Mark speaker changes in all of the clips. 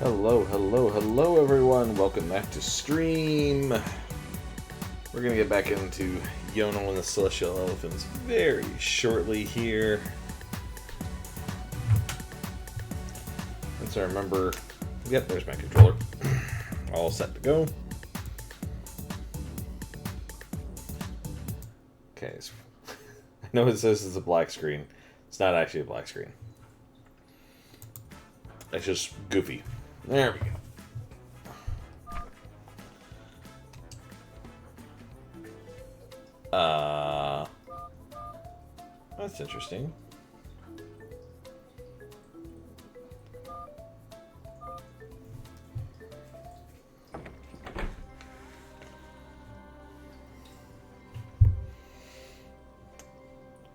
Speaker 1: Hello, hello, hello everyone. Welcome back to stream. We're going to get back into Yono and the Celestial Elephants very shortly here. Once I remember... Yep, there's my controller. All set to go. Okay, so I know it says it's a black screen. It's not actually a black screen. It's just goofy. There we go. That's interesting.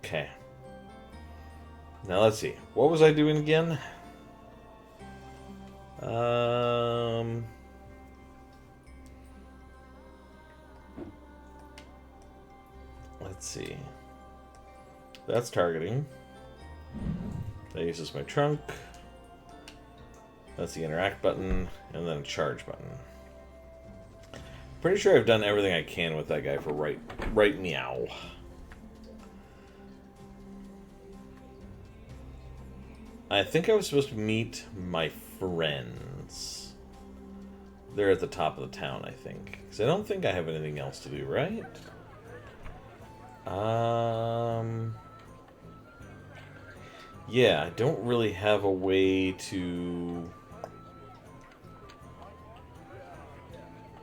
Speaker 1: Okay. Now let's see. What was I doing again? Let's see. That's targeting. That uses my trunk. That's the interact button, and then a charge button. Pretty sure I've done everything I can with that guy for right meow. I think I was supposed to meet my friends. They're at the top of the town, I think. Because I don't think I have anything else to do, right? Yeah, I don't really have a way to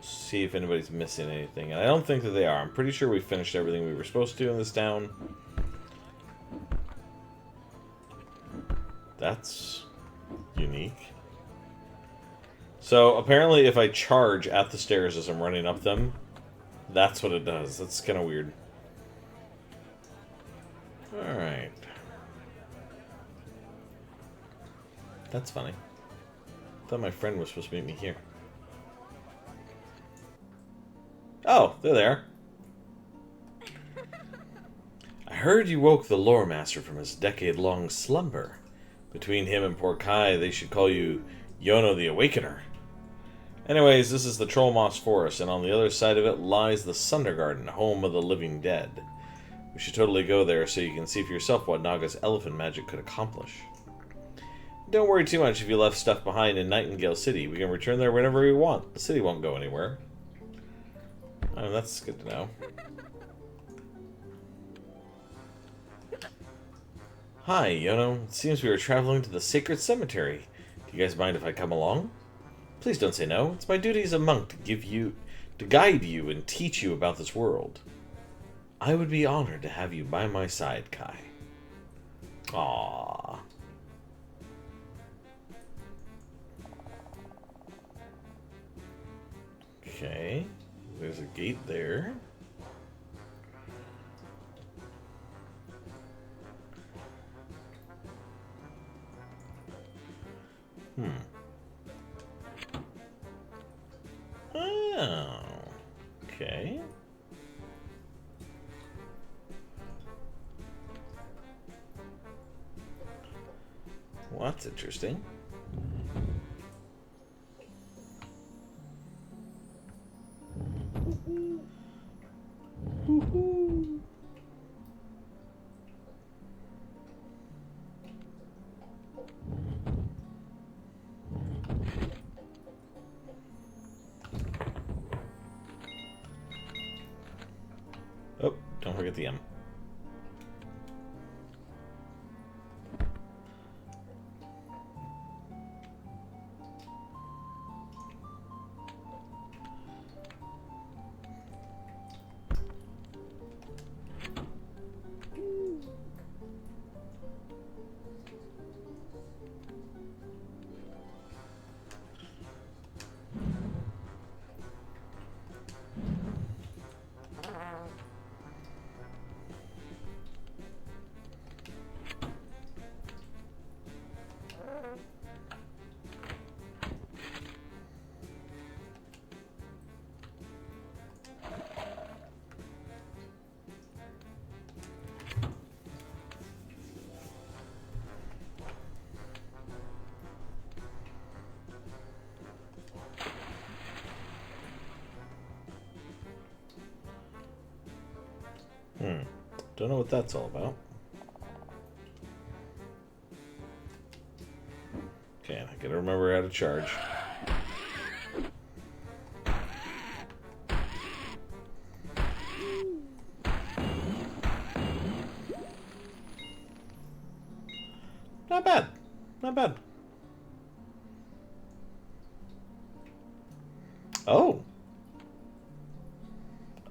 Speaker 1: see if anybody's missing anything. And I don't think that they are. I'm pretty sure we finished everything we were supposed to in this town. That's unique. So apparently if I charge at the stairs as I'm running up them, that's what it does. That's kind of weird. Alright. That's funny. I thought my friend was supposed to meet me here. Oh, they're there. I heard you woke the lore master from his decade-long slumber. Between him and poor Kai, they should call you Yono the Awakener. Anyways, this is the Troll Moss Forest, and on the other side of it lies the Sunder Garden, home of the living dead. We should totally go there so you can see for yourself what Naga's elephant magic could accomplish. Don't worry too much if you left stuff behind in Nightingale City. We can return there whenever we want. The city won't go anywhere. Oh, that's good to know. Hi, Yono. It seems we are traveling to the sacred cemetery. Do you guys mind if I come along? Please don't say no. It's my duty as a monk to guide you and teach you about this world. I would be honored to have you by my side, Kai. Aww. Okay. There's a gate there. Oh. Okay. Well, that's interesting. Oh, don't forget the M. Don't know what that's all about. Okay, I gotta remember how to charge. Not bad. Not bad. Oh.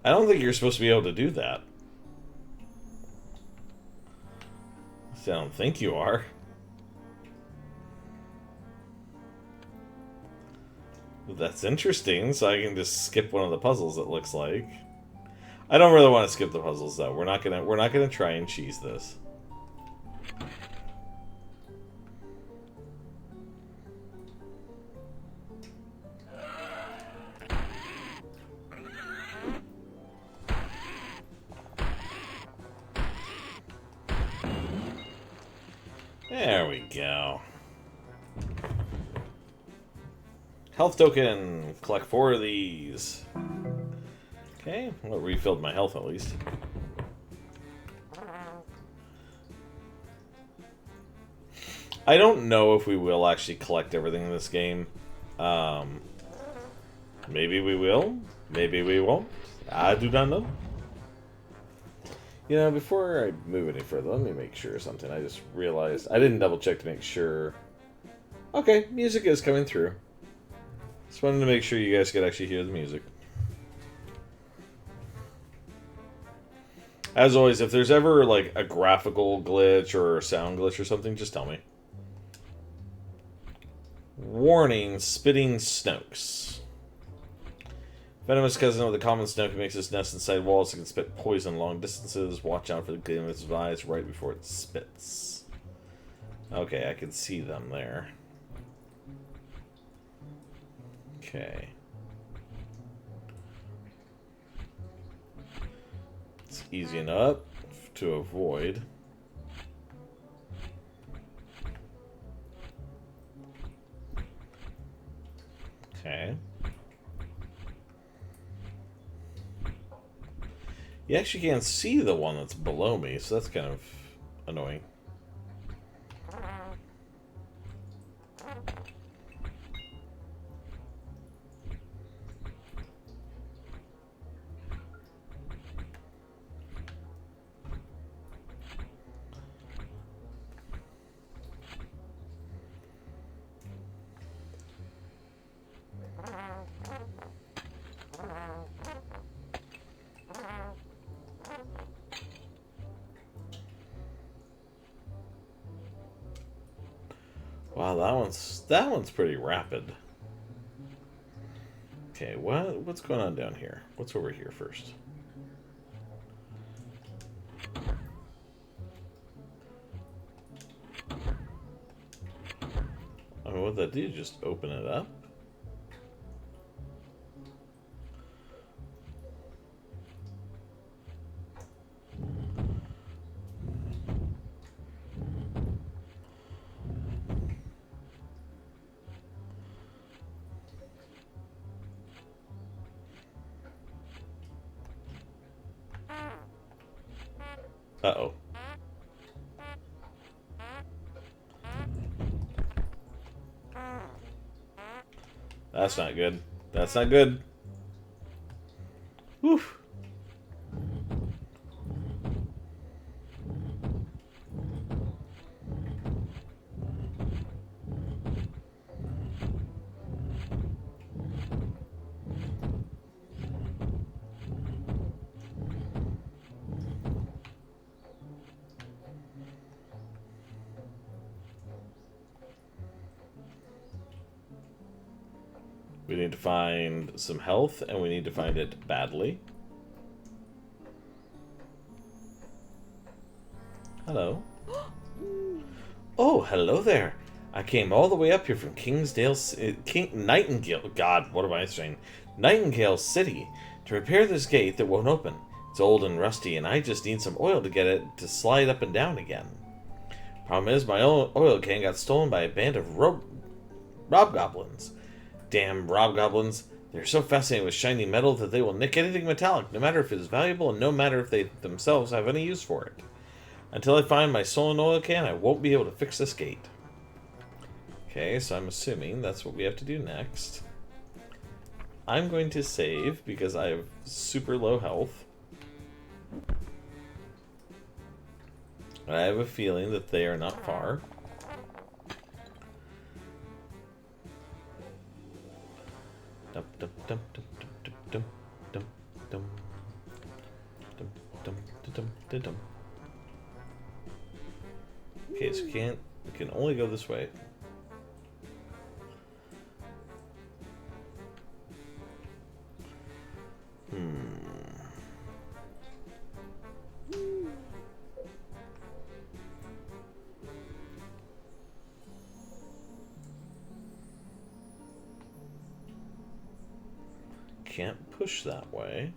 Speaker 1: I don't think you're supposed to be able to do that. I don't think you are. That's interesting, so I can just skip one of the puzzles, it looks like. I don't really want to skip the puzzles though. We're not gonna try and cheese this. There we go. Health token. Collect 4 of these. Okay, well, it refilled my health at least. I don't know if we will actually collect everything in this game. Maybe we will. Maybe we won't. I do not know. You know, before I move any further, let me make sure of something. I just realized I didn't double check to make sure. Okay, music is coming through. Just wanted to make sure you guys could actually hear the music. As always, if there's ever like a graphical glitch or a sound glitch or something, just tell me. Warning, spitting snokes. Venomous cousin of the common snoke makes its nest inside walls. It can spit poison long distances. Watch out for the gleam of its eyes right before it spits. Okay, I can see them there. Okay. It's easy enough to avoid. Okay. You actually can't see the one that's below me, so that's kind of annoying. Wow, that one's pretty rapid. Okay, what's going on down here? What's over here first? I mean, what did that do? Just open it up? Uh-oh. That's not good. That's not good. Woof. We need to find some health, and we need to find it badly. Hello. Oh, hello there. I came all the way up here from Nightingale. God, what am I saying? Nightingale City to repair this gate that won't open. It's old and rusty, and I just need some oil to get it to slide up and down again. Problem is, my oil can got stolen by a band of Robgoblins. Damn Robgoblins. They're so fascinated with shiny metal that they will nick anything metallic, no matter if it is valuable and no matter if they themselves have any use for it. Until I find my solenoid can, I won't be able to fix this gate. Okay, so I'm assuming that's what we have to do next. I'm going to save because I have super low health. I have a feeling that they are not far. Dum, dum, dum, dum, dum, dum, dum, dum, dum, dum, dum, dum, dum. Okay, so we can only go this way. Can't push that way.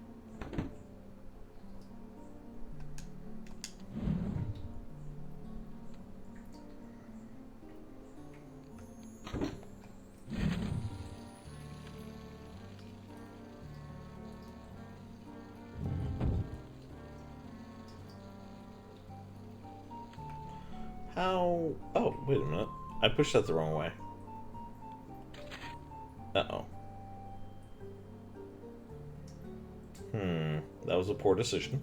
Speaker 1: How? Oh, wait a minute. I pushed that the wrong way. Uh-oh. That was a poor decision.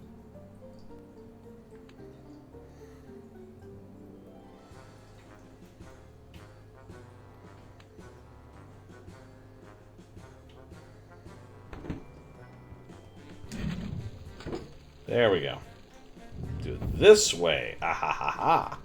Speaker 1: There we go. Do it this way. Ah ha ha ha.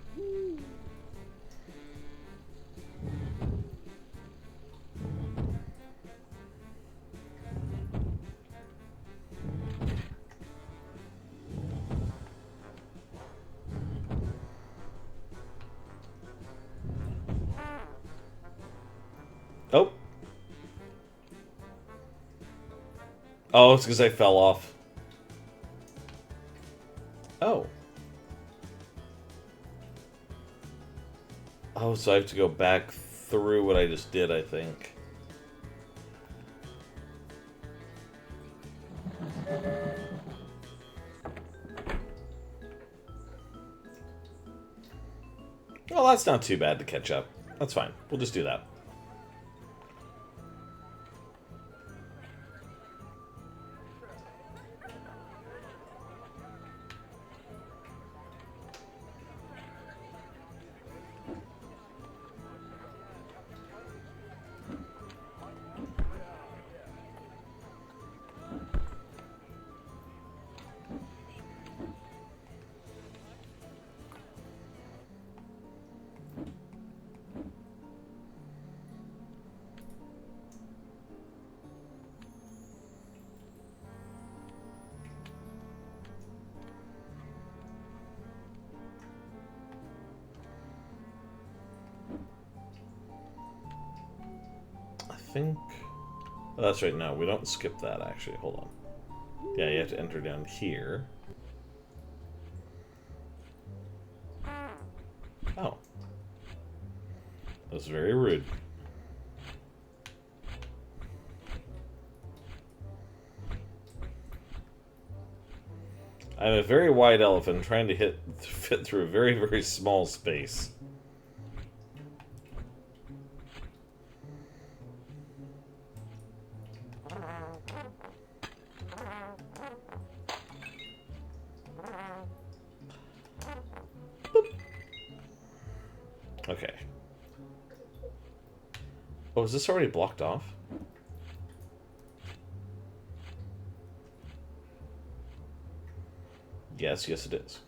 Speaker 1: Oh. Oh, it's because I fell off. Oh. Oh, so I have to go back through what I just did, I think. Well, that's not too bad to catch up. That's fine. We'll just do that. I think... Oh, that's right, no, we don't skip that, actually. Hold on. Yeah, you have to enter down here. Oh. That was very rude. I'm a very wide elephant trying to fit through a very, very small space. Okay. Oh, is this already blocked off? Yes, yes it is.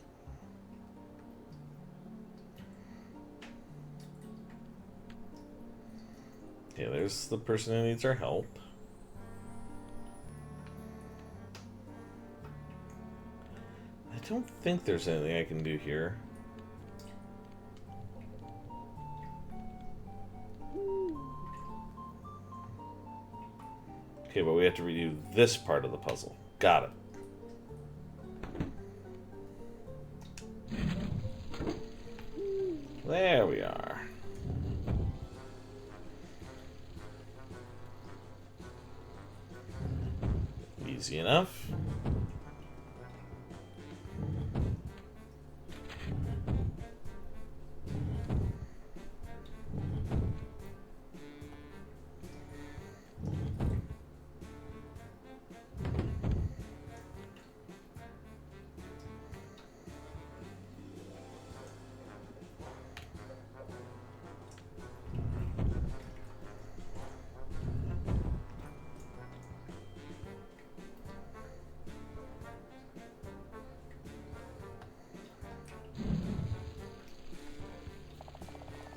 Speaker 1: Okay, there's the person who needs our help. I don't think there's anything I can do here. Okay, but we have to redo this part of the puzzle. Got it. There we are. Easy enough.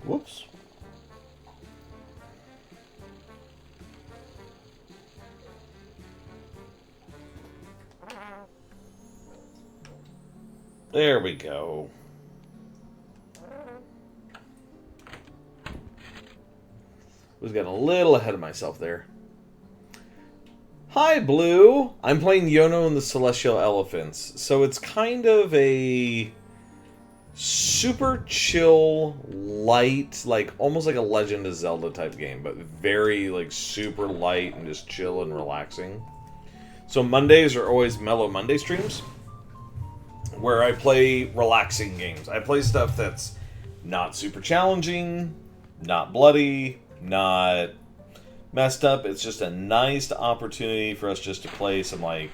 Speaker 1: Whoops. There we go. Was getting a little ahead of myself there. Hi, Blue! I'm playing Yono and the Celestial Elephants. So it's kind of a super chill, light, like almost like a Legend of Zelda type game, but very like super light and just chill and relaxing. So Mondays are always Mellow Monday streams, where I play relaxing games. I play stuff that's not super challenging, not bloody, not messed up. It's just a nice opportunity for us just to play some like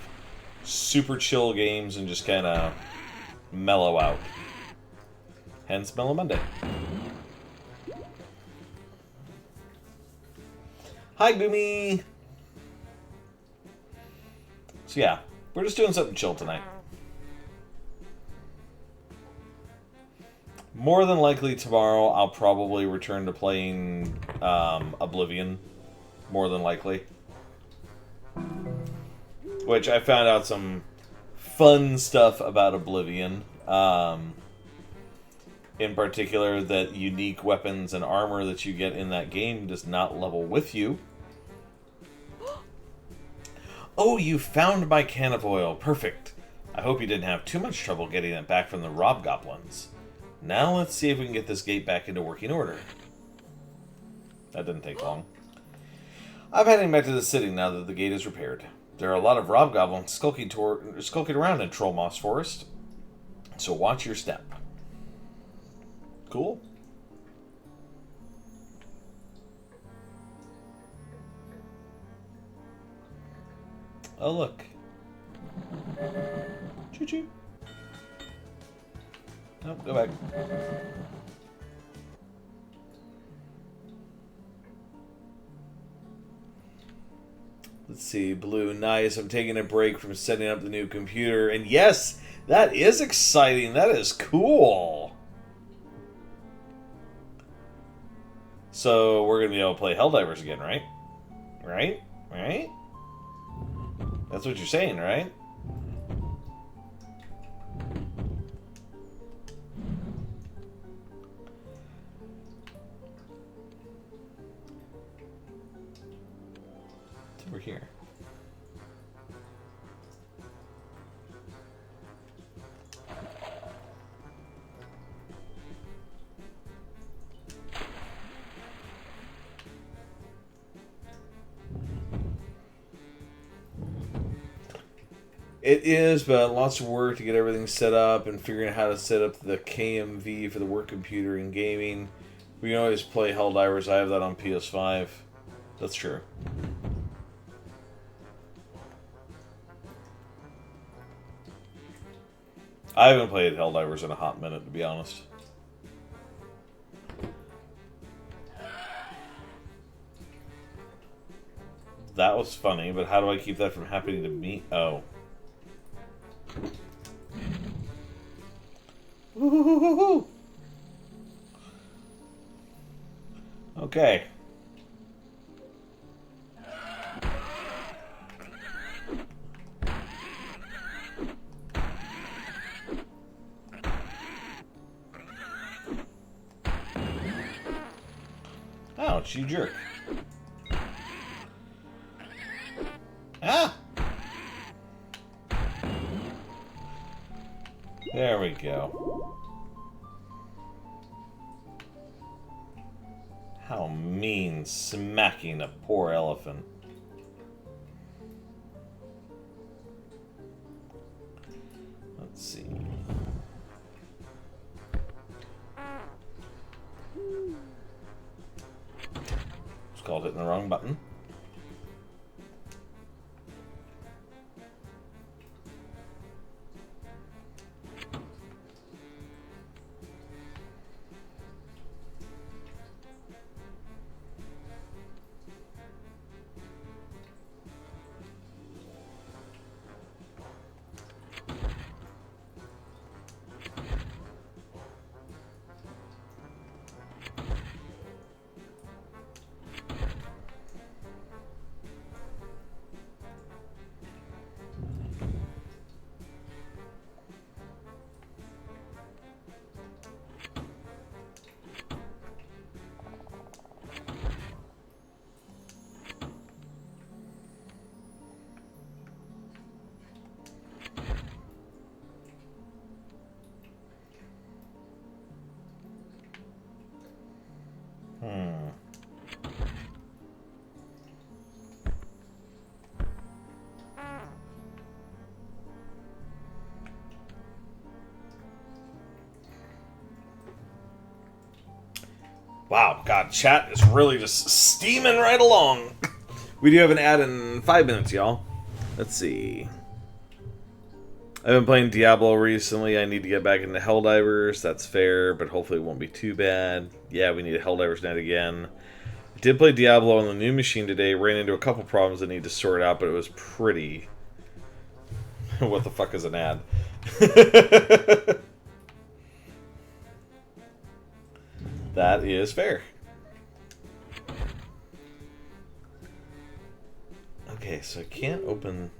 Speaker 1: super chill games and just kind of mellow out. Hence Mellow Monday. Hi, Goomy! So yeah, we're just doing something chill tonight. More than likely tomorrow I'll probably return to playing Oblivion. More than likely. Which I found out some fun stuff about Oblivion. In particular, that unique weapons and armor that you get in that game does not level with you. Oh, you found my can of oil. Perfect. I hope you didn't have too much trouble getting it back from the Robgoblins. Now let's see if we can get this gate back into working order. That didn't take long. I'm heading back to the city now that the gate is repaired. There are a lot of Robgoblins skulking around in Troll Moss Forest, so watch your step. Cool. Oh, look. Choo-choo. Nope, go back. Let's see, Blue, nice. I'm taking a break from setting up the new computer. And yes, that is exciting. That is cool. So we're going to be able to play Helldivers again, right? Right? Right? That's what you're saying, right? It's over here. It is, but lots of work to get everything set up and figuring out how to set up the KMV for the work computer and gaming. We can always play Helldivers. I have that on PS5. That's true. I haven't played Helldivers in a hot minute, to be honest. That was funny, but how do I keep that from happening to me? Oh. Woo-hoo-hoo-hoo-hoo. Okay. Ouch, you jerk. Ah! There we go. How mean, smacking a poor elephant. Let's see. Just called hitting the wrong button. Wow, God, chat is really just steaming right along. We do have an ad in 5 minutes, y'all. Let's see. I've been playing Diablo recently. I need to get back into Helldivers. That's fair, but hopefully it won't be too bad. Yeah, we need a Helldivers net again. I did play Diablo on the new machine today. Ran into a couple problems I need to sort out, but it was pretty... What the fuck is an ad? That is fair. Okay, so I can't open...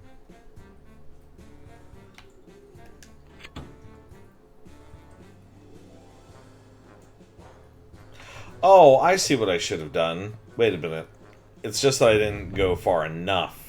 Speaker 1: Oh, I see what I should have done. Wait a minute. It's just that I didn't go far enough.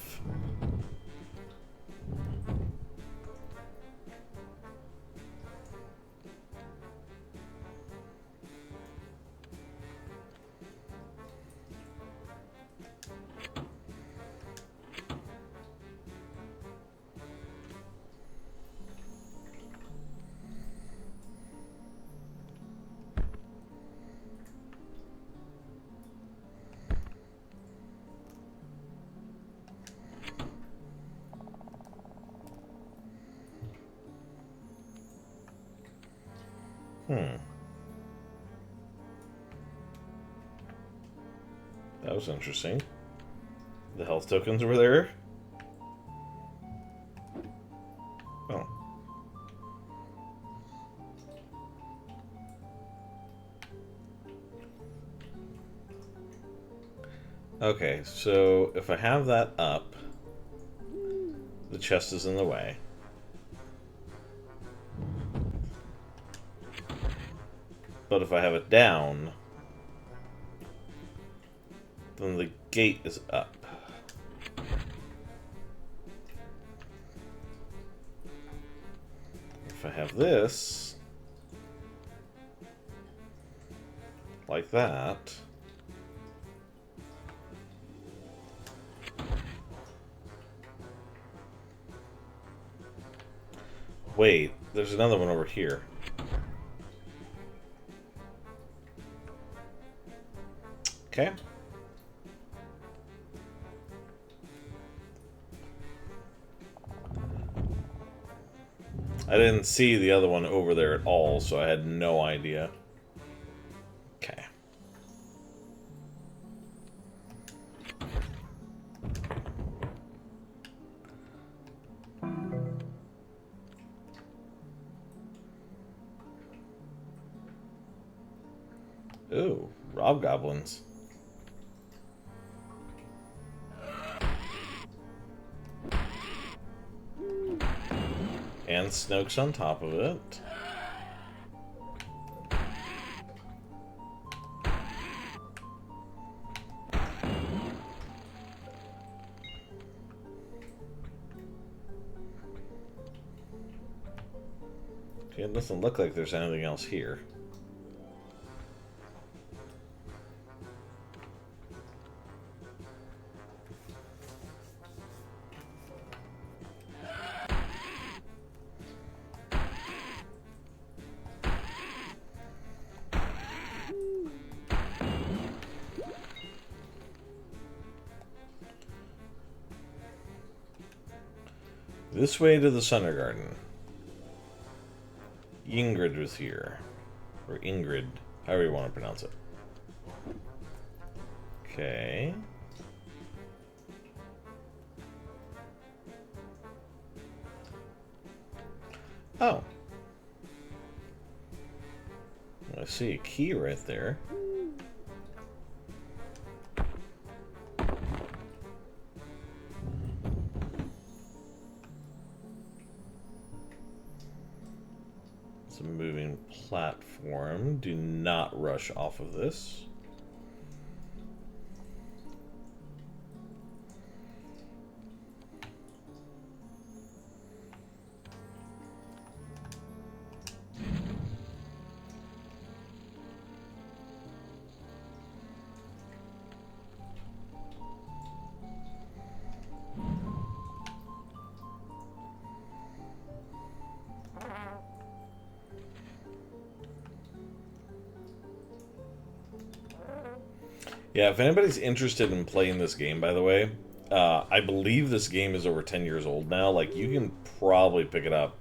Speaker 1: That was interesting. The health tokens were there. Oh. Okay, so if I have that up, the chest is in the way. But if I have it down, then the gate is up. If I have this, like that, wait, there's another one over here. Okay. I didn't see the other one over there at all, so I had no idea. Okay. Ooh, Robgoblins. And Snoke's on top of it. Okay, it doesn't look like there's anything else here. This way to the Sunder Garden. Ingrid was here. Or Ingrid, however you want to pronounce it. Okay. Oh. I see a key right there. It's a moving platform. Do not rush off of this. Yeah, if anybody's interested in playing this game, by the way, I believe this game is over 10 years old now. Like, you can probably pick it up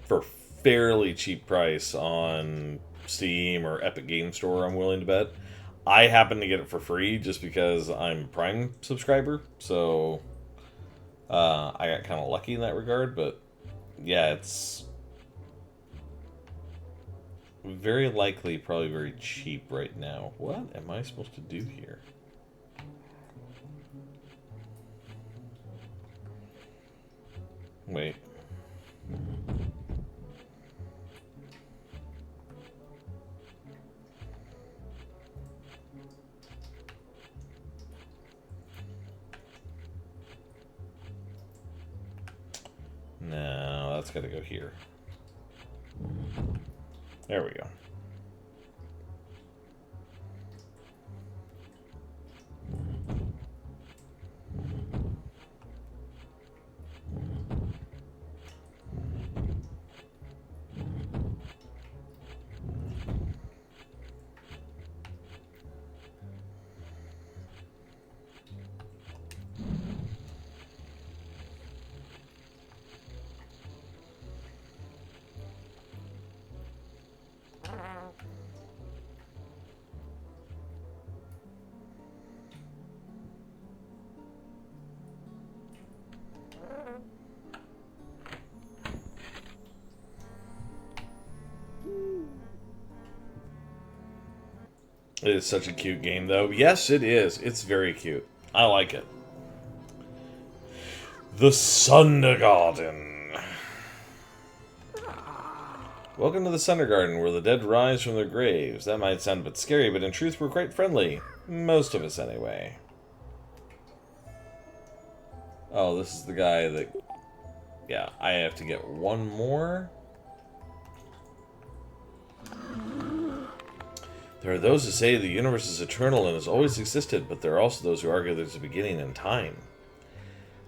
Speaker 1: for fairly cheap price on Steam or Epic Game Store, I'm willing to bet. I happen to get it for free just because I'm a Prime subscriber, so I got kind of lucky in that regard, but yeah, it's very likely probably very cheap right now. What am I supposed to do here? Wait. No, that's got to go here. There we go. It is such a cute game, though. Yes, it is. It's very cute. I like it. The Sunder Garden. Welcome to the Sunder Garden, where the dead rise from their graves. That might sound a bit scary, but in truth, we're quite friendly. Most of us, anyway. Oh, this is the guy that... Yeah, I have to get one more. There are those who say the universe is eternal and has always existed, but there are also those who argue there's a beginning in time.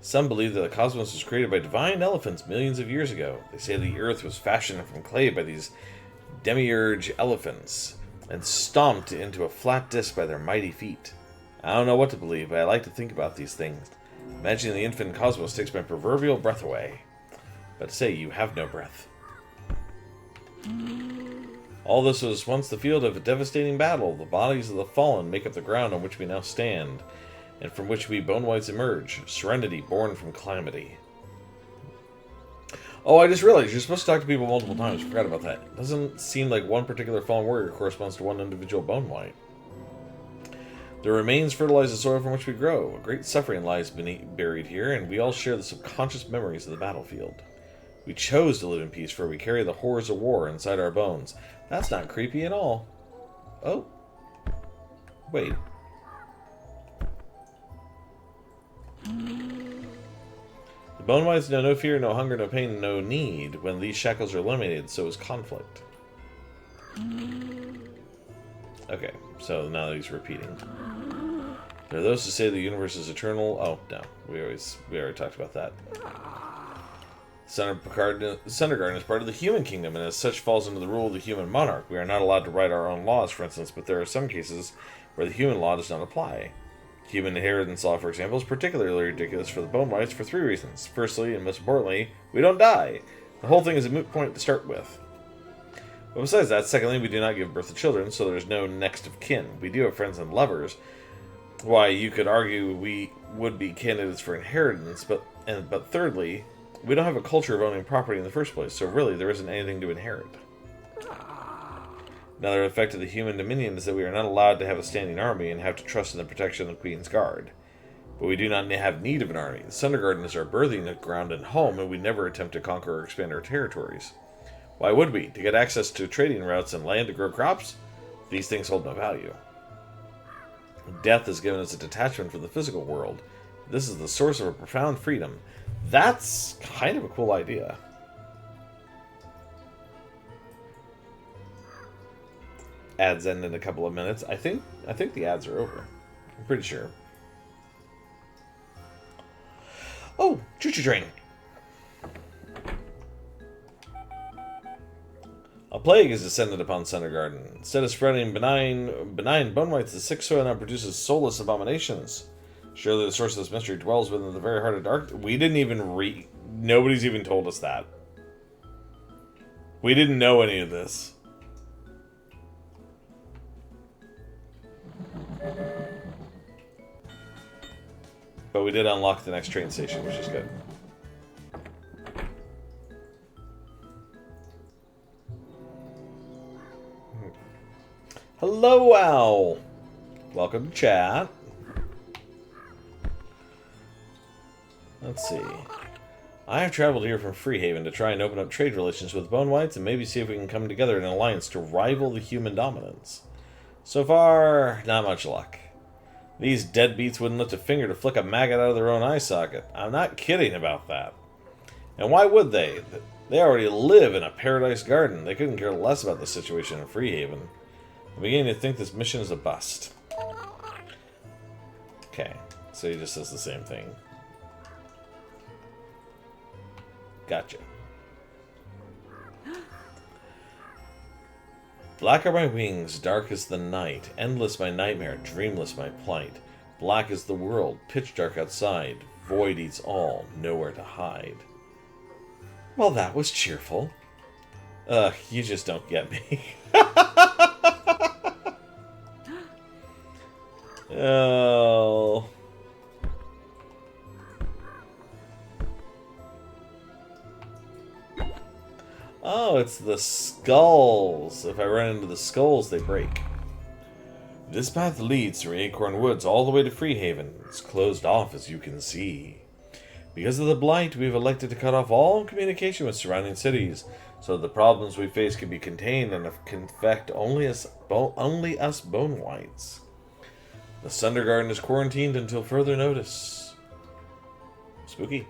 Speaker 1: Some believe that the cosmos was created by divine elephants millions of years ago. They say the earth was fashioned from clay by these demiurge elephants and stomped into a flat disc by their mighty feet. I don't know what to believe, but I like to think about these things. Imagining the infinite cosmos takes my proverbial breath away. But say you have no breath. All this was once the field of a devastating battle. The bodies of the fallen make up the ground on which we now stand, and from which we bone whites emerge, serenity born from calamity. Oh, I just realized you're supposed to talk to people multiple times. Forgot about that. It doesn't seem like one particular fallen warrior corresponds to one individual bone white. Their remains fertilize the soil from which we grow. A great suffering lies buried here, and we all share the subconscious memories of the battlefield. We chose to live in peace, for we carry the horrors of war inside our bones. That's not creepy at all. Oh. Wait. The bone whites know no fear, no hunger, no pain, no need. When these shackles are eliminated, so is conflict. Okay, so now that he's repeating. There are those who say the universe is eternal. Oh, no. We already talked about that. Sunder Garden is part of the human kingdom, and as such falls under the rule of the human monarch. We are not allowed to write our own laws, for instance, but there are some cases where the human law does not apply. Human inheritance law, for example, is particularly ridiculous for the bone whites for 3 reasons. Firstly, and most importantly, we don't die. The whole thing is a moot point to start with. But besides that, secondly, we do not give birth to children, so there's no next of kin. We do have friends and lovers. Why, you could argue we would be candidates for inheritance, but thirdly, we don't have a culture of owning property in the first place, so really there isn't anything to inherit. Another effect of the human dominion is that we are not allowed to have a standing army and have to trust in the protection of the Queen's Guard. But we do not have need of an army. The Sundergarden is our birthing ground and home, and we never attempt to conquer or expand our territories. Why would we? To get access to trading routes and land to grow crops? These things hold no value. Death has given us a detachment from the physical world. This is the source of a profound freedom. That's kind of a cool idea. Ads end in a couple of minutes. I think the ads are over. I'm pretty sure. Oh, choo-choo train. A plague has descended upon Sundergarden. Instead of spreading benign bone whites, the sick soil now produces soulless abominations. Surely the source of this mystery dwells within the very heart of dark. We didn't even nobody's even told us that. We didn't know any of this. But we did unlock the next train station, which is good. Hello, Owl! Welcome to chat. Let's see. I have traveled here from Freehaven to try and open up trade relations with Bone Whites and maybe see if we can come together in an alliance to rival the human dominance. So far, not much luck. These deadbeats wouldn't lift a finger to flick a maggot out of their own eye socket. I'm not kidding about that. And why would they? They already live in a paradise garden. They couldn't care less about the situation in Freehaven. I'm beginning to think this mission is a bust. Okay, so he just says the same thing. Gotcha. Black are my wings, dark is the night, endless my nightmare, dreamless my plight. Black is the world, pitch dark outside, void eats all, nowhere to hide. Well, that was cheerful. You just don't get me. Oh. Oh, it's the skulls. If I run into the skulls, they break. This path leads through Acorn Woods all the way to Freehaven. It's closed off, as you can see. Because of the Blight, we've elected to cut off all communication with surrounding cities, so that the problems we face can be contained and can affect only us Bone Whites. The Sundergarden is quarantined until further notice. Spooky.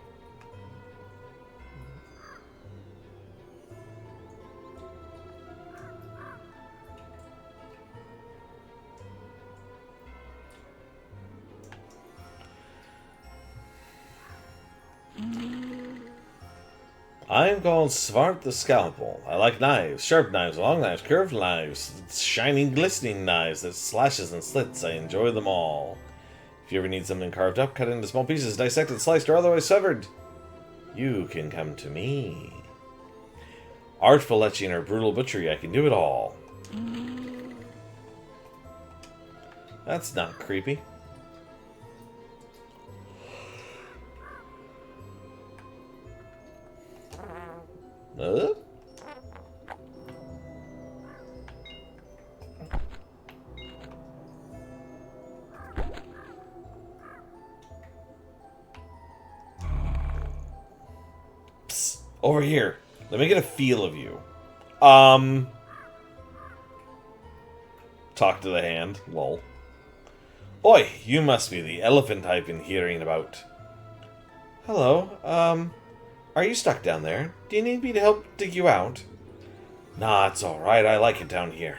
Speaker 1: I am called Svart the Scalpel. I like knives, sharp knives, long knives, curved knives, shining, glistening knives that slashes and slits. I enjoy them all. If you ever need something carved up, cut into small pieces, dissected, sliced, or otherwise severed, you can come to me. Artful etching or brutal butchery, I can do it all. That's not creepy. Psst, over here. Let me get a feel of you. Talk to the hand. Lol. Oi, you must be the elephant I've been hearing about. Hello, are you stuck down there? Do you need me to help dig you out? Nah, it's alright. I like it down here.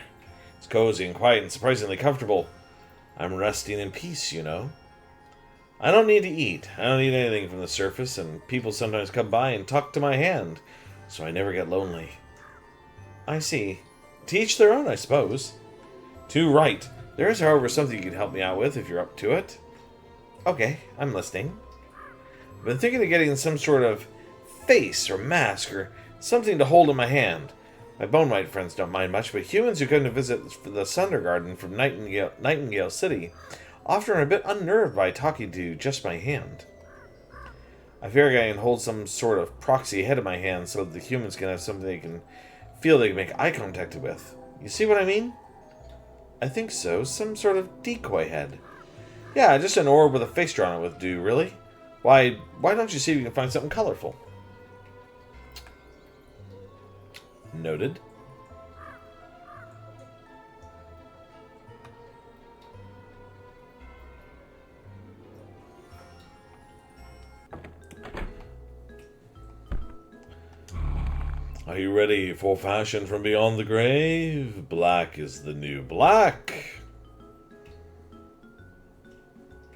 Speaker 1: It's cozy and quiet and surprisingly comfortable. I'm resting in peace, you know. I don't need to eat. I don't eat anything from the surface, and people sometimes come by and talk to my hand, so I never get lonely. I see. To each their own, I suppose. Too right. There is, however, something you can help me out with if you're up to it. Okay, I'm listening. I've been thinking of getting some sort of face or mask or something to hold in my hand. My bone white friends don't mind much, but humans who come to visit the Sunder Garden from Nightingale City often are a bit unnerved by talking to just my hand. I figure I can hold some sort of proxy head in my hand so that the humans can have something they can feel they can make eye contact with. You see what I mean? I think so. Some sort of decoy head. Yeah, just an orb with a face drawn on it would do, really. Why don't you see if you can find something colorful? Noted. Are you ready for fashion from beyond the grave? Black is the new black.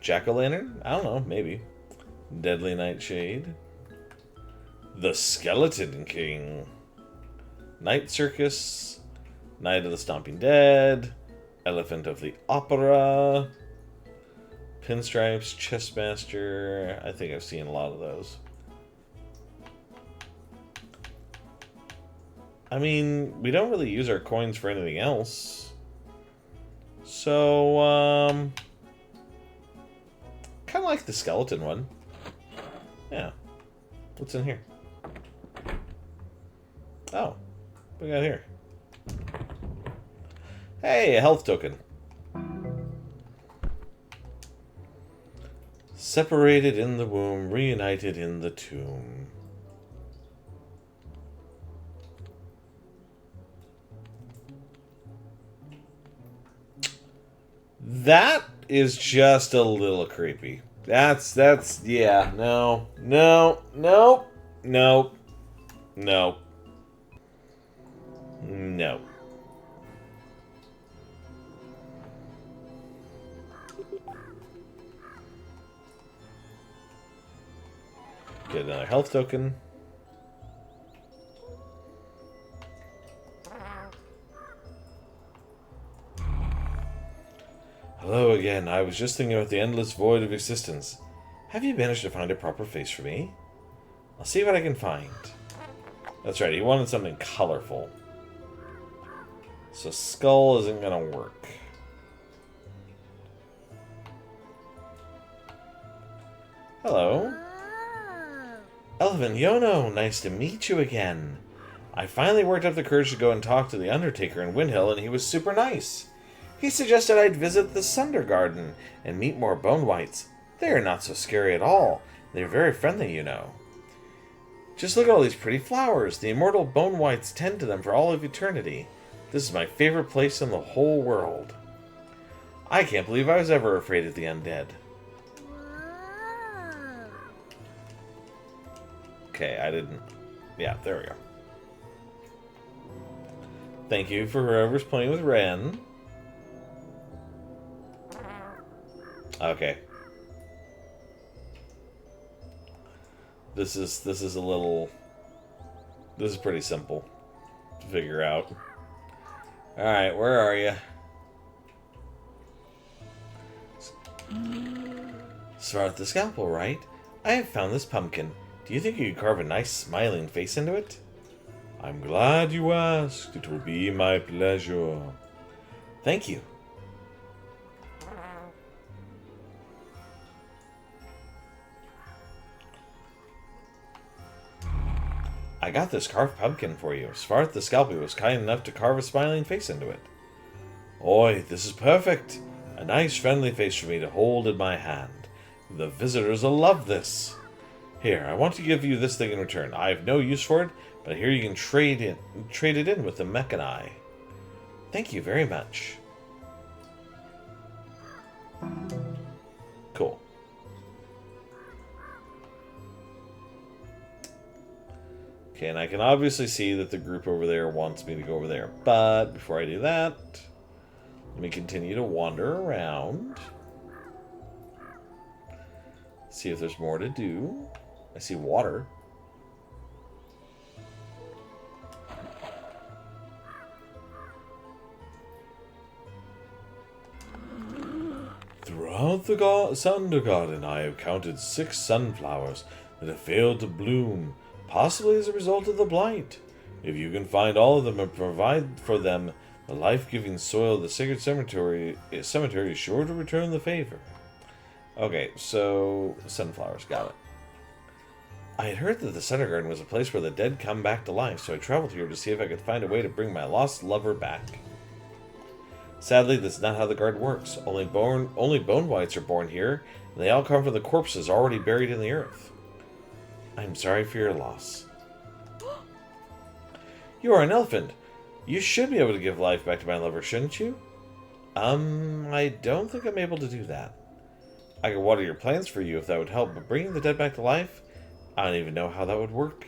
Speaker 1: Jack-o'-lantern? I don't know, maybe. Deadly Nightshade. The Skeleton King. Night Circus. Night of the Stomping Dead. Elephant of the Opera. Pinstripes. Chessmaster. I think I've seen a lot of those. I mean, we don't really use our coins for anything else. So, kind of like the skeleton one. Yeah. What's in here? Oh. What we got here? Hey, a health token. Separated in the womb, reunited in the tomb. That is just a little creepy. Yeah, no. No. Get another health token. Hello again. I was just thinking about the endless void of existence. Have you managed to find a proper face for me? I'll see what I can find. That's right, he wanted something colorful. So skull isn't gonna work. Hello. Elephant Yono, nice to meet you again. I finally worked up the courage to go and talk to the Undertaker in Windhill, and he was super nice. He suggested I'd visit the Sunder Garden and meet more bone whites. They are not so scary at all. They're very friendly, you know. Just look at all these pretty flowers. The immortal bone whites tend to them for all of eternity. This is my favorite place in the whole world. I can't believe I was ever afraid of the undead. Okay, I didn't... Yeah, there we go. Thank you for whoever's playing with Ren. Okay. This is a little... This is pretty simple to figure out. Alright, where are you? Smart the scalpel, right? I have found this pumpkin. Do you think you could carve a nice smiling face into it? I'm glad you asked. It will be my pleasure. Thank you. I got this carved pumpkin for you. Svarth the Scalpy was kind enough to carve a smiling face into it. Oi, this is perfect. A nice friendly face for me to hold in my hand. The visitors will love this. Here, I want to give you this thing in return. I have no use for it, but here you can trade it in with the Mechanai. Thank you very much. Cool. Okay, and I can obviously see that the group over there wants me to go over there. But before I do that, let me continue to wander around. See if there's more to do. I see water. Sun God and I have counted 6 sunflowers that have failed to bloom, possibly as a result of the blight. If you can find all of them and provide for them the life-giving soil of the sacred cemetery is sure to return the favor. Okay, so sunflowers, got it. I had heard that the Center Garden was a place where the dead come back to life, so I traveled here to see if I could find a way to bring my lost lover back. Sadly, that's not how the garden works. Only bone whites are born here, and they all come from the corpses already buried in the earth. I'm sorry for your loss. You are an elephant. You should be able to give life back to my lover, shouldn't you? I don't think I'm able to do that. I could water your plants for you if that would help, but bringing the dead back to life? I don't even know how that would work.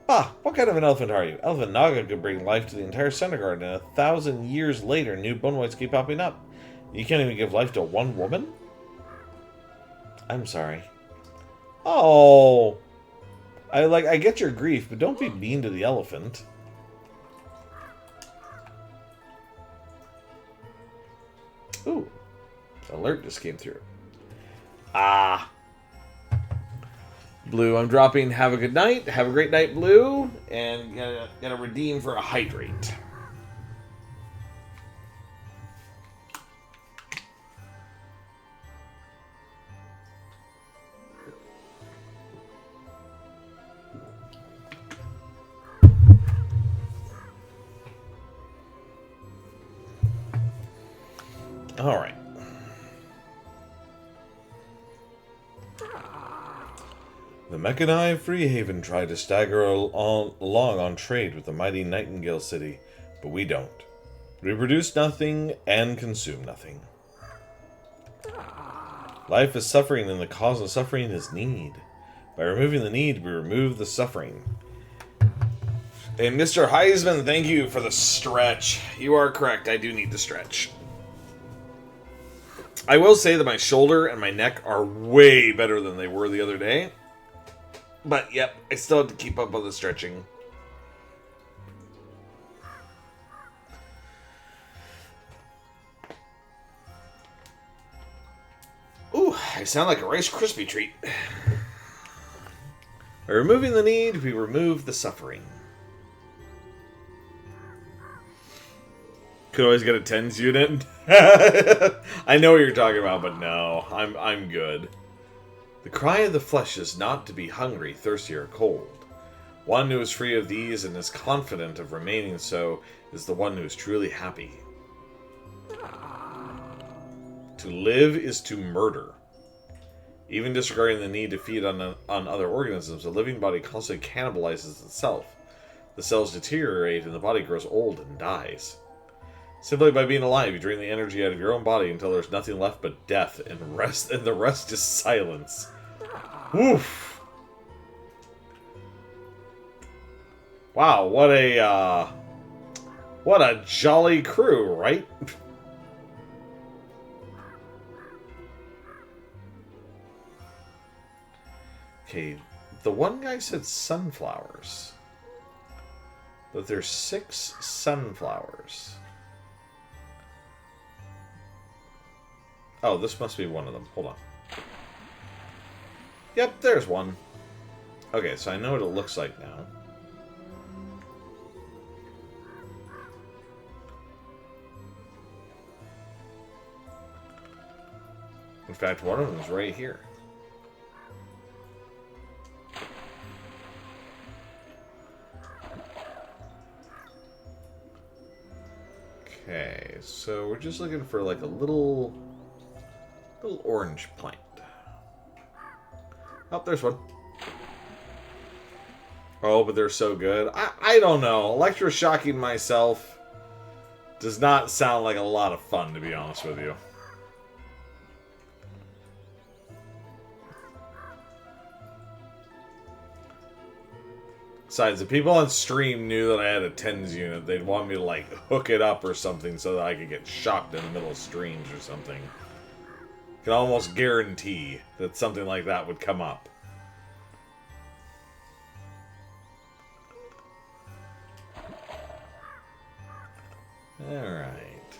Speaker 1: What kind of an elephant are you? Elephant Naga could bring life to the entire Center Garden, and 1,000 years later, new bone whites keep popping up. You can't even give life to one woman? I'm sorry. Oh! I get your grief, but don't be mean to the elephant. Ooh. Alert just came through. Blue, I'm dropping have a good night. Have a great night, Blue. And gotta redeem for a hydrate. Alright. The Mechani of Freehaven tried to stagger along on trade with the mighty Nightingale City, but we don't. We produce nothing and consume nothing. Life is suffering, and the cause of suffering is need. By removing the need, we remove the suffering. And Mr. Heisman, thank you for the stretch. You are correct, I do need to stretch. I will say that my shoulder and my neck are way better than they were the other day. But, yep, I still have to keep up with the stretching. Ooh, I sound like a Rice Krispie treat. By removing the need, we remove the suffering. Could always get a tens unit. I know what you're talking about, but no, I'm good. The cry of the flesh is not to be hungry, thirsty, or cold. One who is free of these and is confident of remaining so is the one who is truly happy. To live is to murder. Even disregarding the need to feed on other organisms, a living body constantly cannibalizes itself. The cells deteriorate and the body grows old and dies. Simply by being alive, you drain the energy out of your own body until there's nothing left but death, and the rest is silence. Woof! Wow, what a jolly crew, right? Okay, the one guy said sunflowers. But there's 6 sunflowers. Oh, this must be one of them. Hold on. Yep, there's one. Okay, so I know what it looks like now. In fact, one of them is right here. Okay, so we're just looking for like a little orange plant. Oh, there's one. Oh, but they're so good. I don't know. Electroshocking myself does not sound like a lot of fun, to be honest with you. Besides, if people on stream knew that I had a TENS unit, they'd want me to, like, hook it up or something so that I could get shocked in the middle of streams or something. I can almost guarantee that something like that would come up. Alright.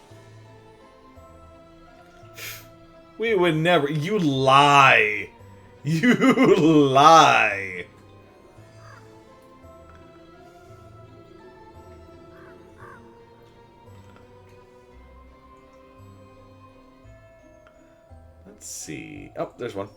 Speaker 1: We would never. You lie. You lie. Let's see. Oh, there's one.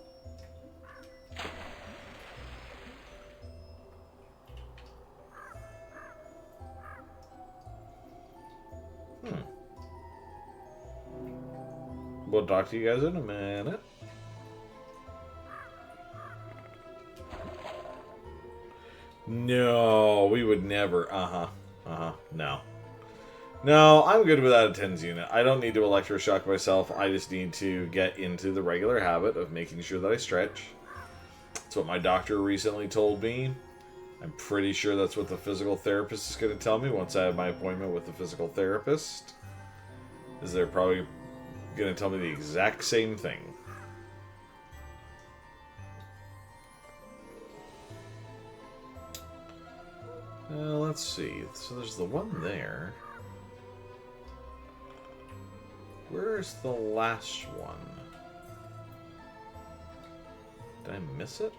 Speaker 1: We'll talk to you guys in a minute. No, we would never. No. No, I'm good without a TENS unit. I don't need to electroshock myself. I just need to get into the regular habit of making sure that I stretch. That's what my doctor recently told me. I'm pretty sure that's what the physical therapist is going to tell me once I have my appointment with the physical therapist. Is they're probably going to tell me the exact same thing. Let's see. So there's the one there. Where's the last one? Did I miss it?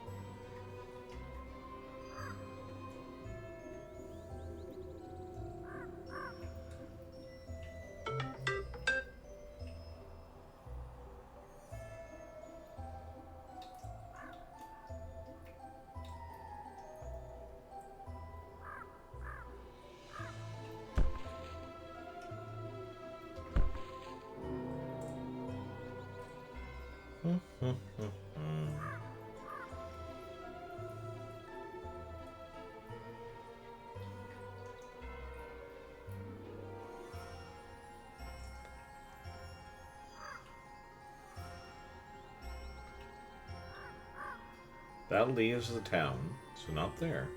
Speaker 1: That leaves the town, so not there.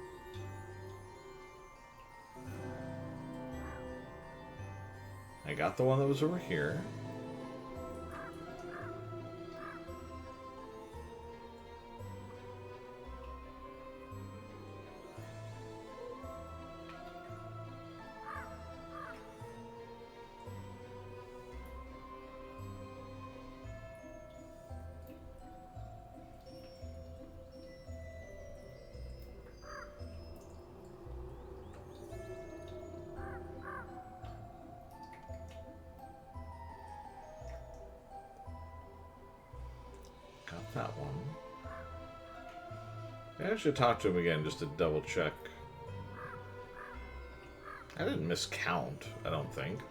Speaker 1: I got the one that was over here. That one. I should talk to him again just to double check. I didn't miscount, I don't think.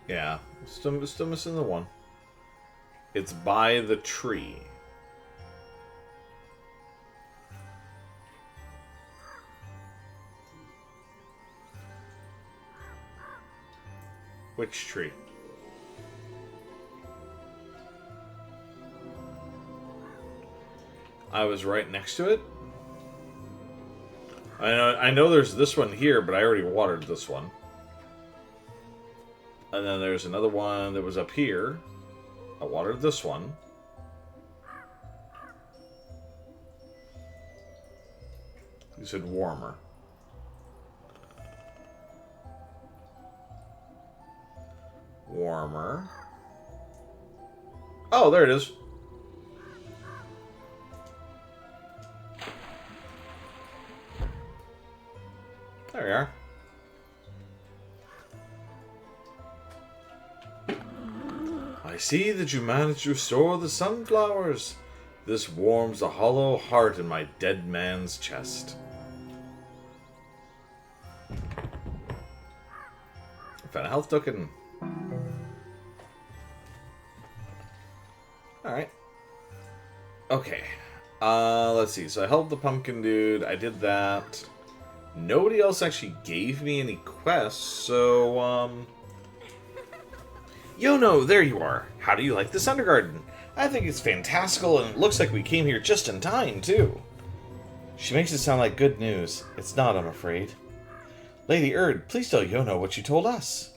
Speaker 1: Yeah, still missing the one. It's by the tree. Which tree? I was right next to it. I know there's this one here, but I already watered this one. And then there's another one that was up here. I watered this one. You said warmer. Warmer. Oh, there it is. There we are. I see that you managed to restore the sunflowers. This warms the hollow heart in my dead man's chest. I found a health token. Alright. Okay. Let's see. So I helped the pumpkin dude. I did that. Nobody else actually gave me any quests, so, Yono, there you are. How do you like this Undergarden? I think it's fantastical, and it looks like we came here just in time, too. She makes it sound like good news. It's not, I'm afraid. Lady Erd, please tell Yono what you told us.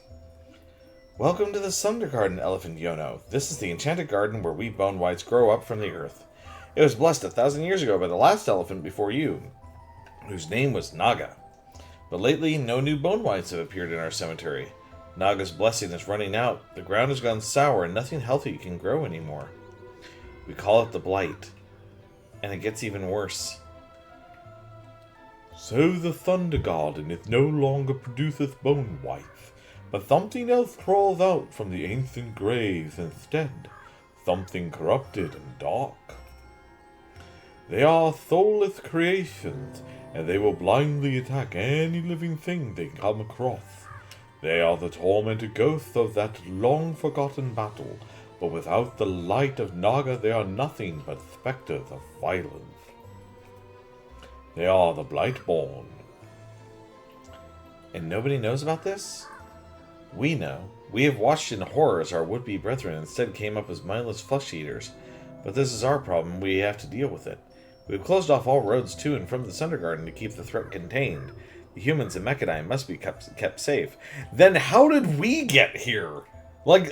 Speaker 1: Welcome to the Sundergarden, Elephant Yono. This is the enchanted garden where we bone whites grow up from the earth. It was blessed 1,000 years ago by the last elephant before you, whose name was Naga. But lately, no new bone whites have appeared in our cemetery. Naga's blessing is running out, the ground has gone sour, and nothing healthy can grow anymore. We call it the Blight, and it gets even worse. So the Thunder Gardeneth no longer produceth bone white, but something else crawls out from the ancient graves instead, something corrupted and dark. They are soulless creations, and they will blindly attack any living thing they come across. They are the tormented ghosts of that long-forgotten battle, but without the light of Naga they are nothing but spectres of violence. They are the Blightborn. And nobody knows about this? We know. We have watched in horror as our would-be brethren instead came up as mindless flesh-eaters. But this is our problem, we have to deal with it. We've closed off all roads to and from the Thunder Garden to keep the threat contained. The humans in Mechadai must be kept safe. Then how did we get here? Like,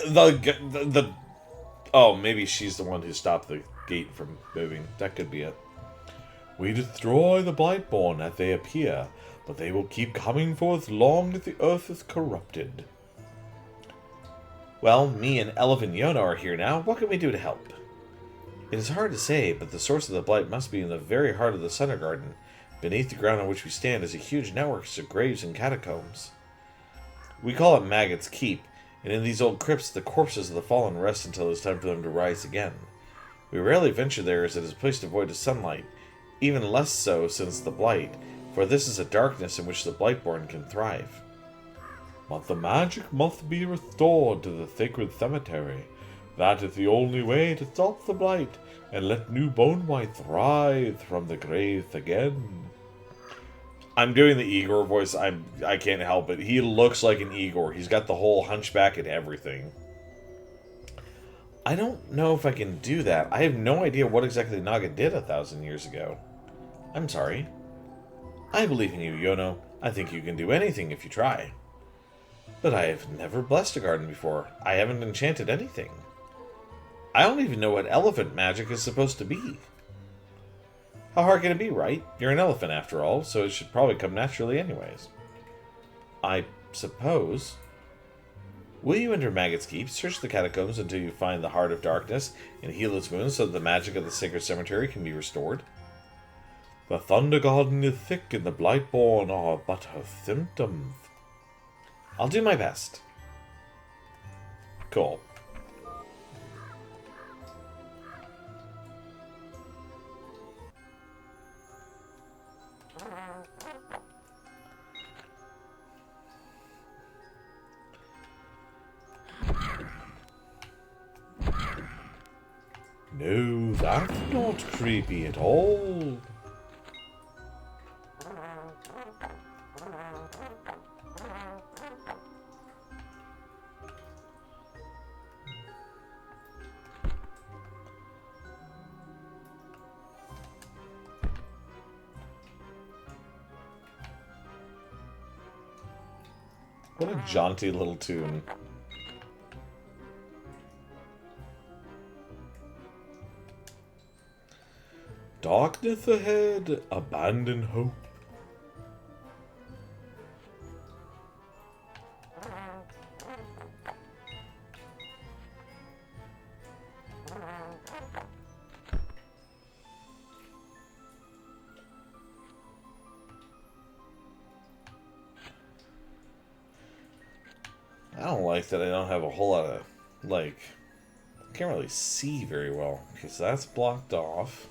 Speaker 1: oh, maybe she's the one who stopped the gate from moving. That could be it. We destroy the Blightborn as they appear, but they will keep coming for as long as the earth is corrupted. Well, me and Elephant Yono are here now. What can we do to help? It is hard to say, but the source of the Blight must be in the very heart of the Thunder Garden. Beneath the ground on which we stand is a huge network of graves and catacombs. We call it Maggot's Keep, and in these old crypts the corpses of the fallen rest until it is time for them to rise again. We rarely venture there as it is a place devoid of sunlight, even less so since the Blight, for this is a darkness in which the Blightborn can thrive. But the magic must be restored to the sacred cemetery. That is the only way to stop the Blight and let new bone whites rise from the graves again. I'm doing the Igor voice. I can't help it. He looks like an Igor. He's got the whole hunchback and everything. I don't know if I can do that. I have no idea what exactly Naga did 1,000 years ago. I'm sorry. I believe in you, Yono. I think you can do anything if you try. But I have never blessed a garden before. I haven't enchanted anything. I don't even know what elephant magic is supposed to be. How hard can it be, right? You're an elephant after all, so it should probably come naturally anyways. I suppose. Will you enter Maggot's Keep, search the catacombs until you find the Heart of Darkness, and heal its wounds so that the magic of the sacred cemetery can be restored? The Thunder Garden is thick, and the Blightborn are but her symptoms. I'll do my best. Cool. No, that's not creepy at all. What a jaunty little tune. Darkness ahead, abandon hope. I don't like that I don't have a whole lot of, like, I can't really see very well, because that's blocked off.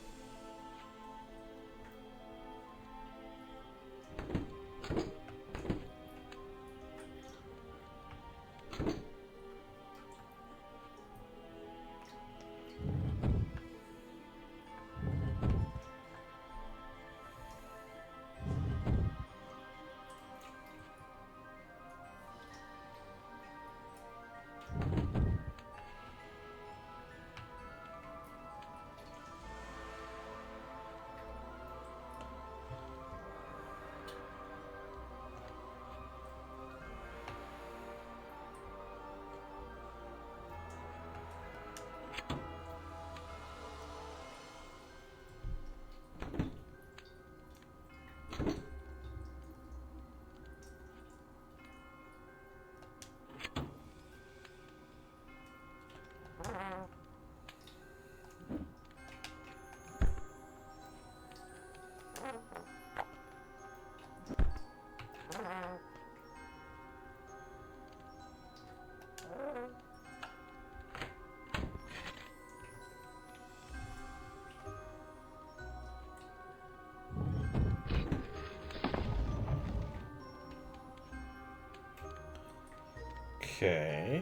Speaker 1: Okay.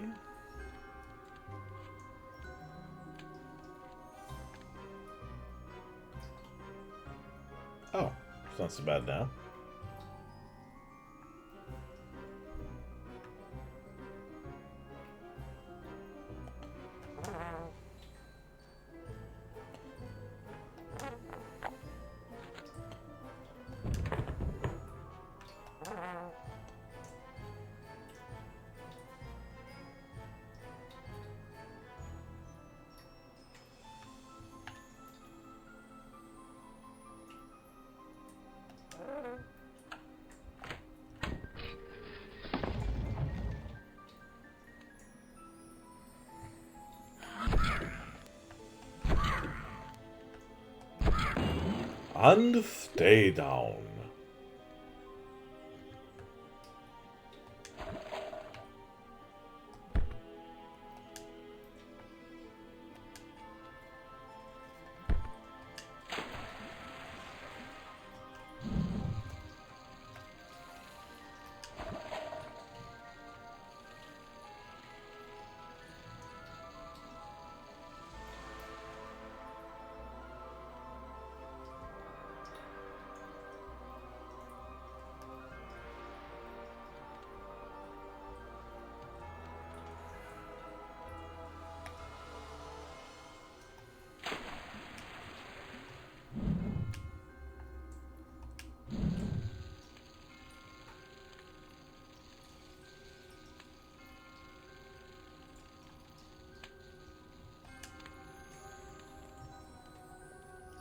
Speaker 1: Oh, it's not so bad now. And stay down.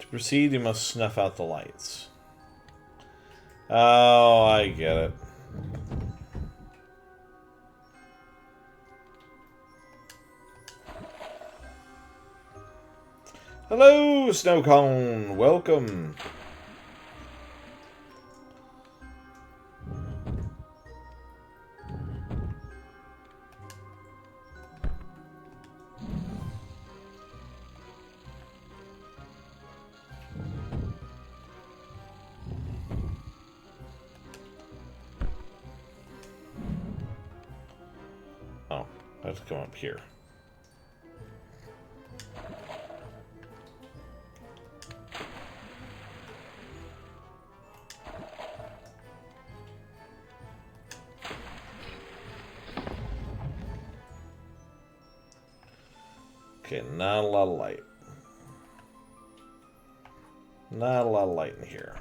Speaker 1: To proceed, you must snuff out the lights. Oh, I get it. Hello, Snow Cone. Welcome. Oh, I have to come up here. Okay, not a lot of light. Not a lot of light in here.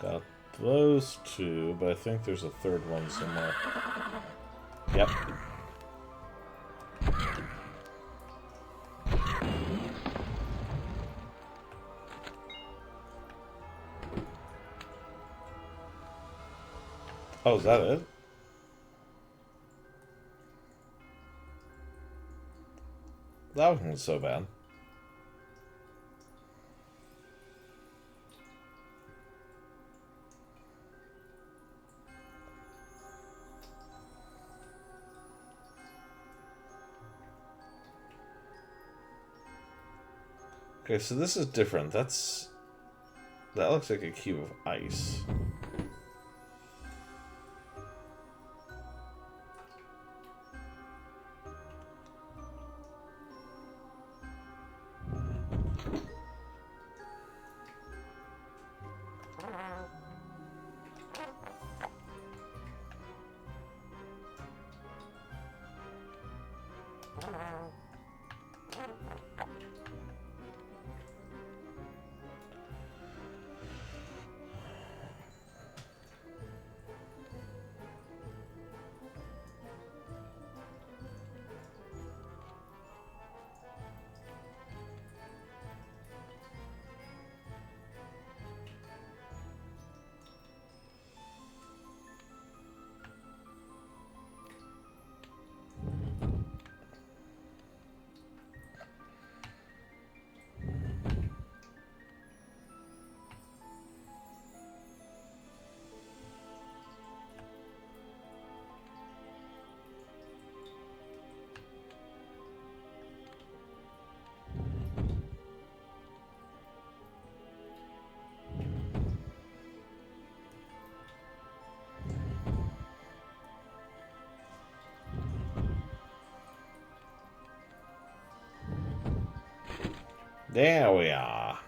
Speaker 1: Got those two, but I think there's a third one somewhere. Yep. Oh, is that it? That wasn't so bad. Okay, so this is different. That looks like a cube of ice. There we are.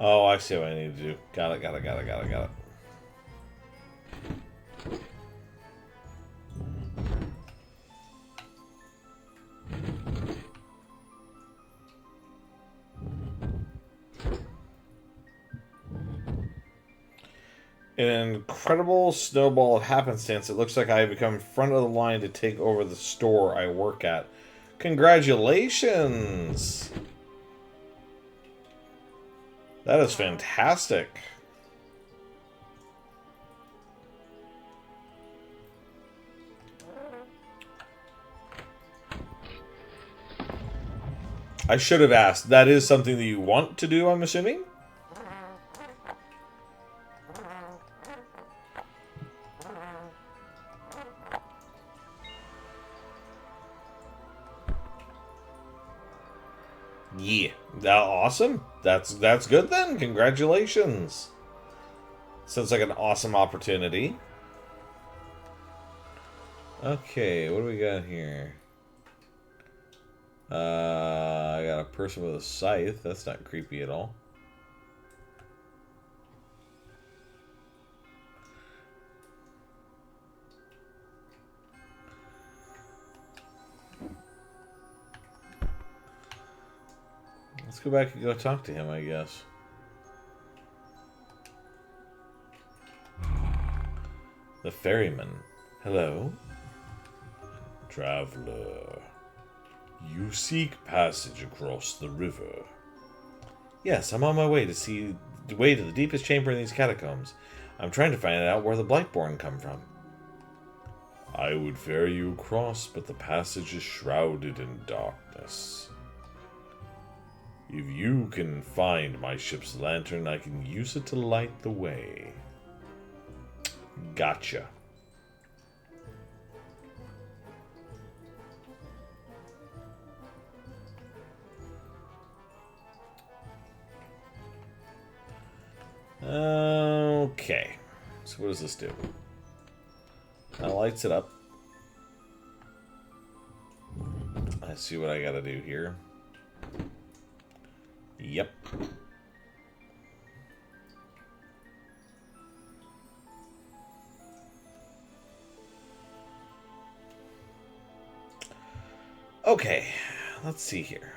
Speaker 1: Oh, I see what I need to do. Got it, got it, got it, got it, got it. In an incredible snowball of happenstance, it looks like I have become front of the line to take over the store I work at. Congratulations! That is fantastic. I should have asked. That is something that you want to do, I'm assuming? Yeah. Awesome. That's good then. Congratulations. Sounds like an awesome opportunity. Okay, what do we got here? I got a person with a scythe. That's not creepy at all. Let's go back and go talk to him, I guess. The ferryman. Hello? Traveler. You seek passage across the river. Yes, I'm on my way to see the way to the deepest chamber in these catacombs. I'm trying to find out where the Blightborn come from. I would ferry you across, but the passage is shrouded in darkness. If you can find my ship's lantern, I can use it to light the way. Gotcha. Okay. So what does this do? That lights it up. Let's see what I gotta do here. Yep. Okay, let's see here.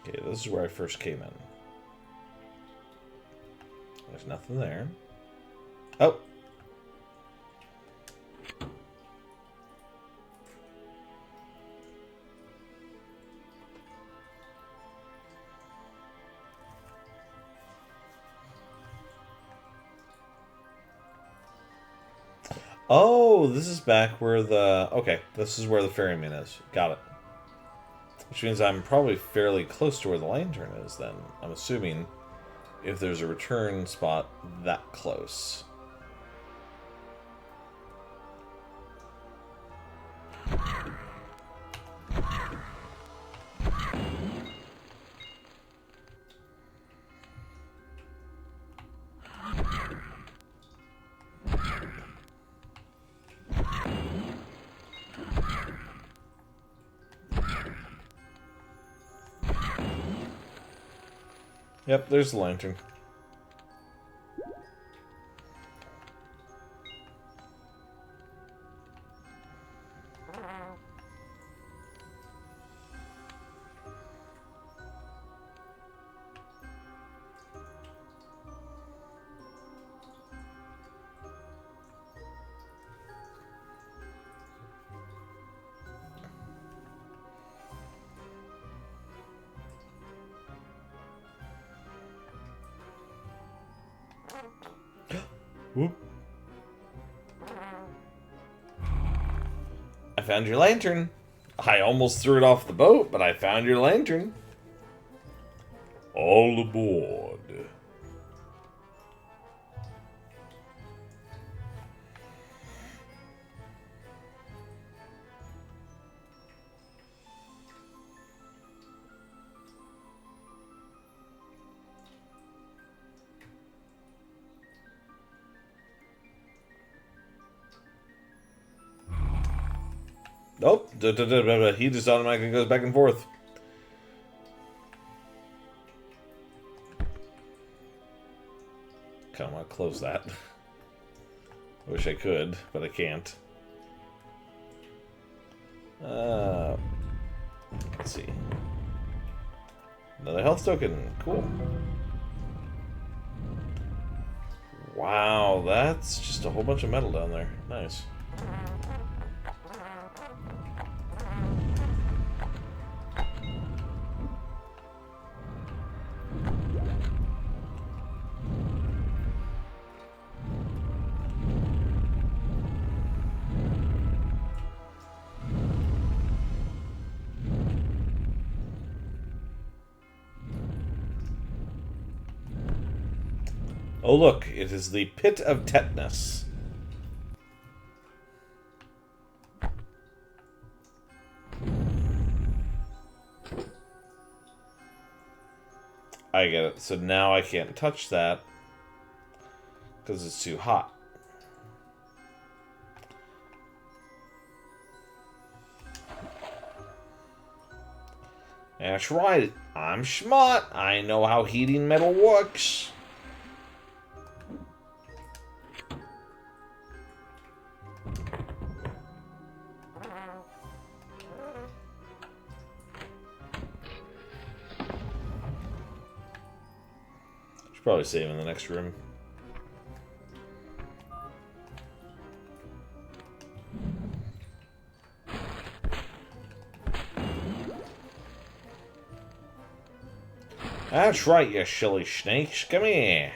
Speaker 1: Okay, this is where I first came in. There's nothing there. Oh! Oh, this is back where the... Okay, this is where the ferryman is. Got it. Which means I'm probably fairly close to where the lantern is, then. I'm assuming if there's a return spot that close. Yep, there's the lantern. Whoop. I found your lantern. I almost threw it off the boat, but I found your lantern. All aboard. Nope. He just automatically goes back and forth. Kind of want to close that. I wish I could, but I can't. Let's see. Another health token. Cool. Wow, that's just a whole bunch of metal down there. Nice. Oh look, it is the Pit of Tetanus. I get it. So now I can't touch that because it's too hot. That's right. I'm smart. I know how heating metal works. Should probably save in the next room. That's right, you silly snakes. Come here.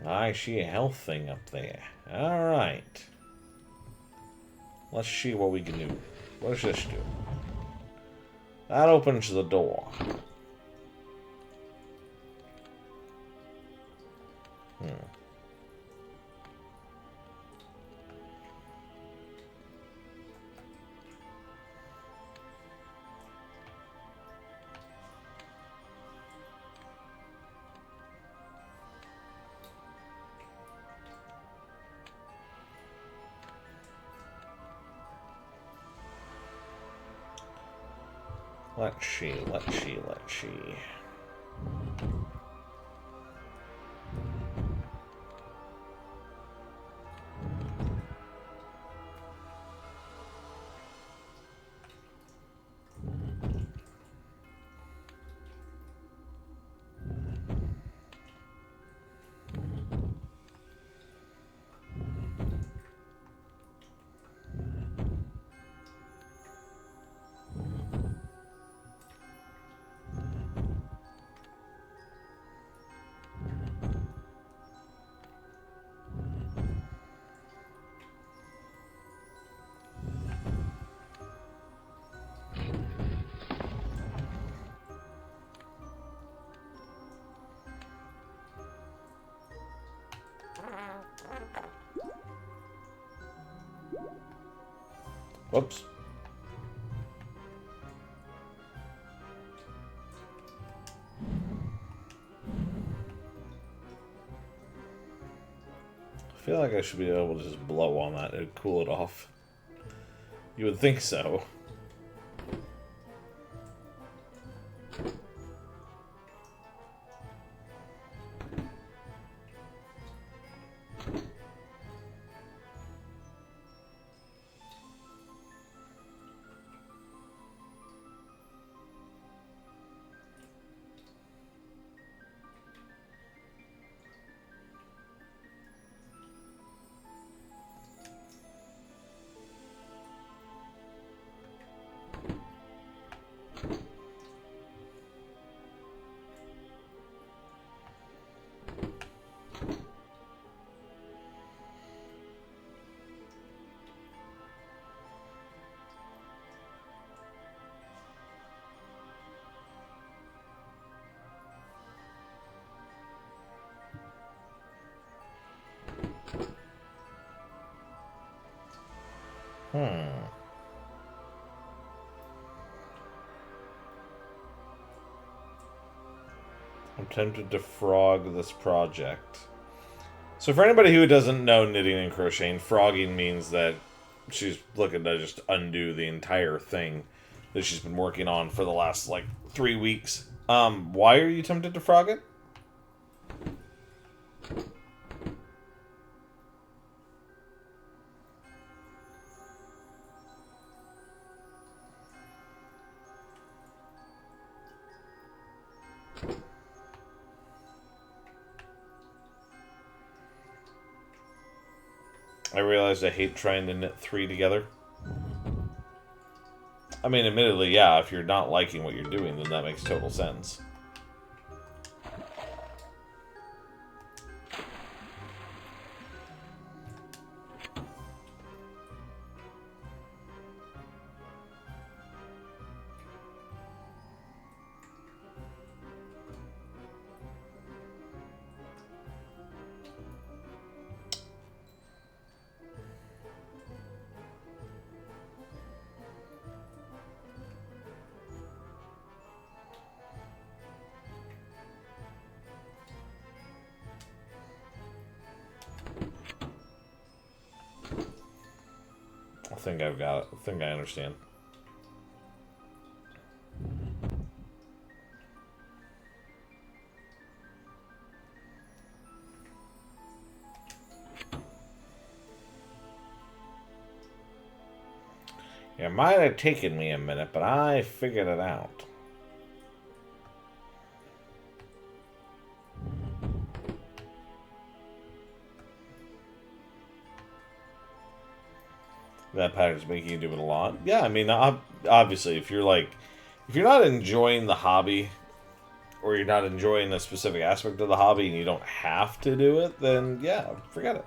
Speaker 1: I see a health thing up there. Alright. Let's see what we can do. What does this do? That opens the door. Let's see. Whoops. I feel like I should be able to just blow on that and cool it off. You would think so. I'm tempted to frog this project. So for anybody who doesn't know knitting and crocheting, frogging means that she's looking to just undo the entire thing that she's been working on for the last, like, 3 weeks. Why are you tempted to frog it? I realized I hate trying to knit 3 together. I mean, admittedly, yeah, if you're not liking what you're doing, then that makes total sense. I think I've got it. I think I understand. It might have taken me a minute, but I figured it out. That pattern's making you do it a lot. Yeah, I mean, obviously, if you're not enjoying the hobby, or you're not enjoying a specific aspect of the hobby, and you don't have to do it, then yeah, forget it.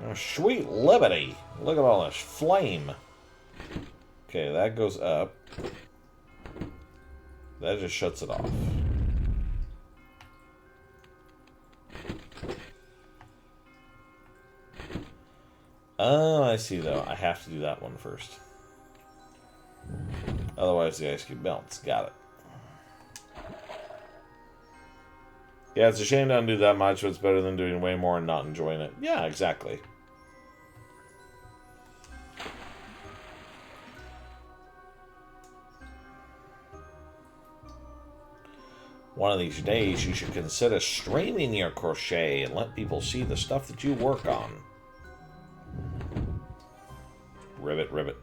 Speaker 1: Oh, sweet liberty! Look at all this flame. Okay, that goes up. That just shuts it off. Oh, I see, though. I have to do that one first. Otherwise, the ice cube melts. Got it. Yeah, it's a shame to undo that much, but it's better than doing way more and not enjoying it. Yeah, exactly. One of these days, you should consider streaming your crochet and let people see the stuff that you work on. Ribbit, ribbit.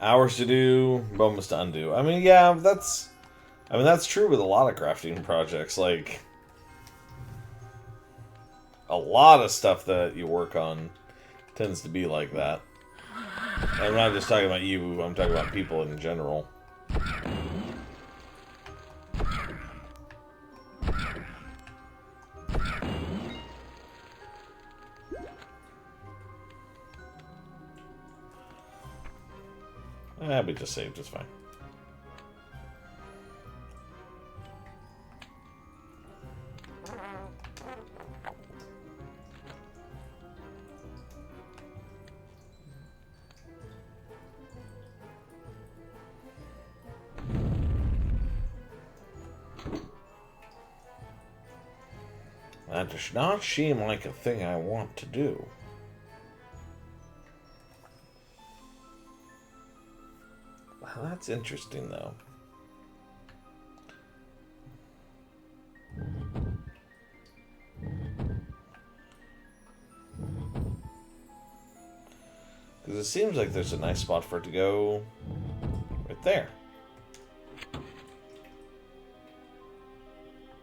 Speaker 1: Hours to do, moments to undo. I mean, yeah, that's true with a lot of crafting projects. Like, a lot of stuff that you work on tends to be like that. And I'm not just talking about you, I'm talking about people in general. We just saved, it's fine. That does not seem like a thing I want to do. Well, that's interesting, though. Because it seems like there's a nice spot for it to go right there.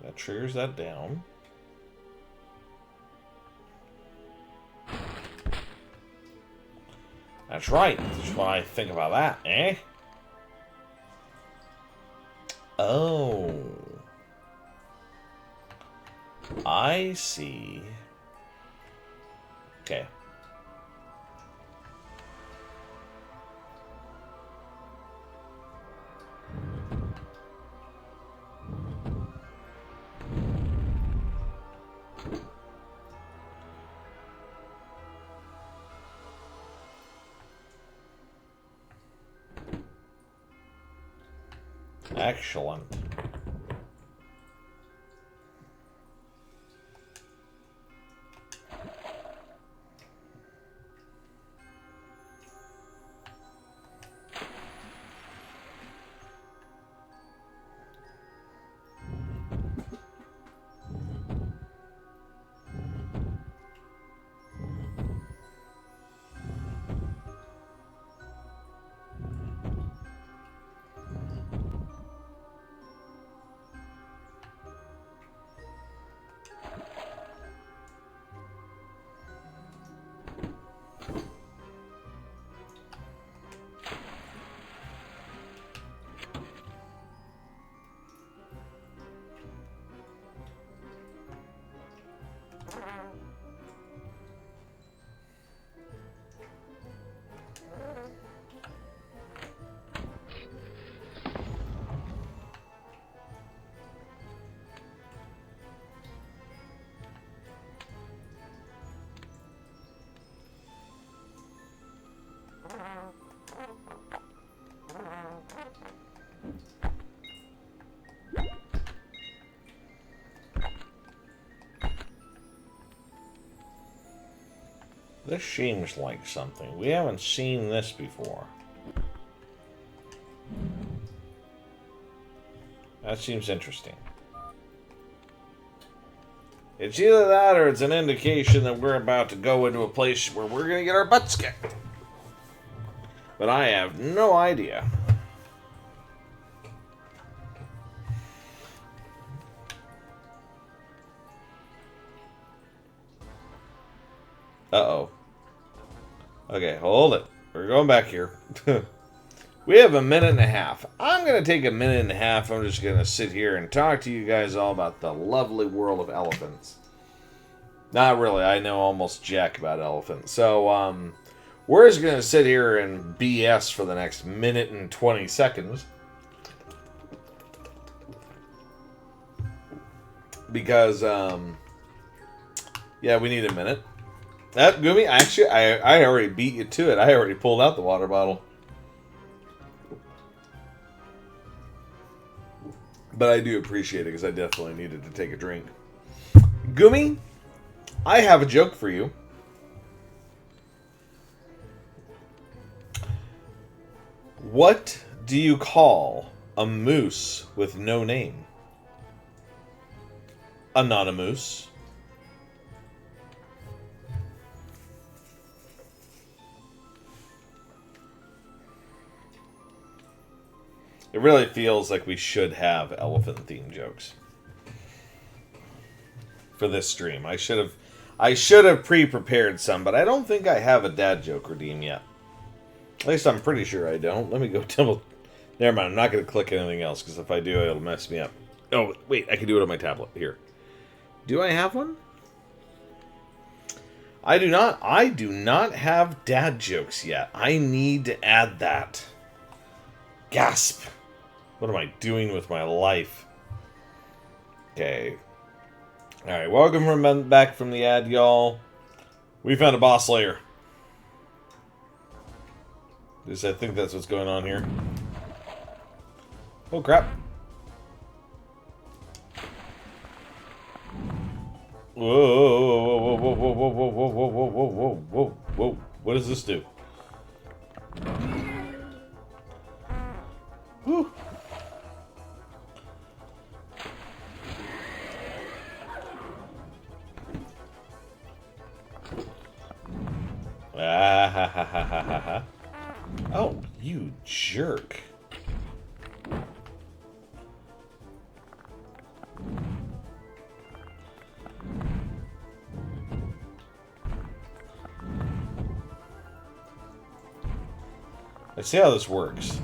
Speaker 1: That triggers that down. That's right. That's what I think about that, eh? Oh. I see. Okay. Excellent. This seems like something. We haven't seen this before. That seems interesting. It's either that or it's an indication that we're about to go into a place where we're going to get our butts kicked. But I have no idea. Uh-oh. Okay, hold it. We're going back here. We have a minute and a half. I'm going to take a minute and a half. I'm just going to sit here and talk to you guys all about the lovely world of elephants. Not really. I know almost jack about elephants. So, we're just going to sit here and BS for the next minute and 20 seconds. Because, yeah, we need a minute. That Gumi, actually, I already beat you to it. I already pulled out the water bottle. But I do appreciate it because I definitely needed to take a drink. Gumi, I have a joke for you. What do you call a moose with no name? Anonymous. It really feels like we should have elephant-themed jokes for this stream. I should have pre-prepared some, but I don't think I have a dad joke redeemed yet. At least I'm pretty sure I don't. Let me go double. Never mind. I'm not going to click anything else because if I do, it'll mess me up. Oh wait, I can do it on my tablet. Here. Do I have one? I do not. I do not have dad jokes yet. I need to add that. Gasp. What am I doing with my life? Okay. Alright, welcome back from the ad, y'all. We found a boss lair. At least I think that's what's going on here. Oh, crap. Whoa, whoa, whoa, whoa, whoa, whoa, whoa, whoa, whoa, whoa, whoa, whoa, whoa. What does this do? Whew. Ah, ha, ha, ha, ha, ha, ha. Oh, you jerk. Let's see how this works.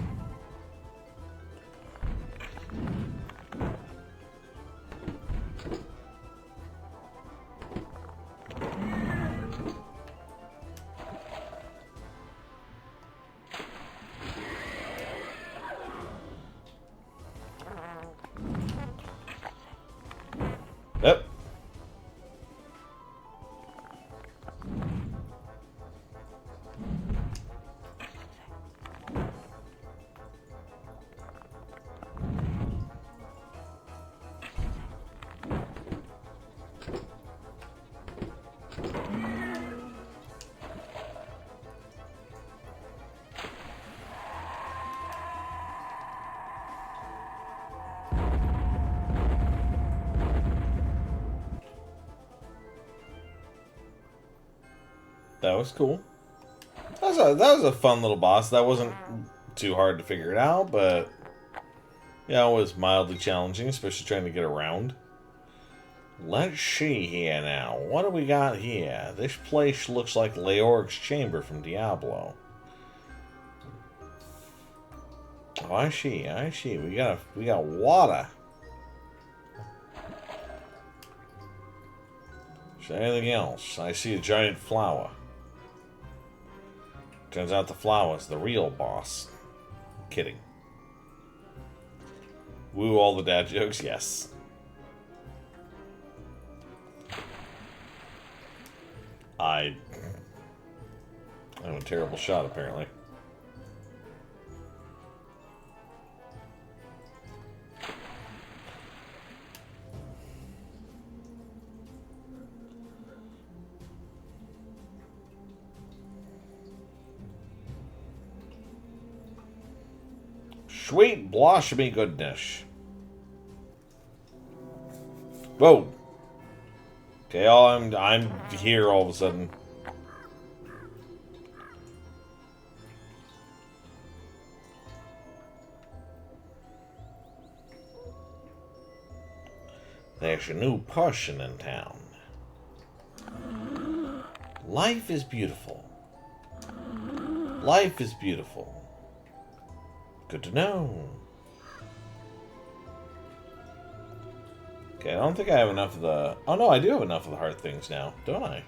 Speaker 1: Yep. That was cool. That was a fun little boss. That wasn't too hard to figure it out, but yeah, it was mildly challenging, especially trying to get around. Let's see here now. What do we got here? This place looks like Leorg's chamber from Diablo. Oh, I see. I see. We got water. Is there anything else? I see a giant flower. Turns out the flower's the real boss. Kidding. Woo all the dad jokes? Yes. I'm a terrible shot, apparently. Sweet blossomy goodness. Whoa. Okay, I'm here all of a sudden. There's a new person in town. Life is beautiful. Life is beautiful. Good to know. Okay, I don't think I have enough of the... Oh no, I do have enough of the hard things now, don't I?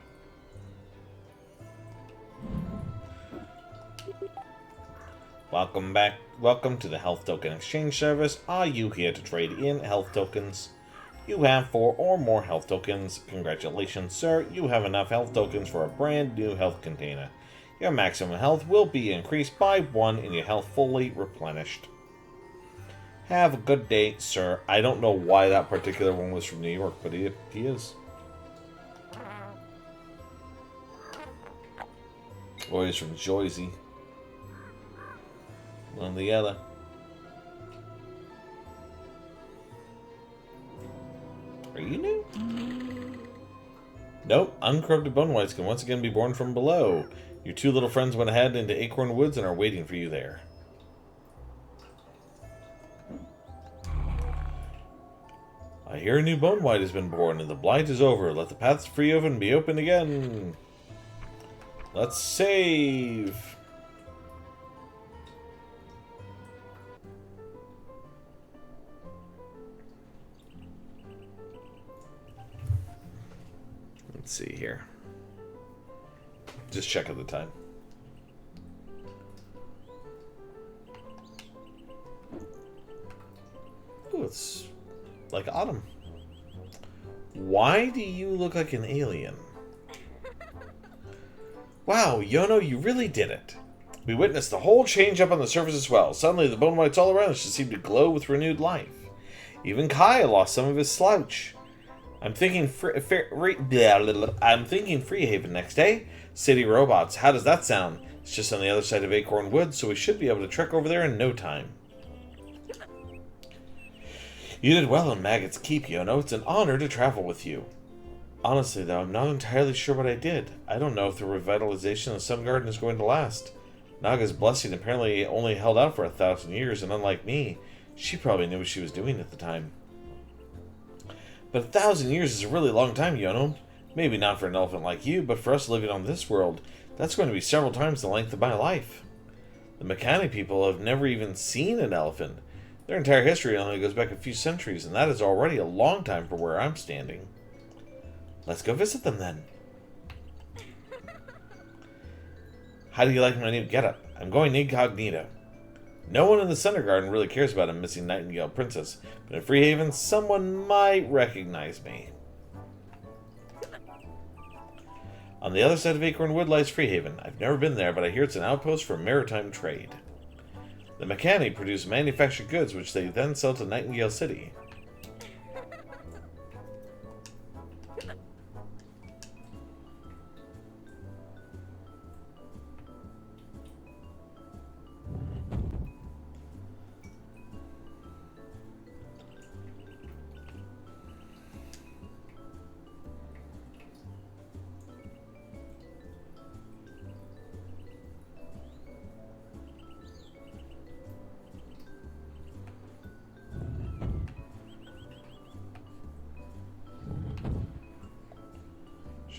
Speaker 1: Welcome back. Welcome to the Health Token Exchange Service. Are you here to trade in health tokens? You have 4 or more health tokens. Congratulations, sir. You have enough health tokens for a brand new health container. Your maximum health will be increased by 1 and your health fully replenished. Have a good day, sir. I don't know why that particular one was from New York, but he is. Or he's from Jersey. One or the other. Are you new? Nope. Uncorrupted bone whites can once again be born from below. Your 2 little friends went ahead into Acorn Woods and are waiting for you there. I hear a new bone white has been born, and the blight is over. Let the paths free open be open again. Let's save. Let's see here. Just check at the time. Ooh, it's like autumn. Why do you look like an alien? Wow, Yono, you really did it. We witnessed the whole change up on the surface as well. Suddenly, the bone whites all around us just seemed to glow with renewed life. Even Kai lost some of his slouch. I'm thinking Freehaven next day. City robots. How does that sound? It's just on the other side of Acorn Woods, so we should be able to trek over there in no time. You did well on Maggot's Keep, Yono. It's an honor to travel with you. Honestly, though, I'm not entirely sure what I did. I don't know if the revitalization of some garden is going to last. Naga's blessing apparently only held out for 1,000 years, and unlike me, she probably knew what she was doing at the time. But 1,000 years is a really long time, Yono. Maybe not for an elephant like you, but for us living on this world, that's going to be several times the length of my life. The Mechanic people have never even seen an elephant. Their entire history only goes back a few centuries, and that is already a long time for where I'm standing. Let's go visit them then. How do you like my new getup? I'm going incognito. No one in the Center Garden really cares about a missing Nightingale princess, but in Freehaven, someone might recognize me. On the other side of Acorn Wood lies Freehaven. I've never been there, but I hear it's an outpost for maritime trade. The Mechanic produce manufactured goods, which they then sell to Nightingale City.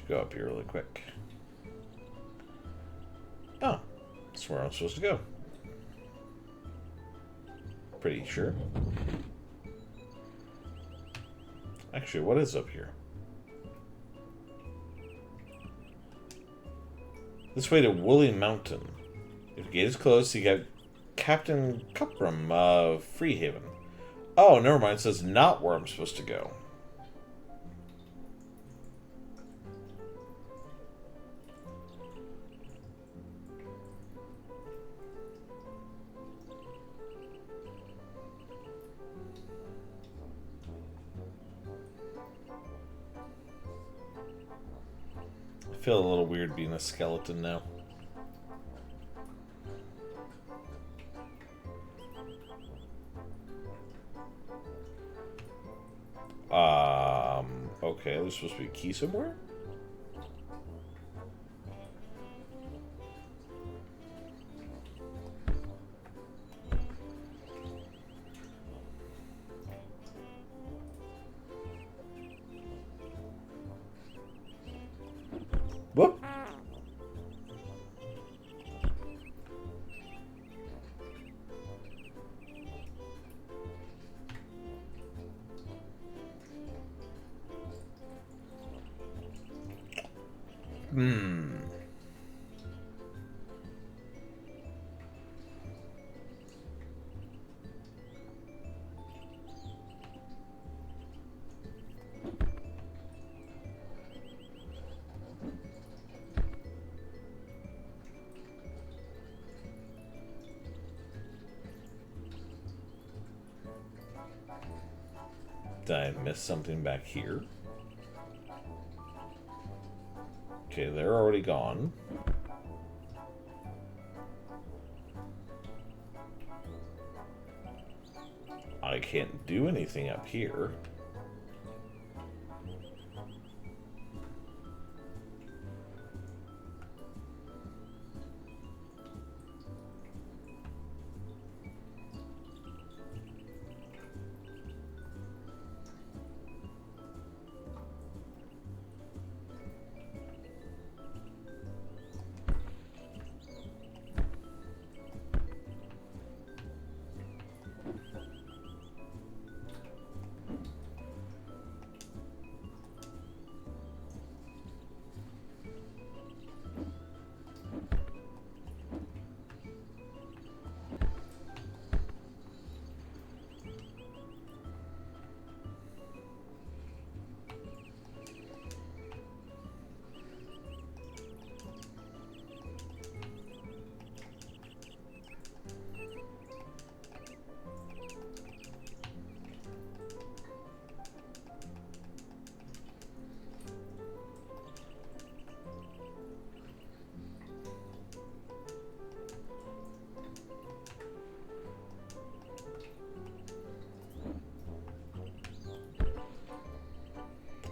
Speaker 1: Go up here really quick. Oh, that's where I'm supposed to go. Pretty sure. Actually, what is up here? This way to Woolly Mountain. If the gate is closed, you got Captain Cuprum of Freehaven. Oh, never mind. It says not where I'm supposed to go. I feel a little weird being a skeleton now. Okay, there's supposed to be a key somewhere? Whoop! Hmm. Did I miss something back here? Okay, they're already gone. I can't do anything up here.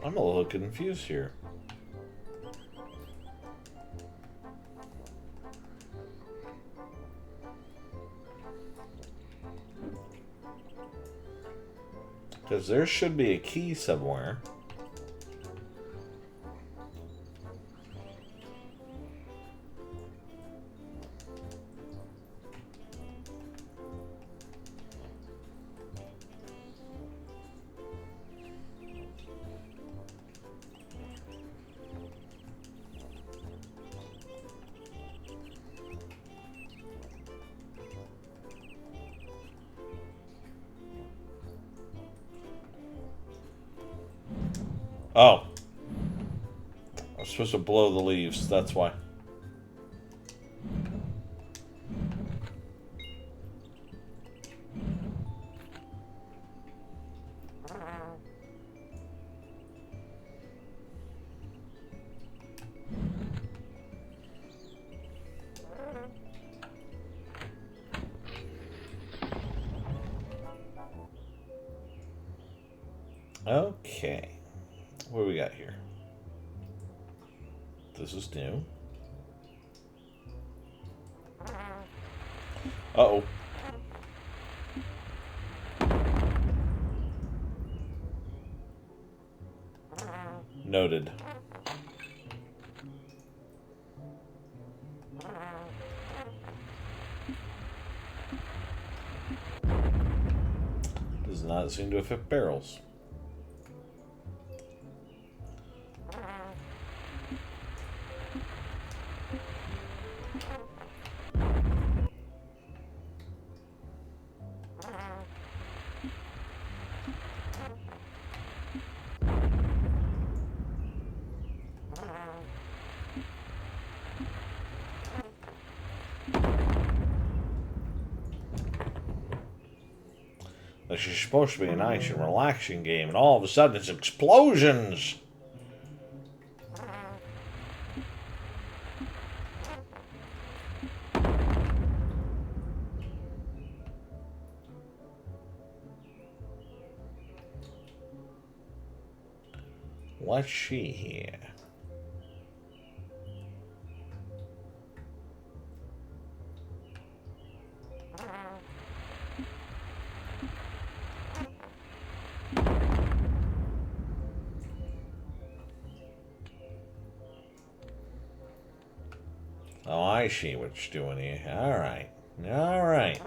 Speaker 1: I'm a little confused here. Because there should be a key somewhere. Oh. I was supposed to blow the leaves, that's why. Okay. What do we got here? This is new. Uh-oh. Noted. Does not seem to affect barrels. This is supposed to be a nice and relaxing game, and all of a sudden it's explosions! Let's see here. Oh, I see what you're doing here. Alright. Alright.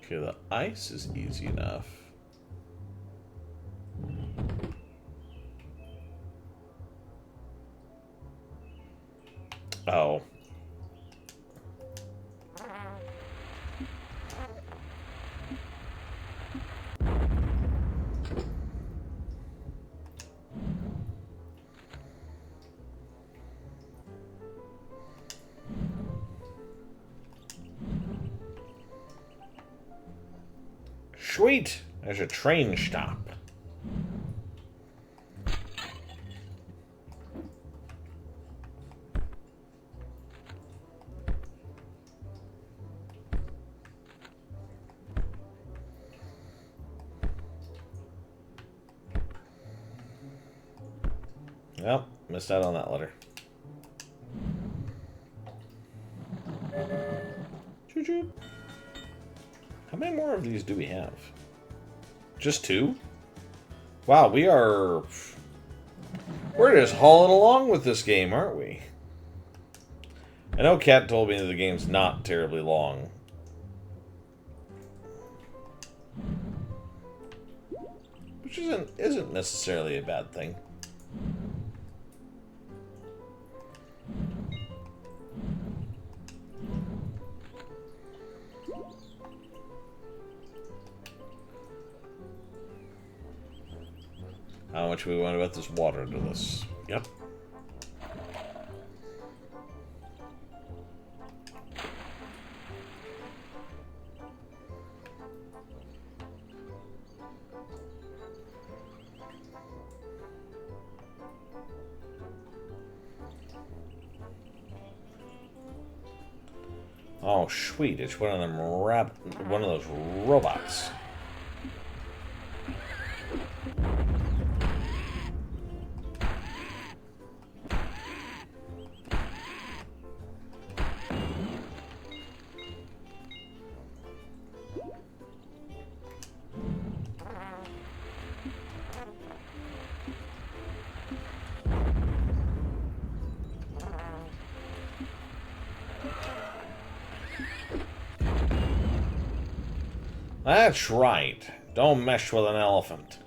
Speaker 1: Okay, the ice is easy enough. Oh. Sweet! There's a train stop. Well, missed out on that letter. Choo-choo. How many more of these do we have? Just 2? Wow, we're just hauling along with this game, aren't we? I know Kat told me that the game's not terribly long. Which isn't necessarily a bad thing. How much we want about this water to this? Yep. Oh, sweet! It's one of them one of those robots. That's right. Don't mess with an elephant.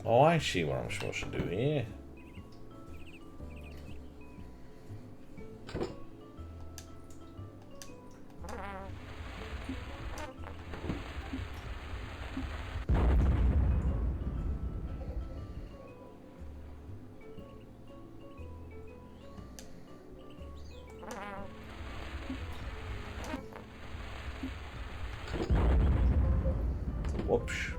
Speaker 1: Oh, I see what I'm supposed to do here. Whoosh.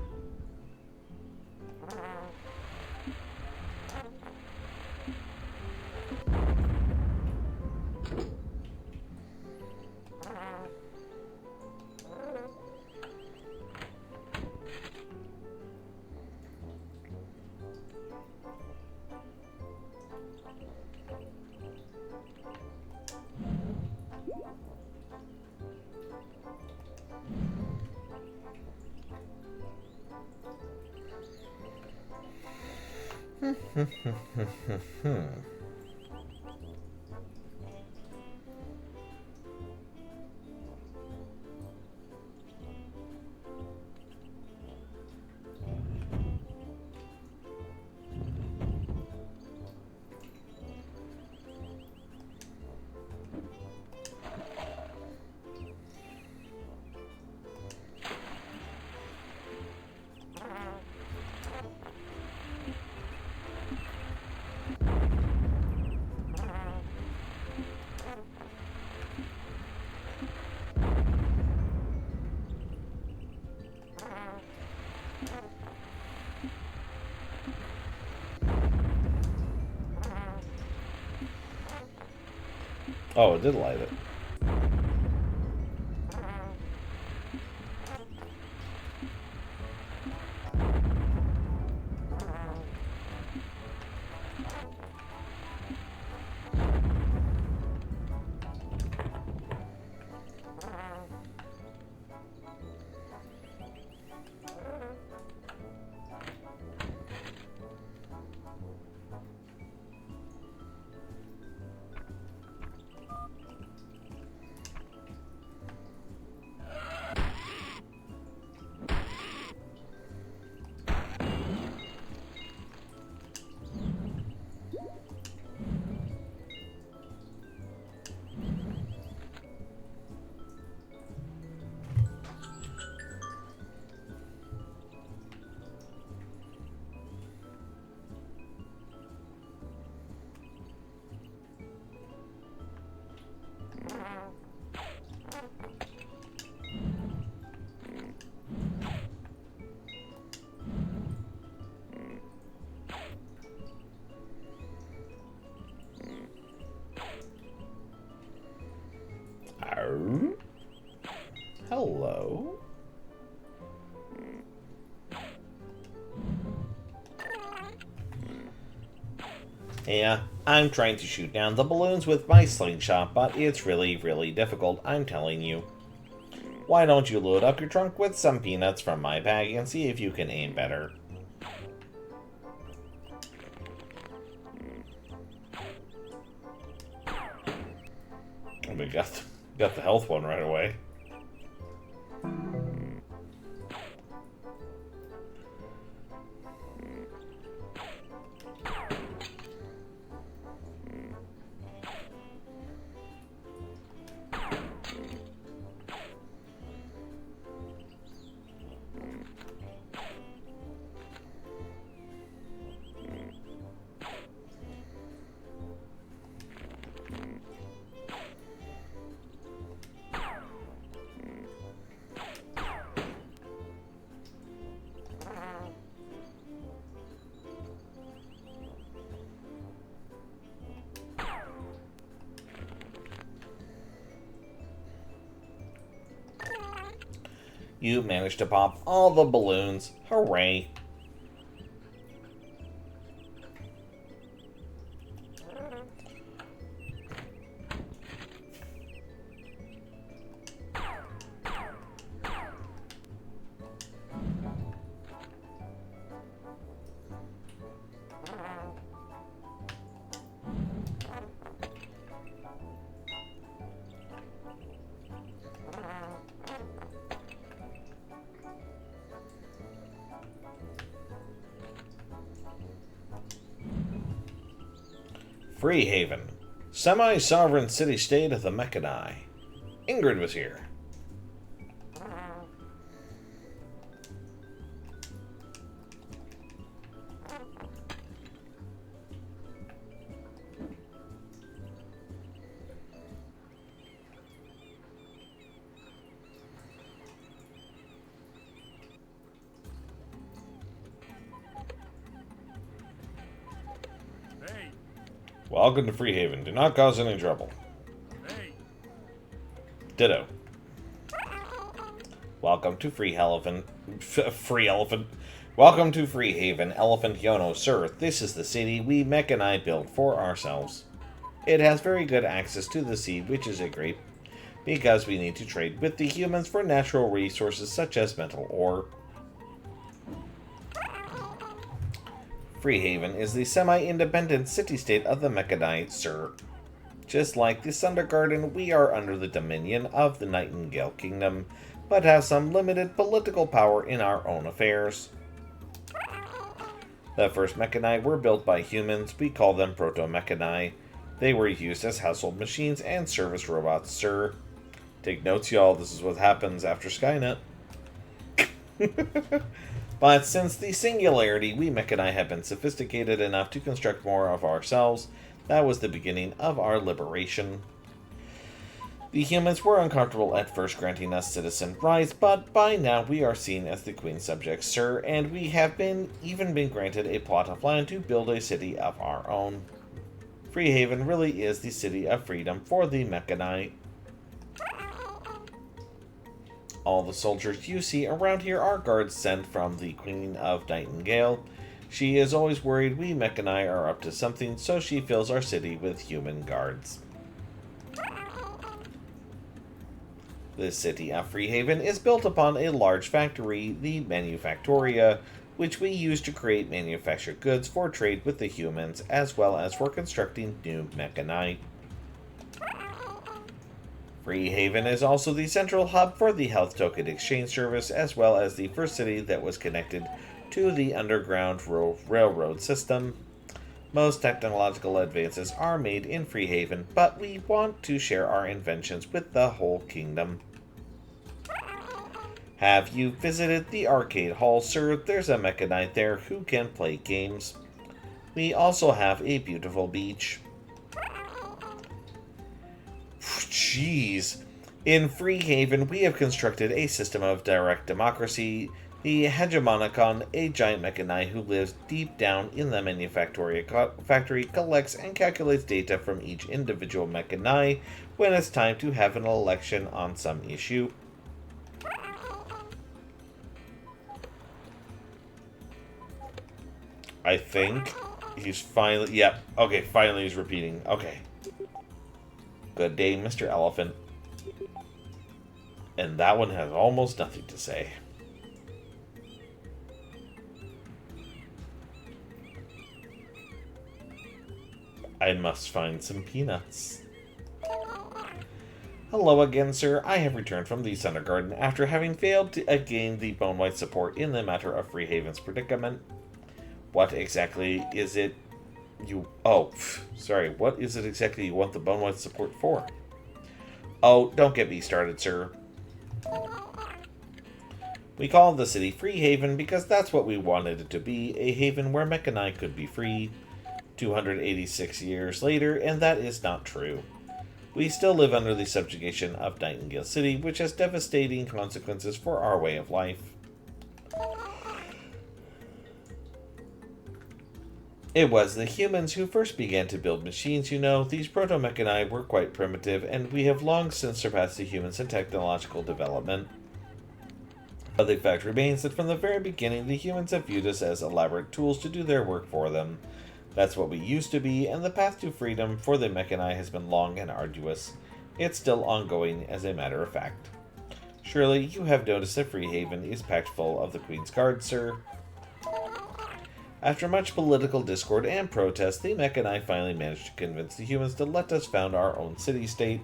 Speaker 1: Oh, it did light it. Arr? Hello? Yeah, I'm trying to shoot down the balloons with my slingshot, but it's really, really difficult, I'm telling you. Why don't you load up your trunk with some peanuts from my bag and see if you can aim better? We got the health one right away. You managed to pop all the balloons. Hooray. Freehaven, semi-sovereign city-state of the Mechani. Ingrid was here. Welcome to Freehaven. Do not cause any trouble. Ditto. Welcome to Free Elephant. Welcome to Freehaven, Elephant Yono. Sir, this is the city we Mech and I built for ourselves. It has very good access to the sea, which is a great because we need to trade with the humans for natural resources such as metal ore. Freehaven is the semi-independent city-state of the Mechanites, sir. Just like the Sunder Garden, we are under the dominion of the Nightingale Kingdom, but have some limited political power in our own affairs. The first Mechani were built by humans. We call them Proto-Mechani. They were used as household machines and service robots, sir. Take notes, y'all. This is what happens after Skynet. But since the Singularity, we Mechani have been sophisticated enough to construct more of ourselves. That was the beginning of our liberation. The humans were uncomfortable at first granting us citizen rights, but by now we are seen as the Queen's subjects, sir, and we have even been granted a plot of land to build a city of our own. Freehaven really is the city of freedom for the Mechani. All the soldiers you see around here are guards sent from the Queen of Nightingale. She is always worried we Mechani are up to something, so she fills our city with human guards. The city of Freehaven is built upon a large factory, the Manufactoria, which we use to create manufactured goods for trade with the humans, as well as for constructing new Mechani. Freehaven is also the central hub for the health token exchange service, as well as the first city that was connected to the underground railroad system. Most technological advances are made in Freehaven, but we want to share our inventions with the whole kingdom. Have you visited the arcade hall, sir? There's a Mechanite there who can play games. We also have a beautiful beach. Jeez. In Freehaven, we have constructed a system of direct democracy. The Hegemonicon, a giant Mechani who lives deep down in the Manufactoria factory, collects and calculates data from each individual Mechani when it's time to have an election on some issue. I think he's finally... Yep. Okay, finally he's repeating. Okay. Good day, Mr. Elephant. And that one has almost nothing to say. I must find some peanuts. Hello again, sir. I have returned from the Sunder Garden after having failed to gain the Bone White support in the matter of Freehaven's predicament. What exactly is it you... Oh, sorry. What is it exactly you want the Bone White support for? Oh, don't get me started, sir. We call the city Freehaven because that's what we wanted it to be, a haven where Mechani could be free. 286 years later, and that is not true. We still live under the subjugation of Nightingale City, which has devastating consequences for our way of life. It was the humans who first began to build machines, you know. These proto-Mechani were quite primitive, and we have long since surpassed the humans in technological development. But the fact remains that from the very beginning, the humans have viewed us as elaborate tools to do their work for them. That's what we used to be, and the path to freedom for the Mechani has been long and arduous. It's still ongoing, as a matter of fact. Surely you have noticed that Freehaven is packed full of the Queen's Guard, sir. After much political discord and protest, the Mechani finally managed to convince the humans to let us found our own city-state.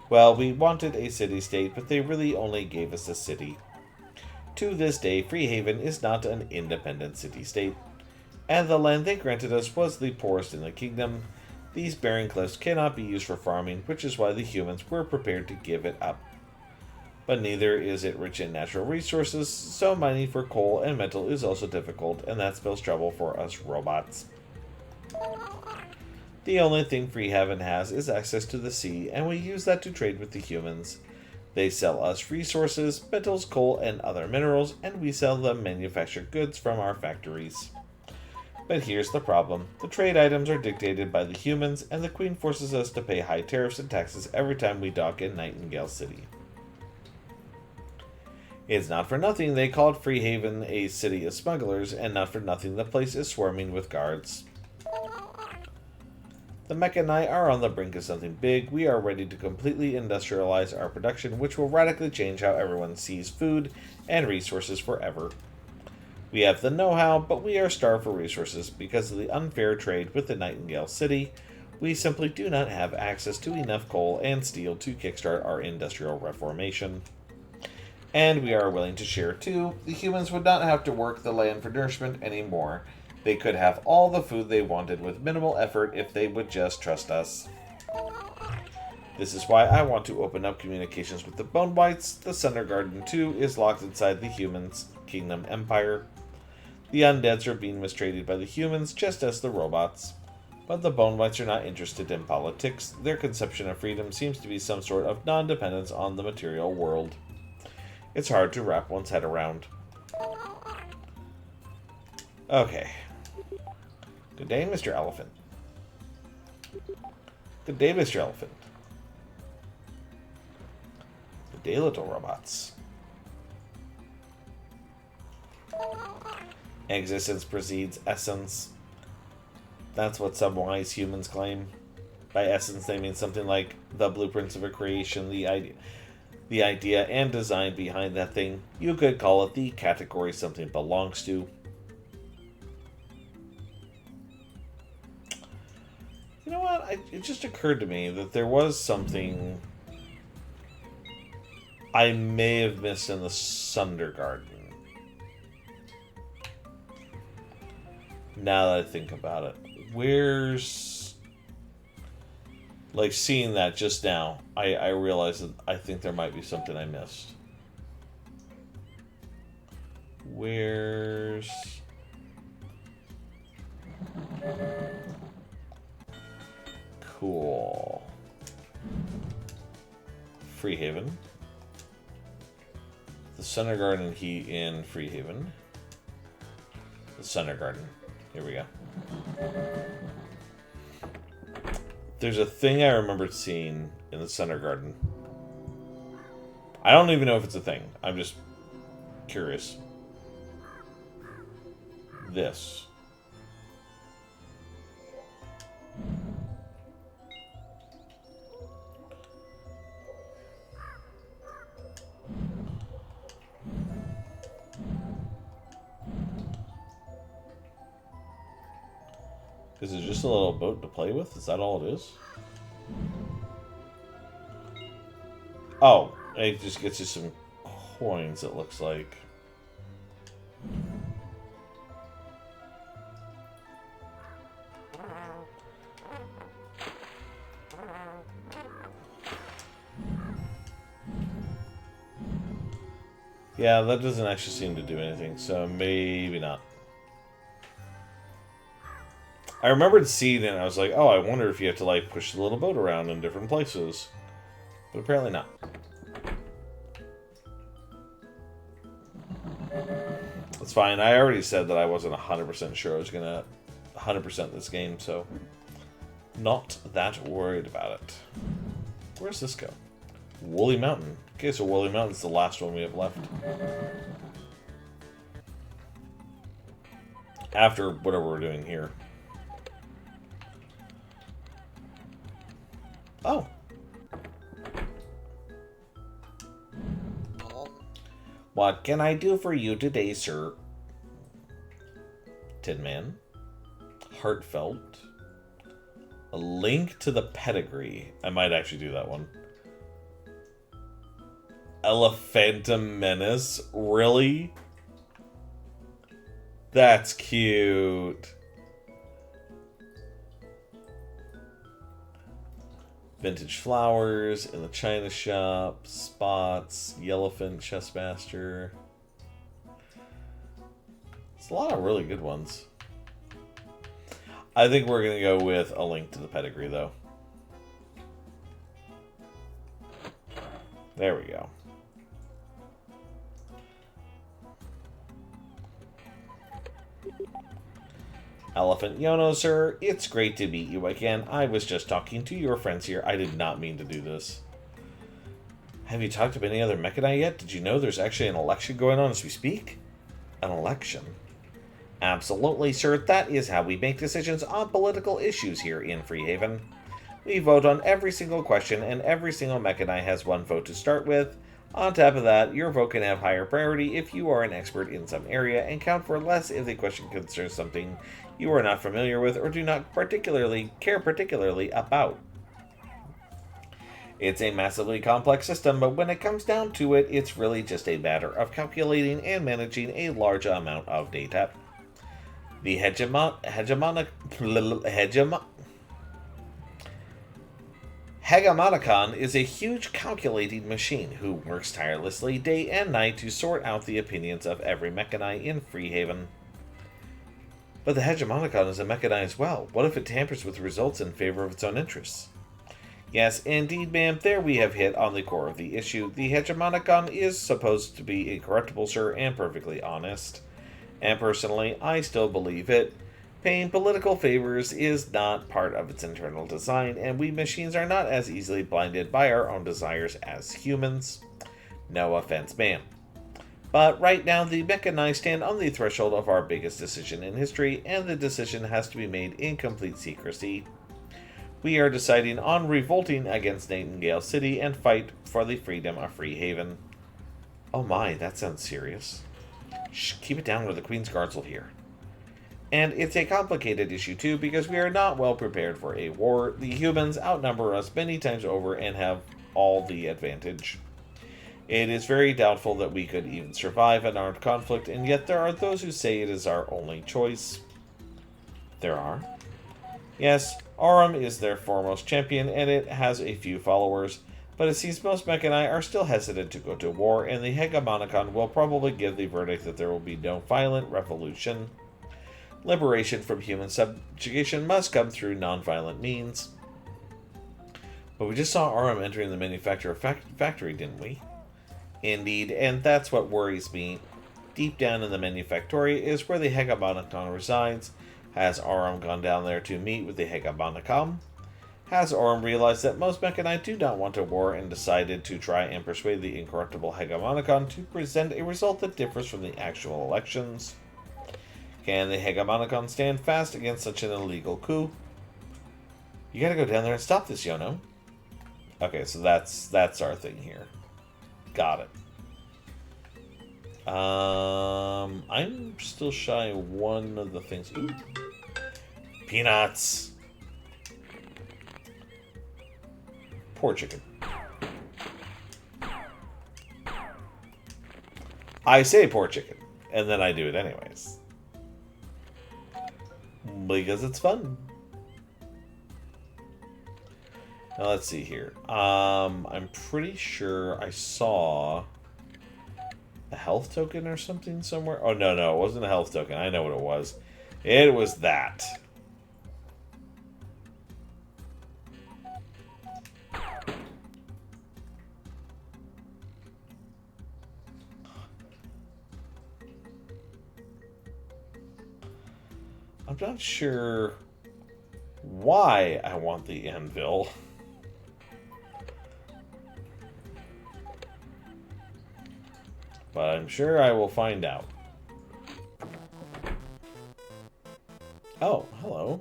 Speaker 1: Well, we wanted a city-state, but they really only gave us a city. To this day, Freehaven is not an independent city-state, and the land they granted us was the poorest in the kingdom. These barren cliffs cannot be used for farming, which is why the humans were prepared to give it up. But neither is it rich in natural resources, so mining for coal and metal is also difficult, and that spells trouble for us robots. The only thing Freehaven has is access to the sea, and we use that to trade with the humans. They sell us resources, metals, coal, and other minerals, and we sell them manufactured goods from our factories. But here's the problem. The trade items are dictated by the humans, and the Queen forces us to pay high tariffs and taxes every time we dock in Nightingale City. It's not for nothing they called Freehaven a city of smugglers, and not for nothing the place is swarming with guards. The Mech and I are on the brink of something big. We are ready to completely industrialize our production, which will radically change how everyone sees food and resources forever. We have the know-how, but we are starved for resources because of the unfair trade with the Nightingale City. We simply do not have access to enough coal and steel to kickstart our industrial reformation. And we are willing to share too. The humans would not have to work the land for nourishment anymore. They could have all the food they wanted with minimal effort if they would just trust us. This is why I want to open up communications with the Bone Whites. The Center Garden too is locked inside the humans' Kingdom Empire. The undeads are being mistreated by the humans just as the robots. But the Bone Whites are not interested in politics. Their conception of freedom seems to be some sort of non-dependence on the material world. It's hard to wrap one's head around. Okay. Good day, Mr. Elephant. Good day, Mr. Elephant. Good day, little robots. Existence precedes essence. That's what some wise humans claim. By essence, they mean something like the blueprints of a creation, the idea and design behind that thing. You could call it the category something belongs to. You know what? It just occurred to me that there was something I may have missed in the Sunder Garden. Now that I think about it. Where's... Like, seeing that just now, I realized that I think there might be something I missed. Where's... Cool. Freehaven. The Center Garden in Freehaven. The Center Garden. Here we go. There's a thing I remembered seeing in the Center Garden. I don't even know if it's a thing. I'm just curious. This. Is it just a little boat to play with? Is that all it is? Oh, it just gets you some coins, it looks like. Yeah, that doesn't actually seem to do anything, so maybe not. I remembered seeing it and I was like, oh, I wonder if you have to like push the little boat around in different places. But apparently not. That's fine. I already said that I wasn't 100% sure I was going to 100% this game, so not that worried about it. Where's this go? Woolly Mountain. Okay, so Woolly Mountain's the last one we have left. After whatever we're doing here. Oh. What can I do for you today, sir? Tin Man. Heartfelt. A link to the pedigree. I might actually do that one. Elephantum Menace? Really? That's cute. Vintage flowers in the china shop. Spots. Yellowfin Chessmaster. It's a lot of really good ones. I think we're going to go with a link to the pedigree, though. There we go. Elephant Yono, sir, it's great to meet you again. I was just talking to your friends here. I did not mean to do this. Have you talked to any other Mechani yet? Did you know there's actually an election going on as we speak? An election? Absolutely, sir. That is how we make decisions on political issues here in Freehaven. We vote on every single question, and every single Mechani has one vote to start with. On top of that, your vote can have higher priority if you are an expert in some area, and count for less if the question concerns something you are not familiar with or do not care particularly about. It's a massively complex system, but when it comes down to it, it's really just a matter of calculating and managing a large amount of data. The Hegemonicon is a huge calculating machine who works tirelessly day and night to sort out the opinions of every Mechani in Freehaven. But the Hegemonicon is a Mechani as well. What if it tampers with results in favor of its own interests? Yes, indeed, ma'am, there we have hit on the core of the issue. The Hegemonicon is supposed to be incorruptible, sir, and perfectly honest. And personally, I still believe it. Paying political favors is not part of its internal design, and we machines are not as easily blinded by our own desires as humans. No offense, ma'am. But right now, the Mechani stand on the threshold of our biggest decision in history, and the decision has to be made in complete secrecy. We are deciding on revolting against Nightingale City and fight for the freedom of Freehaven. Oh my, that sounds serious. Shh, keep it down or the Queen's Guards will hear. And it's a complicated issue too, because we are not well prepared for a war. The humans outnumber us many times over and have all the advantage. It is very doubtful that we could even survive an armed conflict, and yet there are those who say it is our only choice. There are? Yes, Aurum is their foremost champion, and it has a few followers, but it seems most Mechani are still hesitant to go to war, and the Hegemonicon will probably give the verdict that there will be no violent revolution. Liberation from human subjugation must come through non-violent means. But we just saw Aurum entering the manufacturer factory, didn't we? Indeed, and that's what worries me. Deep down in the manufactory is where the Hegemonicon resides. Has Aurum gone down there to meet with the Hegemonicon? Has Aurum realized that most Mechani do not want a war and decided to try and persuade the incorruptible Hegemonicon to present a result that differs from the actual elections? Can the Hegemonicon stand fast against such an illegal coup? You gotta go down there and stop this, Yono. Okay, so that's our thing here. Got it. I'm still shy of one of the things. Ooh. Peanuts. Poor chicken. I say poor chicken, and then I do it anyways. Because it's fun. Now let's see here. I'm pretty sure I saw a health token or something somewhere. Oh, no, it wasn't a health token. I know what it was. It was that. I'm not sure why I want the anvil. But I'm sure I will find out. Oh, hello.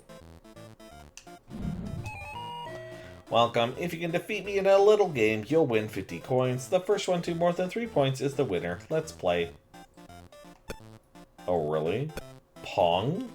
Speaker 1: Welcome. If you can defeat me in a little game, you'll win 50 coins. The first one to more than 3 points is the winner. Let's play. Oh, really? Pong?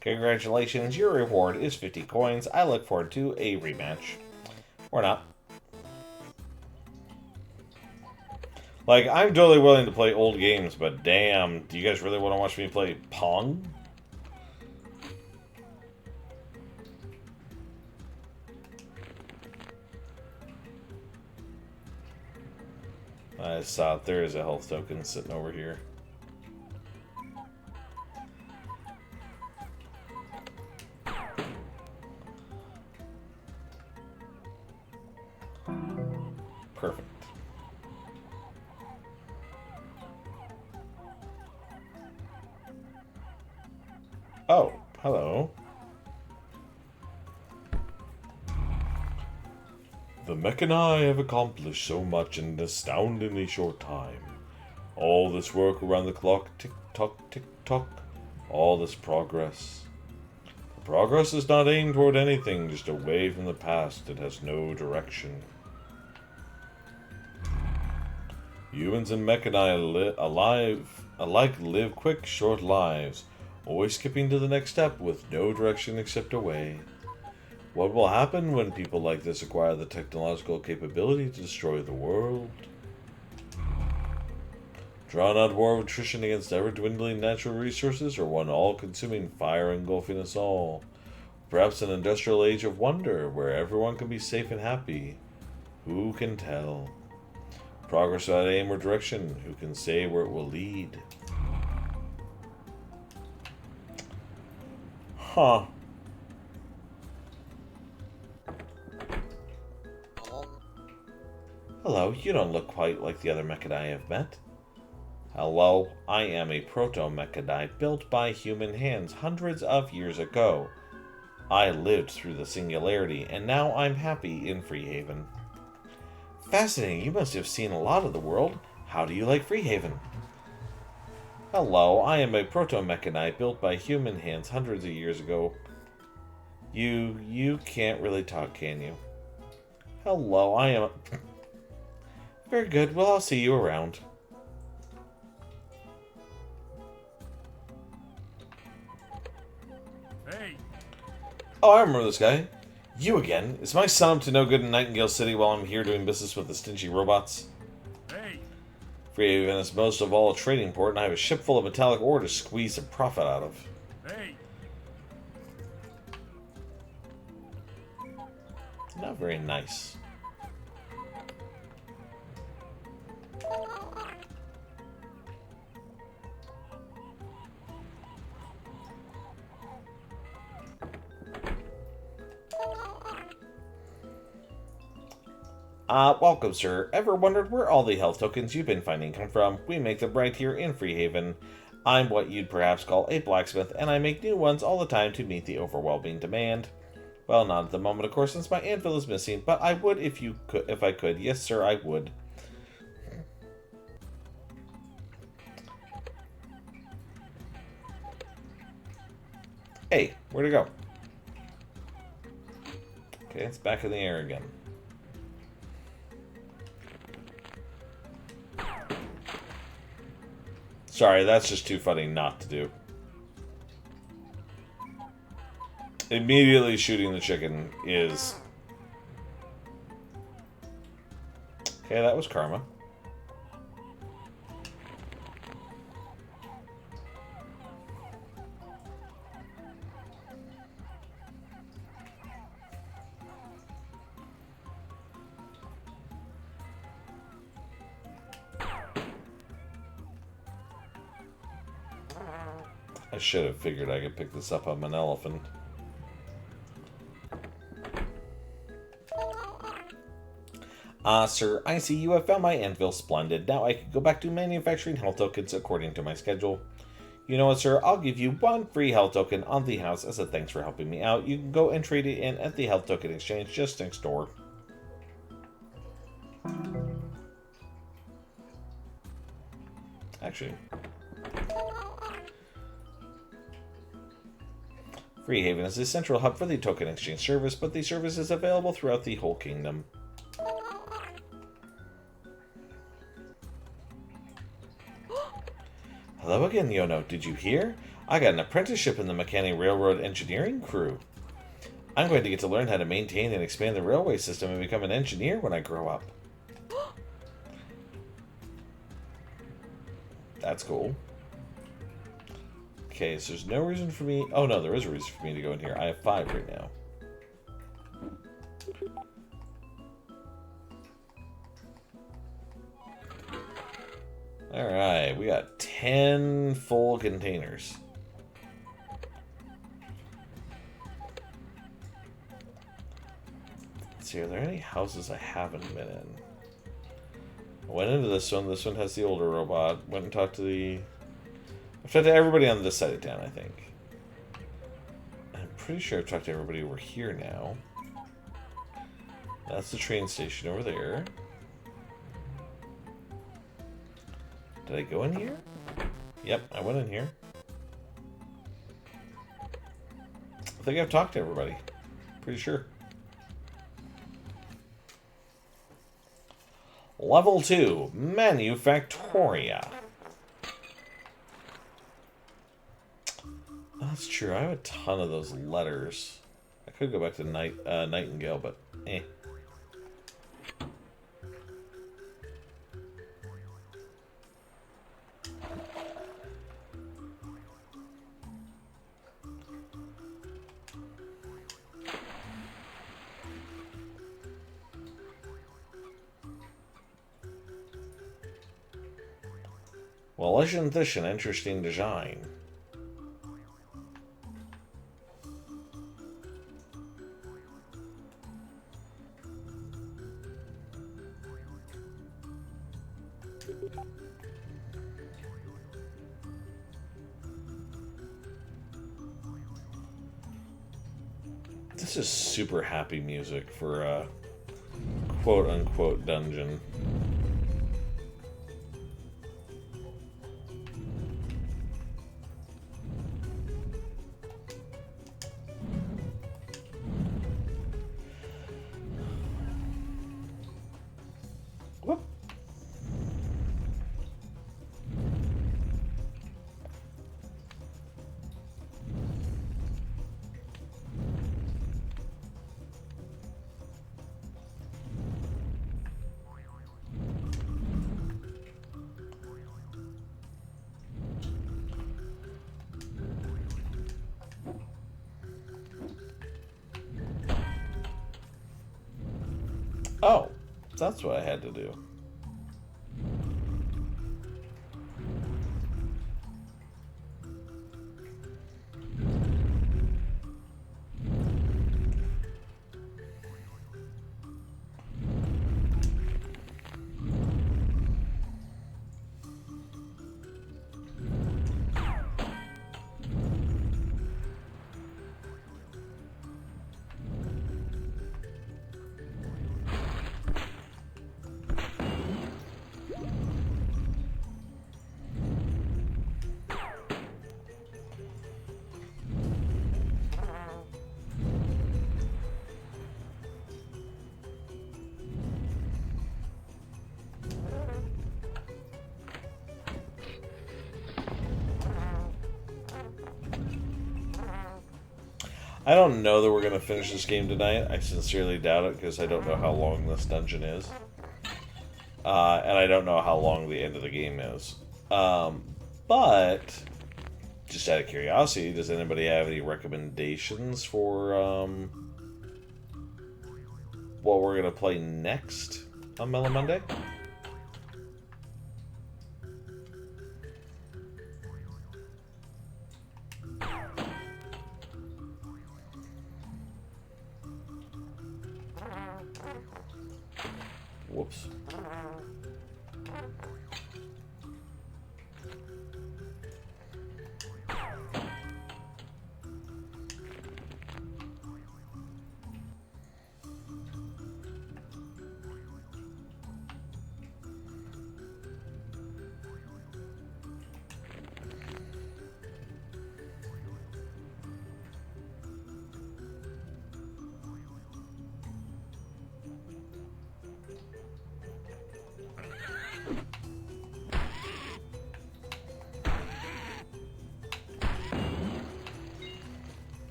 Speaker 1: Congratulations, your reward is 50 coins. I look forward to a rematch. Or not. Like, I'm totally willing to play old games, but damn, do you guys really want to watch me play Pong? I saw it. There is a health token sitting over here. Perfect. Oh, hello. The mech and I have accomplished so much in an astoundingly short time. All this work around the clock, tick-tock, tick-tock. All this progress. The progress is not aimed toward anything, just away from the past. It has no direction. Humans and mech and I alike live quick, short lives, always skipping to the next step with no direction except away. What will happen when people like this acquire the technological capability to destroy the world? Drawn-out war of attrition against ever-dwindling natural resources, or one all-consuming fire engulfing us all? Perhaps an industrial age of wonder, where everyone can be safe and happy? Who can tell? Progress without aim or direction, who can say where it will lead? Huh. Hello, you don't look quite like the other Mechadai I have met. Hello, I am a proto-Mechadai built by human hands hundreds of years ago. I lived through the singularity, and now I'm happy in Freehaven. Fascinating, you must have seen a lot of the world. How do you like Freehaven? Hello, I am a proto-Mechadai built by human hands hundreds of years ago. You can't really talk, can you? Hello, I am... Very good, well, I'll see you around.
Speaker 2: Hey!
Speaker 1: Oh, I remember this guy. You again? Is my son up to no good in Nightingale City while I'm here doing business with the stingy robots?
Speaker 2: Hey!
Speaker 1: Freehaven is most of all a trading port, and I have a ship full of metallic ore to squeeze some profit out of.
Speaker 2: Hey!
Speaker 1: Not very nice. Welcome, sir. Ever wondered where all the health tokens you've been finding come from? We make them right here in Freehaven. I'm what you'd perhaps call a blacksmith, and I make new ones all the time to meet the overwhelming demand. Well, not at the moment, of course, since my anvil is missing, but I would if I could. Yes, sir, I would. Hey, where'd it go? Okay, it's back in the air again. Sorry, that's just too funny not to do. Immediately shooting the chicken is... Okay, that was karma. I should have figured I could pick this up on an elephant. Sir, I see you have found my anvil splendid. Now I can go back to manufacturing health tokens according to my schedule. You know what, sir? I'll give you one free health token on the house as a thanks for helping me out. You can go and trade it in at the health token exchange just next door. Actually... Freehaven is the central hub for the token exchange service, but the service is available throughout the whole kingdom. Hello again, Yono. Did you hear? I got an apprenticeship in the Mechanic Railroad engineering crew. I'm going to get to learn how to maintain and expand the railway system and become an engineer when I grow up. That's cool. Okay, so there's no reason for me... Oh, no, there is a reason for me to go in here. I have 5 right now. Alright, we got 10 full containers. Let's see, are there any houses I haven't been in? I went into this one. This one has the older robot. Went and talked to the... I've talked to everybody on this side of town, I think. I'm pretty sure I've talked to everybody over here now. That's the train station over there. Did I go in here? Yep, I went in here. I think I've talked to everybody. Pretty sure. Level 2, Manufactoria. That's true. I have a ton of those letters. I could go back to Nightingale, but eh. Well, isn't this an interesting design? This is super happy music for a quote-unquote dungeon. Whoop. Oh, that's what I had to do. I don't know that we're going to finish this game tonight. I sincerely doubt it because I don't know how long this dungeon is. And I don't know how long the end of the game is. But, just out of curiosity, does anybody have any recommendations for what we're going to play next on Mellow Monday? Whoops.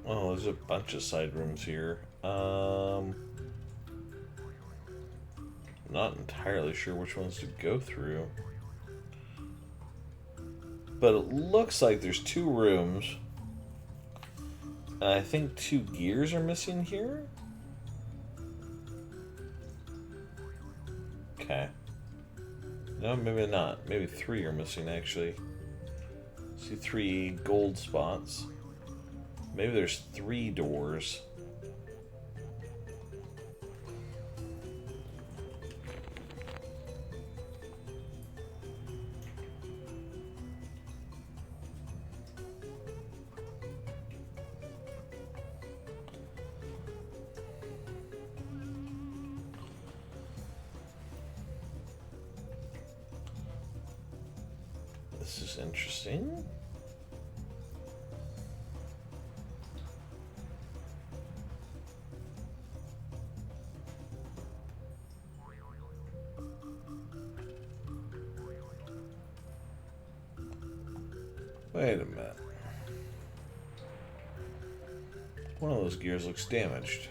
Speaker 1: Oh, there's a bunch of side rooms here. Not entirely sure which ones to go through. But it looks like there's 2 rooms. And I think 2 gears are missing here. Okay. No, maybe not. Maybe 3 are missing, actually. See 3 gold spots. Maybe there's 3 doors. This is interesting. Wait a minute. One of those gears looks damaged.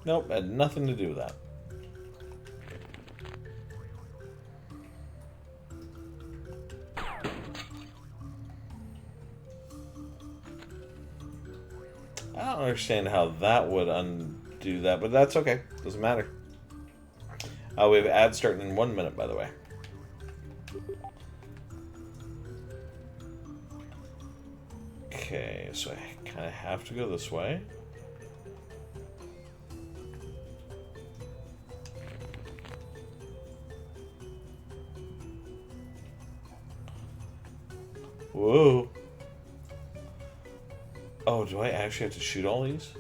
Speaker 1: Nope, had nothing to do with that. I don't understand how that would undo that, but that's okay. Doesn't matter. We have ads starting in 1 minute, by the way. Okay, so I kind of have to go this way. Whoa. Oh, do I actually have to shoot all these?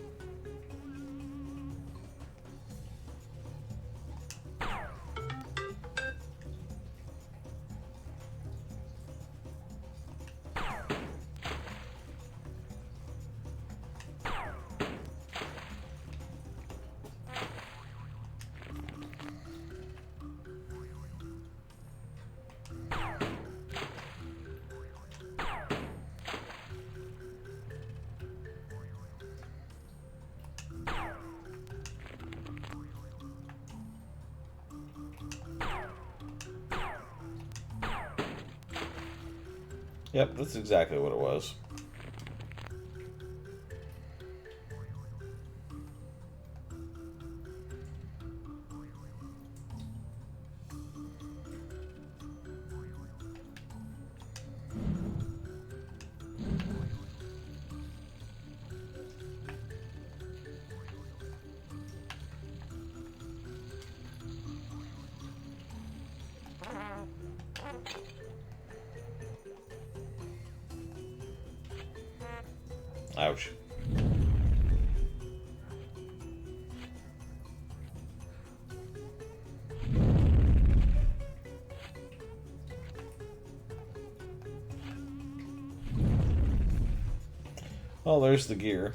Speaker 1: Yep, that's exactly what it was. Ouch. Well, there's the gear.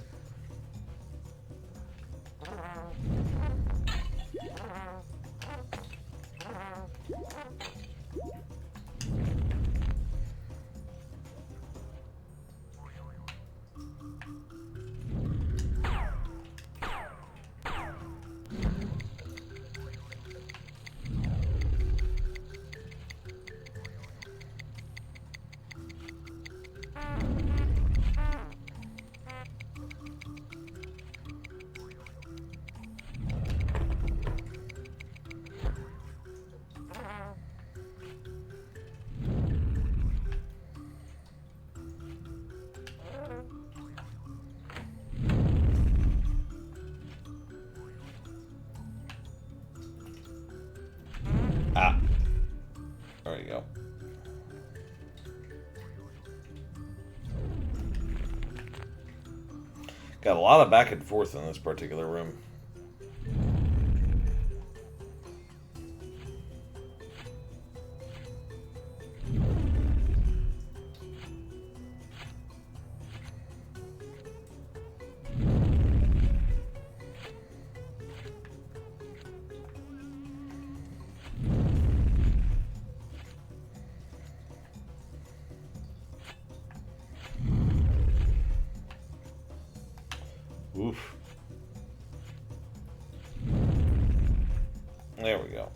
Speaker 1: Ah. There you go. Got a lot of back and forth in this particular room. There we go.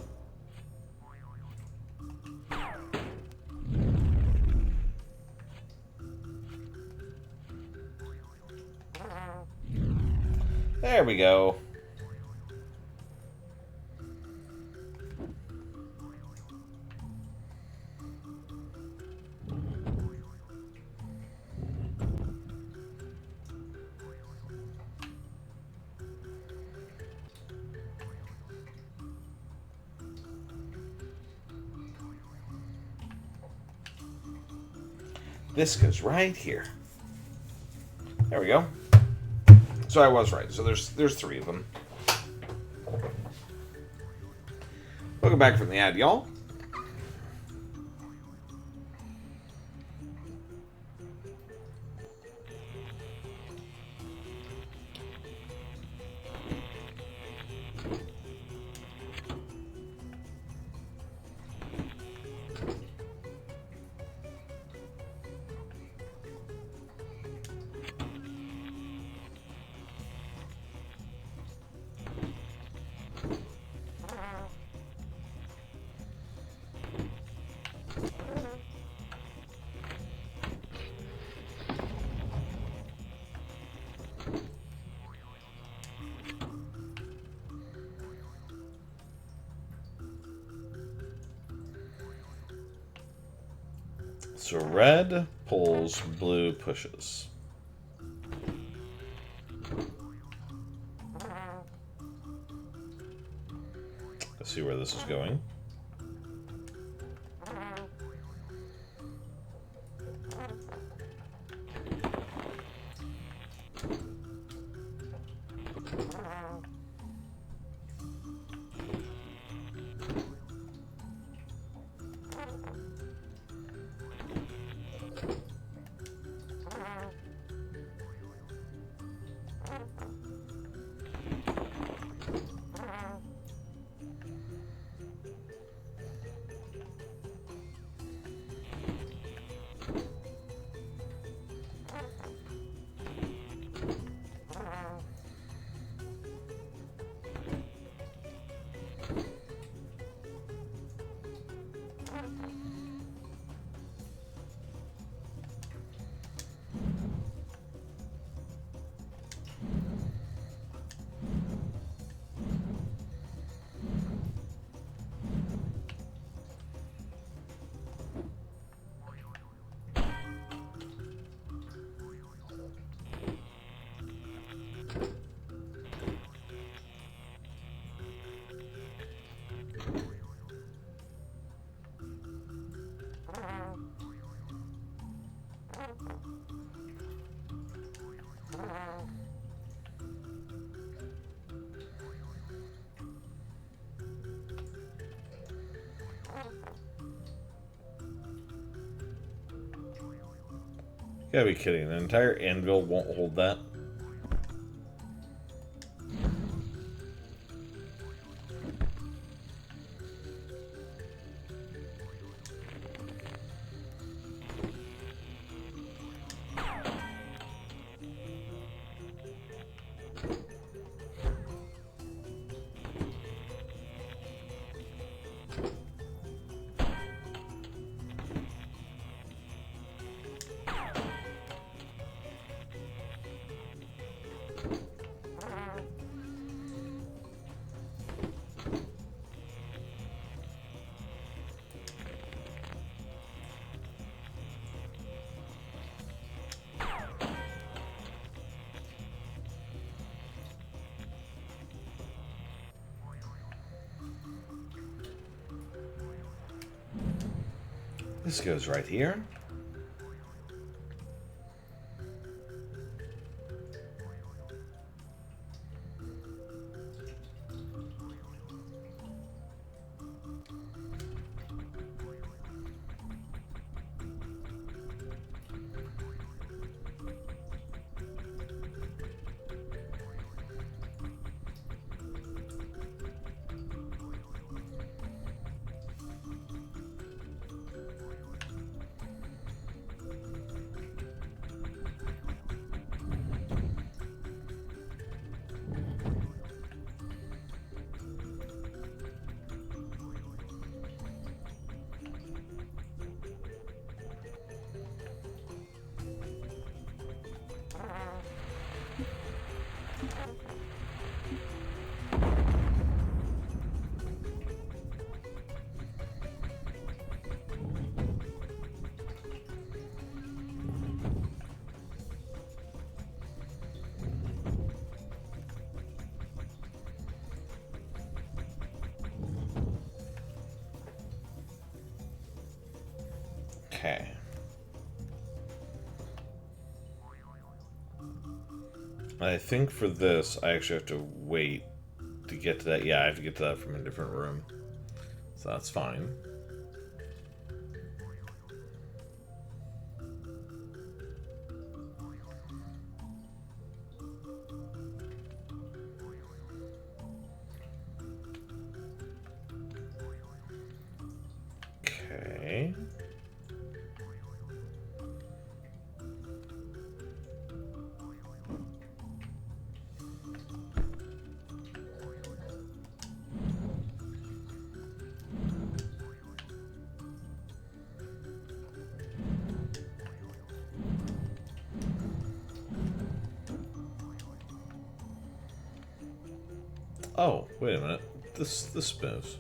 Speaker 1: There we go. This goes right here. There we go. So I was right. So there's 3 of them. Welcome back from the ad, y'all. So red pulls, blue pushes. Let's see where this is going. You gotta be kidding. An entire anvil won't hold that. This goes right here. Okay. I think for this, I actually have to wait to get to that. Yeah, I have to get to that from a different room. So that's fine. Okay. Oh, wait a minute. This moves.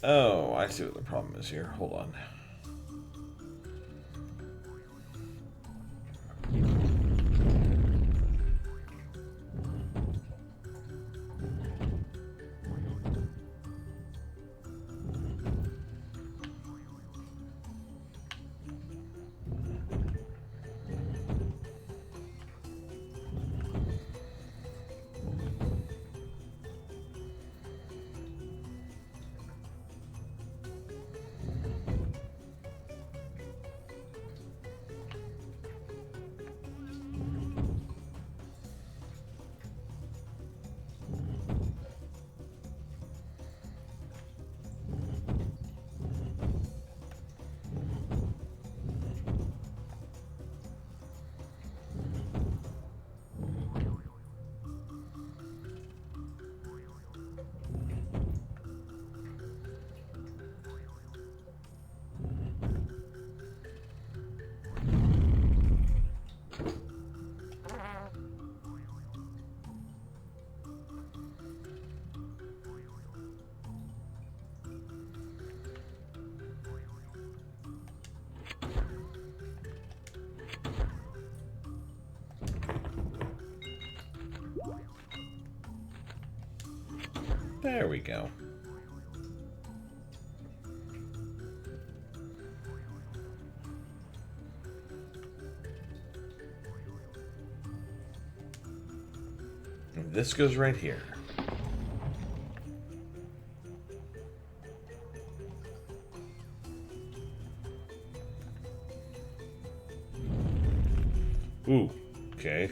Speaker 1: Oh, I see what the problem is here. Hold on. There we go. And this goes right here. Ooh, okay.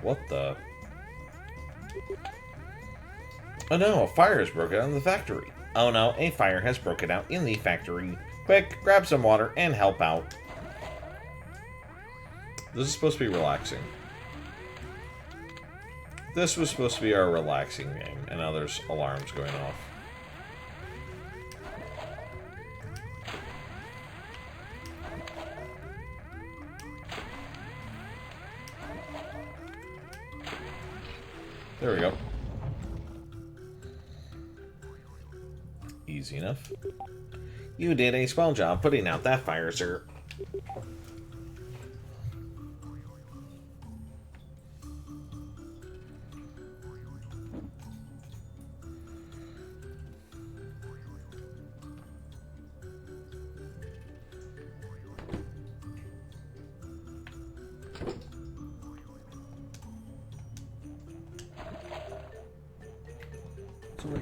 Speaker 1: What the? Oh no, a fire has broken out in the factory. Oh no, a fire has broken out in the factory. Quick, grab some water and help out. This is supposed to be relaxing. This was supposed to be our relaxing game, and now there's alarms going off. There we go. Easy enough. You did a swell job putting out that fire, sir.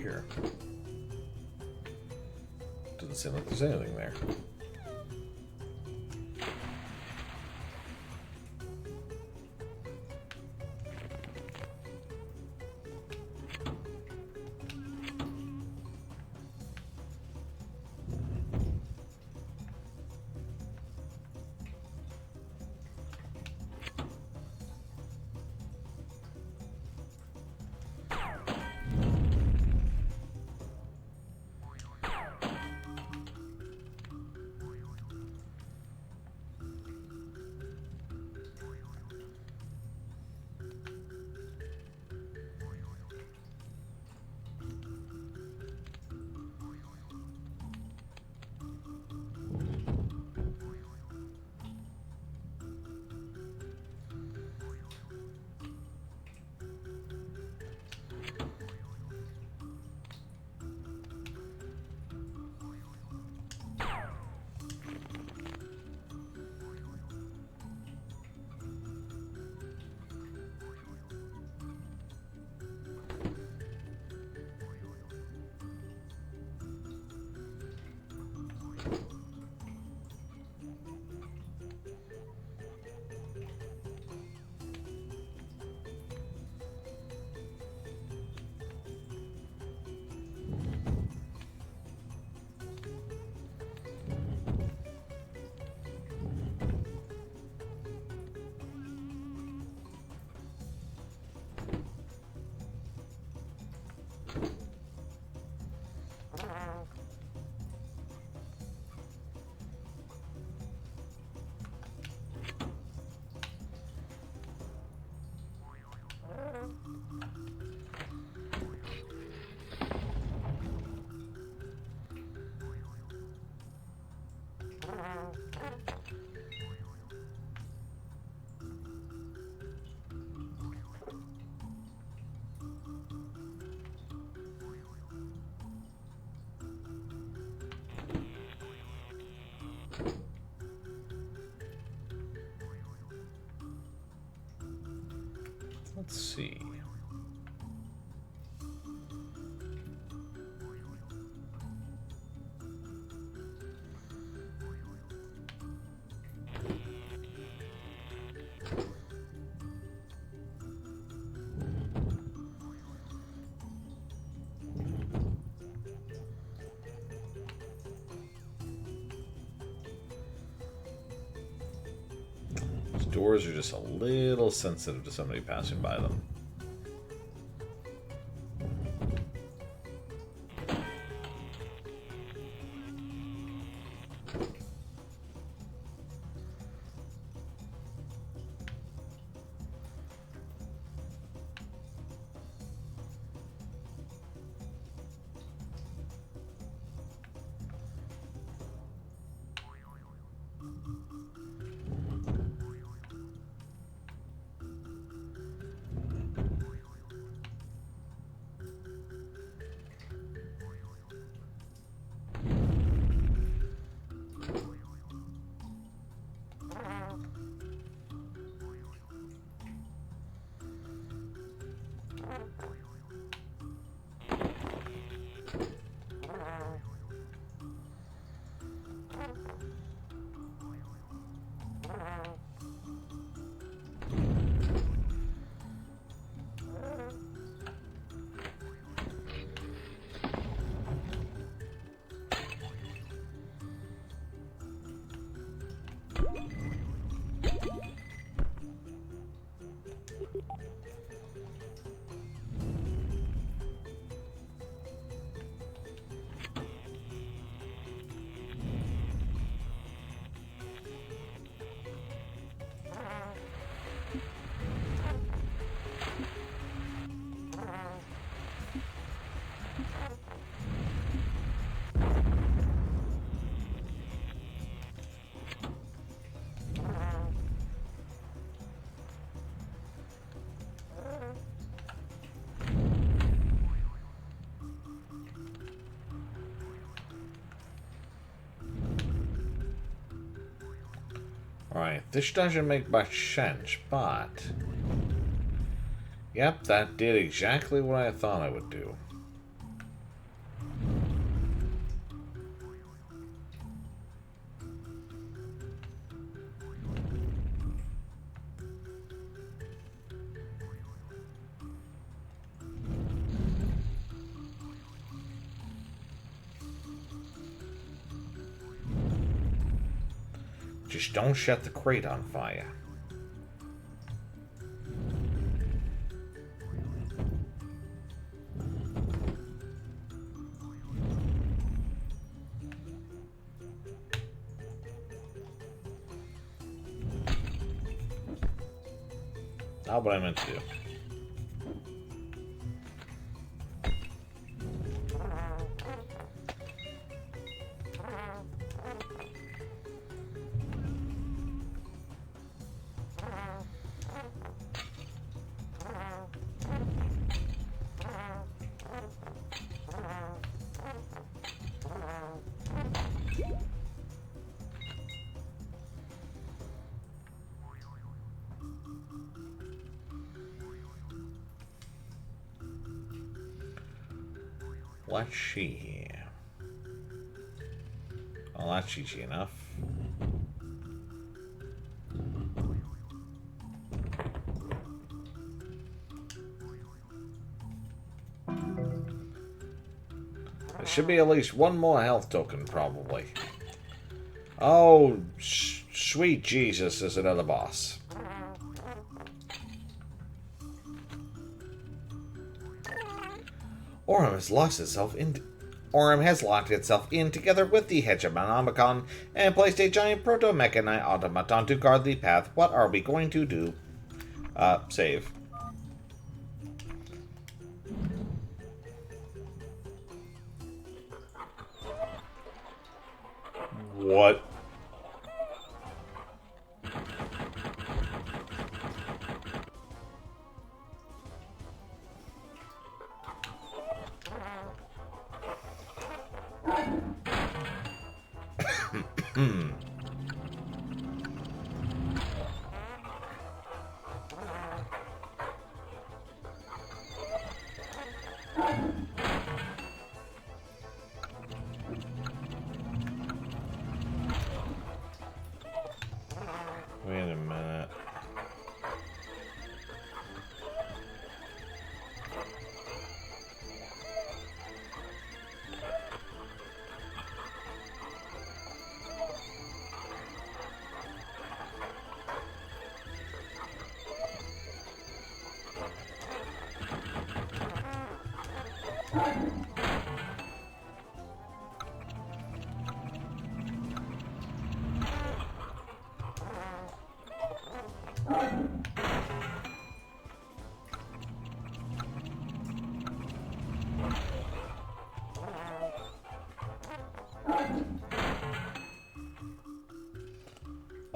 Speaker 1: here? Doesn't seem like there's anything there. Let's see. These doors are just a little sensitive to somebody passing by them. Alright, this doesn't make much sense, but... Yep, that did exactly what I thought I would do. Just don't set the crate on fire. Not what I meant to do. Let's see here. Well, that's easy enough. There should be at least one more health token, probably. Oh, sweet Jesus, there's another boss. Orem has locked itself in together with the Hegemonomicon and placed a giant proto-mechanite automaton to guard the path. What are we going to do? Save. What? Wait a minute.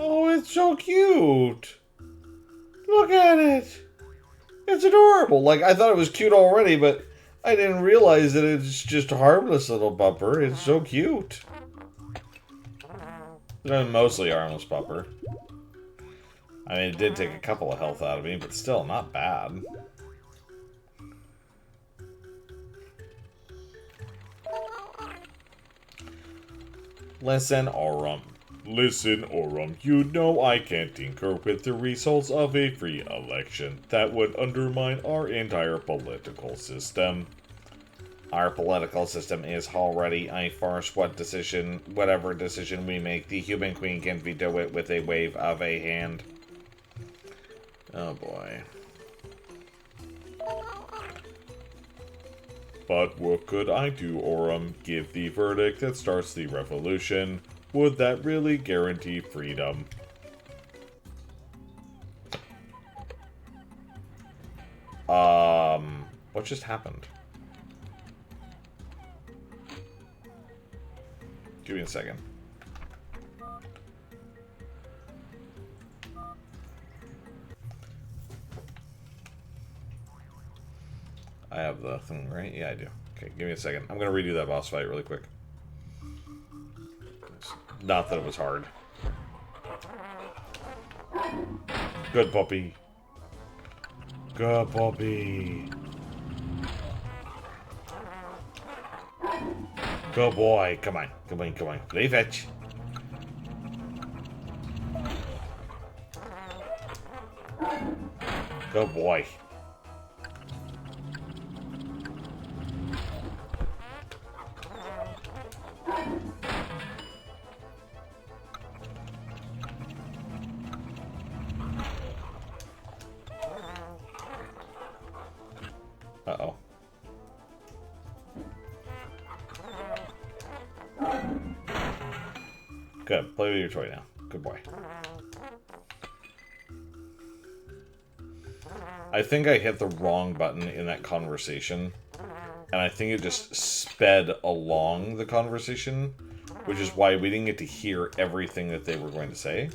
Speaker 1: Oh, it's so cute. Look at it. It's adorable. Like, I thought it was cute already, but I didn't realize that it's just a harmless little bumper. It's so cute. Mostly harmless bumper. I mean, it did take a couple of health out of me, but still, not bad. Listen, Orem. Listen, Orem, you know I can't tinker with the results of a free election. That would undermine our entire political system. Our political system is already a farce. Whatever decision we make, the Human Queen can veto it with a wave of a hand. Oh boy. But what could I do, Orem? Give the verdict that starts the revolution. Would that really guarantee freedom? What just happened? Give me a second. I have the thing, right? Yeah, I do. Okay, give me a second. I'm gonna redo that boss fight really quick. Not that it was hard. Good puppy. Good puppy. Good boy. Come on. Come on, come on. Leave it. Good boy. Good. Play with your toy now. Good boy. I think I hit the wrong button in that conversation. And I think it just sped along the conversation, which is why we didn't get to hear everything that they were going to say.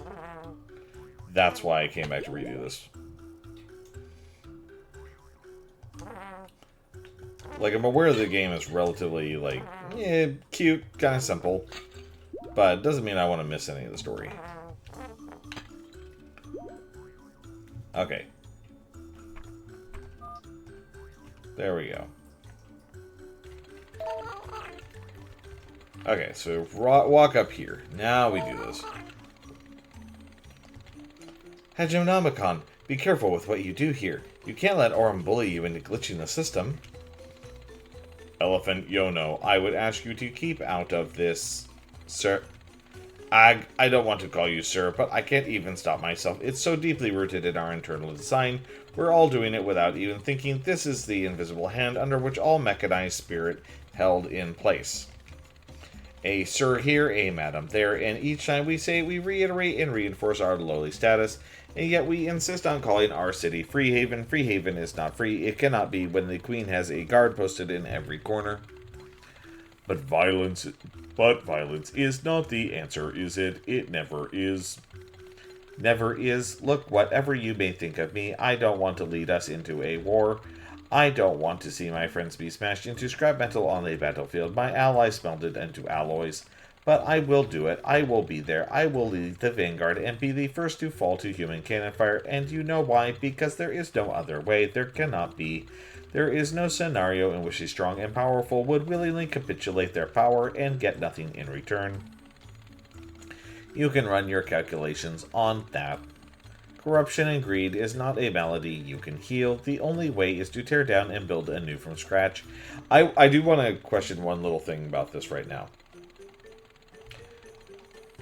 Speaker 1: That's why I came back to redo this. Like, I'm aware the game is relatively, like, cute, kind of simple. But it doesn't mean I want to miss any of the story. Okay. There we go. Okay, so walk up here. Now we do this. Hegemonomicon, be careful with what you do here. You can't let Aurum bully you into glitching the system. Elephant Yono, I would ask you to keep out of this, sir. I don't want to call you sir, but I can't even stop myself. It's so deeply rooted in our internal design. We're all doing it without even thinking. This is the invisible hand under which all mechanized spirit held in place. A sir here, a madam there, and each time we say it, we reiterate and reinforce our lowly status, and yet we insist on calling our city Freehaven. Freehaven is not free. It cannot be when the Queen has a guard posted in every corner. But violence is not the answer, is it? It never is. Never is. Look, whatever you may think of me, I don't want to lead us into a war. I don't want to see my friends be smashed into scrap metal on a battlefield, my allies melted into alloys. But I will do it. I will be there. I will lead the vanguard and be the first to fall to human cannon fire. And you know why? Because there is no other way. There cannot be. There is no scenario in which the strong and powerful would willingly capitulate their power and get nothing in return. You can run your calculations on that. Corruption and greed is not a malady you can heal. The only way is to tear down and build anew from scratch. I do want to question one little thing about this right now.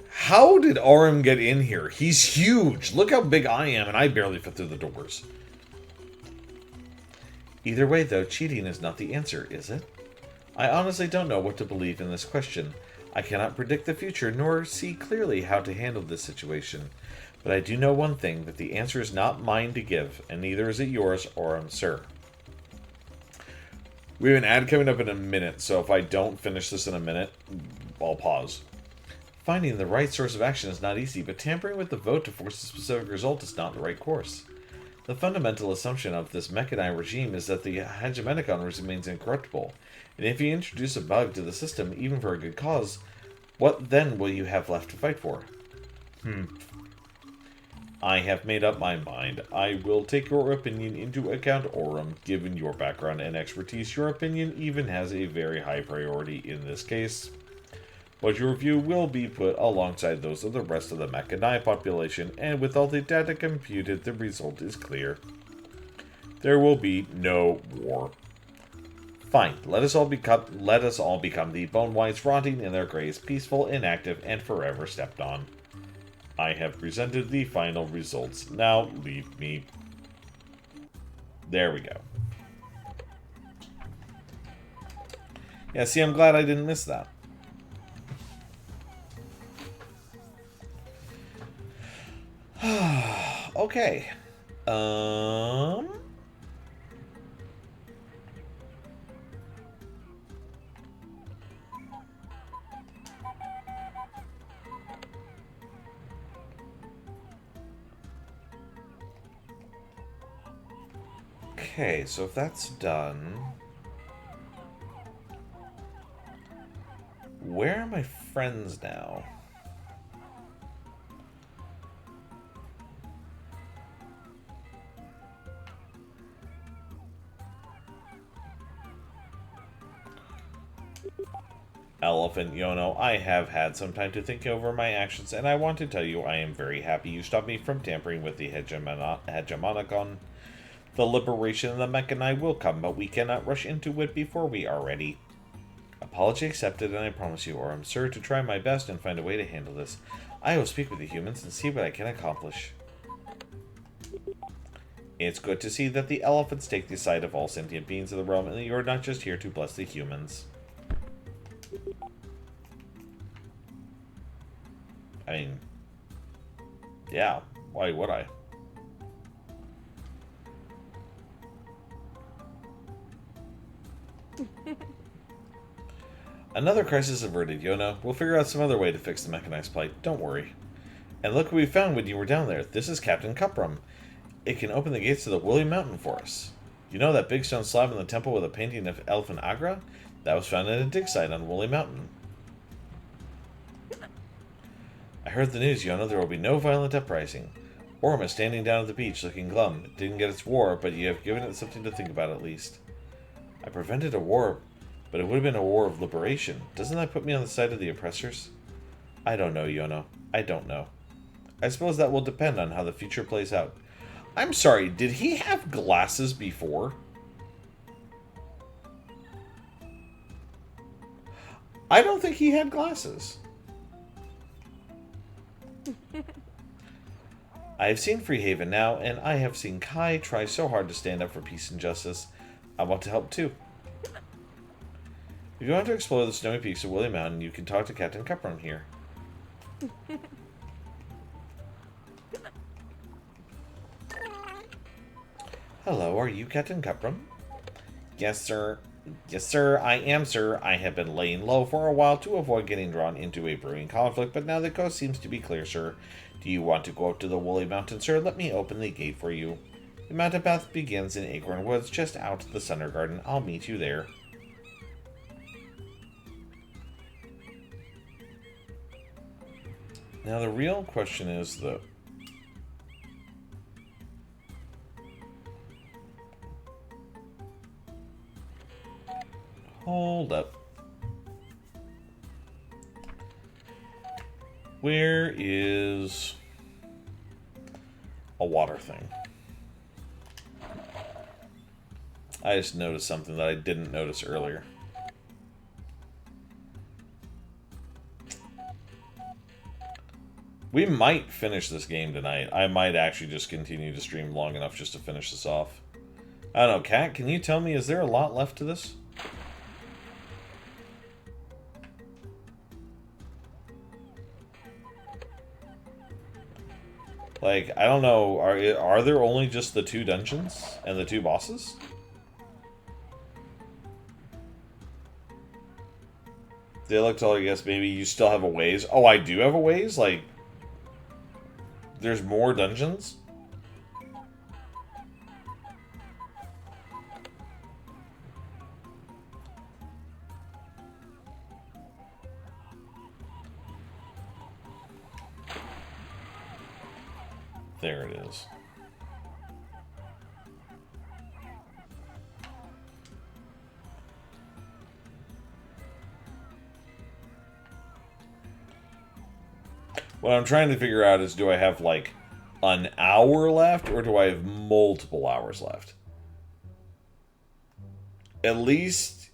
Speaker 1: How did Aurum get in here? He's huge. Look how big I am, and I barely fit through the doors. Either way, though, cheating is not the answer, is it? I honestly don't know what to believe in this question. I cannot predict the future, nor see clearly how to handle this situation. But I do know one thing, that the answer is not mine to give, and neither is it yours, Aurum, sir. We have an ad coming up in a minute, so if I don't finish this in a minute, I'll pause. Finding the right source of action is not easy, but tampering with the vote to force a specific result is not the right course. The fundamental assumption of this mechanized regime is that the Hegemonicon remains incorruptible, and if you introduce a bug to the system, even for a good cause, what then will you have left to fight for? I have made up my mind. I will take your opinion into account, Aurum. Given your background and expertise, your opinion even has a very high priority in this case. But your view will be put alongside those of the rest of the Mechanai population, and with all the data computed, the result is clear. There will be no war. Fine, let us all become the bone-whites rotting in their graves, peaceful, inactive, and forever stepped on. I have presented the final results. Now leave me. There we go. Yeah, see, I'm glad I didn't miss that. Okay. Okay, so if that's done, where are my friends now? Elephant Yono, I have had some time to think over my actions, and I want to tell you I am very happy you stopped me from tampering with the Hegemonicon. The liberation of the Mechanai will come, but we cannot rush into it before we are ready. Apology accepted, and I promise you, Aurum, sir, to try my best and find a way to handle this. I will speak with the humans and see what I can accomplish. It's good to see that the elephants take the side of all sentient beings of the realm, and that you are not just here to bless the humans. I mean, yeah, why would I? Another crisis averted, Yono. We'll figure out some other way to fix the mechanized plate. Don't worry. And look what we found when you were down there. This is Captain Cuprum. It can open the gates to the Woolly Mountain for us. You know that big stone slab in the temple with a painting of Elephant Agra? That was found in a dig site on Woolly Mountain. I heard the news, Yono. There will be no violent uprising. Orm is standing down at the beach looking glum. It didn't get its war, but you have given it something to think about at least. I prevented a war, but it would have been a war of liberation. Doesn't that put me on the side of the oppressors? I don't know, Yono. I don't know. I suppose that will depend on how the future plays out. I'm sorry, did he have glasses before? I don't think he had glasses. I have seen Freehaven now, and I have seen Kai try so hard to stand up for peace and justice. I want to help too. If you want to explore the snowy peaks of Woolly Mountain, you can talk to Captain Cuprum here. Hello, are you Captain Cuprum? Yes, sir. Yes, sir, I am, sir. I have been laying low for a while to avoid getting drawn into a brewing conflict, but now the coast seems to be clear, sir. Do you want to go up to the Woolly Mountain, sir? Let me open the gate for you. The mountain path begins in Acorn Woods, just out of the Sunder Garden. I'll meet you there. Now, the real question is, though... Hold up. Where is a water thing? I just noticed something that I didn't notice earlier. We might finish this game tonight. I might actually just continue to stream long enough just to finish this off. I don't know, Kat, can you tell me, is there a lot left to this? Like, I don't know, are there only just the 2 dungeons and the 2 bosses? They looked all, I guess, maybe you still have a ways. Oh, I do have a ways? Like, there's more dungeons? There it is. What I'm trying to figure out is, do I have, like, an hour left, or do I have multiple hours left? At the least,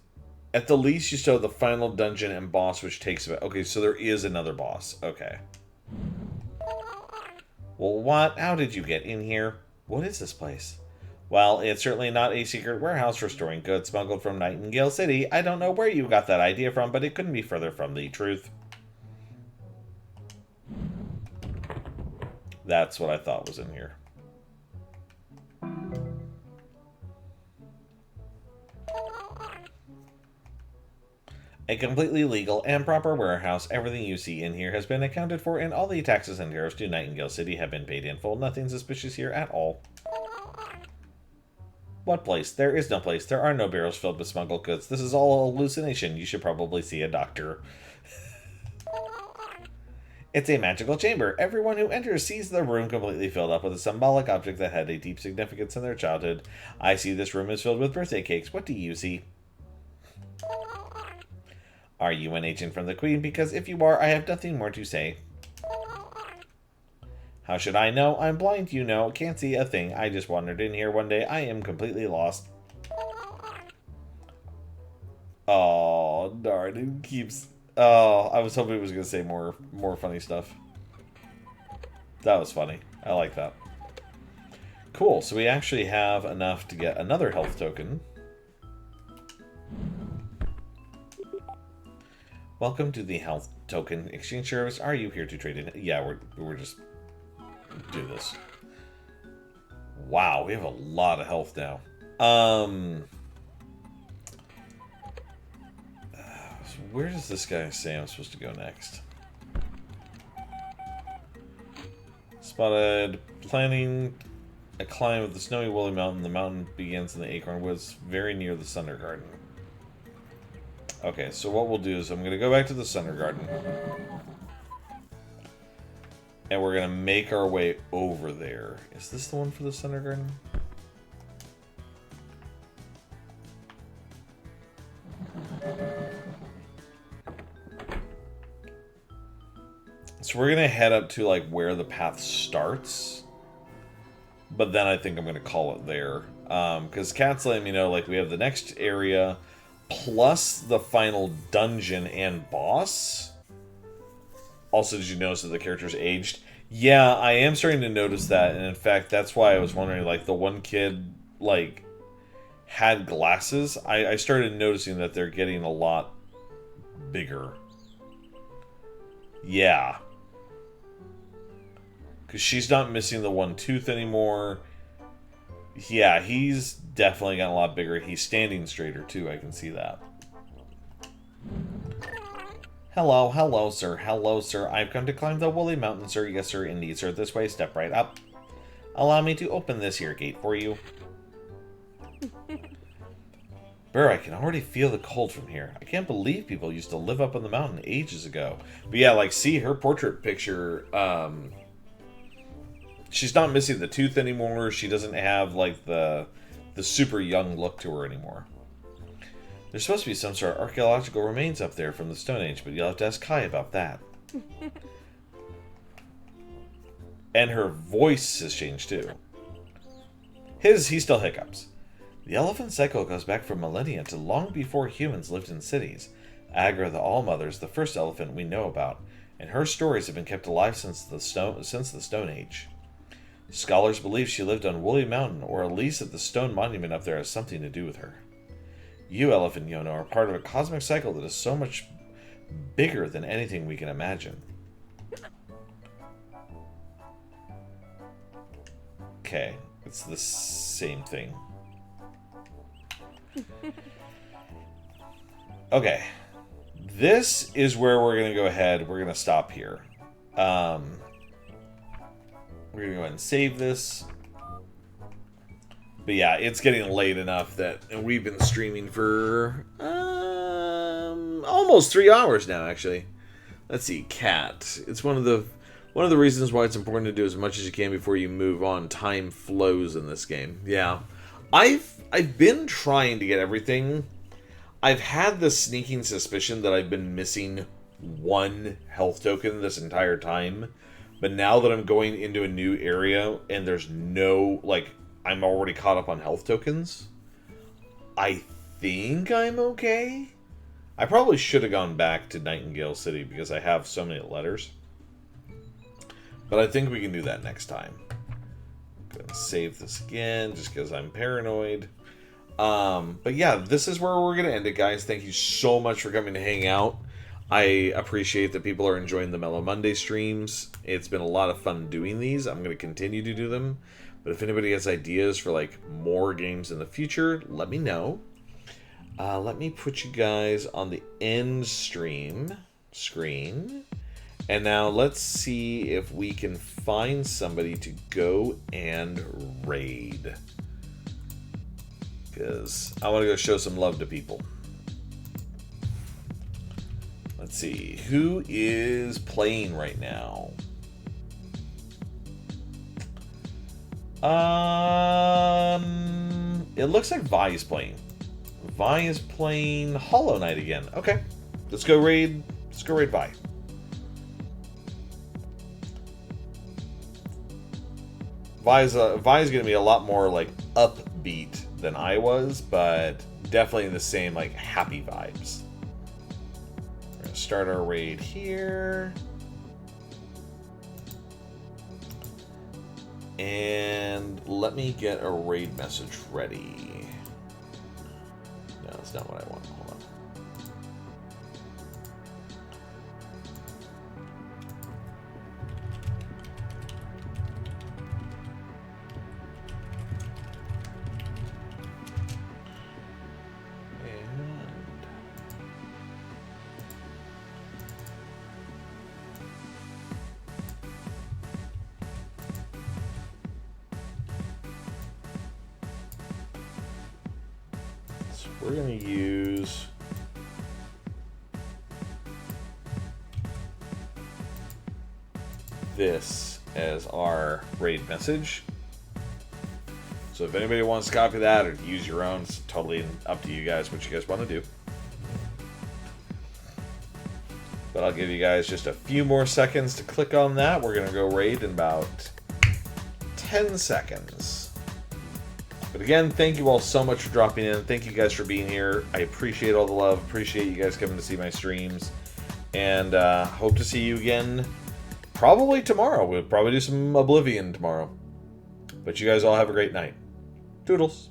Speaker 1: you still have the final dungeon and boss, which takes about... Okay, so there is another boss. Okay. Well, what? How did you get in here? What is this place? Well, it's certainly not a secret warehouse for storing goods smuggled from Nightingale City. I don't know where you got that idea from, but it couldn't be further from the truth. That's what I thought was in here. A completely legal and proper warehouse. Everything you see in here has been accounted for, and all the taxes and tariffs to Nightingale City have been paid in full. Nothing suspicious here at all. What place? There is no place. There are no barrels filled with smuggled goods. This is all a hallucination. You should probably see a doctor. It's a magical chamber. Everyone who enters sees the room completely filled up with a symbolic object that had a deep significance in their childhood. I see this room is filled with birthday cakes. What do you see? Are you an agent from the Queen? Because if you are, I have nothing more to say. How should I know? I'm blind, you know. Can't see a thing. I just wandered in here one day. I am completely lost. Oh, darn. It keeps... Oh, I was hoping it was going to say more funny stuff. That was funny. I like that. Cool. So we actually have enough to get another health token. Welcome to the health token exchange service. Are you here to trade in? Yeah, we're just do this. Wow, we have a lot of health now. Where does this guy say I'm supposed to go next? Spotted planning a climb of the snowy woolly mountain. The mountain begins in the acorn woods, very near the Sunder Garden. Okay, so what we'll do is I'm going to go back to the Sunder Garden. And we're going to make our way over there. Is this the one for the Sunder Garden? So we're going to head up to like where the path starts. But then I think I'm going to call it there. Because Cat's letting me know like we have the next area plus the final dungeon and boss. Also, did you notice that the character's aged? Yeah, I am starting to notice that. And in fact, that's why I was wondering, like, the one kid, like, had glasses. I started noticing that they're getting a lot bigger. Yeah. Because she's not missing the one tooth anymore. Yeah, he's definitely gotten a lot bigger. He's standing straighter, too. I can see that. Hello, sir. Hello, sir. I've come to climb the woolly mountain, sir. Yes, sir. Indeed, sir. This way. Step right up. Allow me to open this here gate for you. Burr, I can already feel the cold from here. I can't believe people used to live up on the mountain ages ago. But yeah, like, see her portrait picture, she's not missing the tooth anymore. She doesn't have, like, the super young look to her anymore. There's supposed to be some sort of archaeological remains up there from the Stone Age, but you'll have to ask Kai about that. And her voice has changed, too. He still hiccups. The elephant cycle goes back for millennia to long before humans lived in cities. Agra the All-Mother is the first elephant we know about, and her stories have been kept alive since the Stone Age. Scholars believe she lived on Woolly Mountain, or at least that the stone monument up there has something to do with her. You, Elephant Yono, are part of a cosmic cycle that is so much bigger than anything we can imagine. Okay, it's the same thing. Okay, this is where we're going to go ahead. We're going to stop here. We're going to go ahead and save this. But yeah, it's getting late enough that we've been streaming for almost 3 hours now, actually. Let's see, Cat. It's one of the reasons why it's important to do as much as you can before you move on. Time flows in this game. Yeah. I've been trying to get everything. I've had the sneaking suspicion that I've been missing one health token this entire time. But now that I'm going into a new area and there's no, like, I'm already caught up on health tokens, I think I'm okay. I probably should have gone back to Nightingale City because I have so many letters. But I think we can do that next time. I'm going to save this again just because I'm paranoid. But yeah, this is where we're going to end it, guys. Thank you so much for coming to hang out. I appreciate that people are enjoying the Mellow Monday streams. It's been a lot of fun doing these. I'm going to continue to do them. But if anybody has ideas for like more games in the future, let me know. Let me put you guys on the end screen. And now let's see if we can find somebody to go and raid. Because I want to go show some love to people. Let's see. Who is playing right now? It looks like Vi is playing. Vi is playing Hollow Knight again. Okay. Let's go raid Vi. Vi's going to be a lot more like upbeat than I was, but definitely in the same like happy vibes. We're going to start our raid here. And let me get a raid message ready. No, that's not what I want. Hold on. we're going to use this as our raid message. So if anybody wants to copy that or use your own, it's totally up to you guys what you guys want to do. But I'll give you guys just a few more seconds to click on that. We're going to go raid in about 10 seconds. But again, thank you all so much for dropping in. Thank you guys for being here. I appreciate all the love. Appreciate you guys coming to see my streams. And hope to see you again probably tomorrow. We'll probably do some Oblivion tomorrow. But you guys all have a great night. Toodles.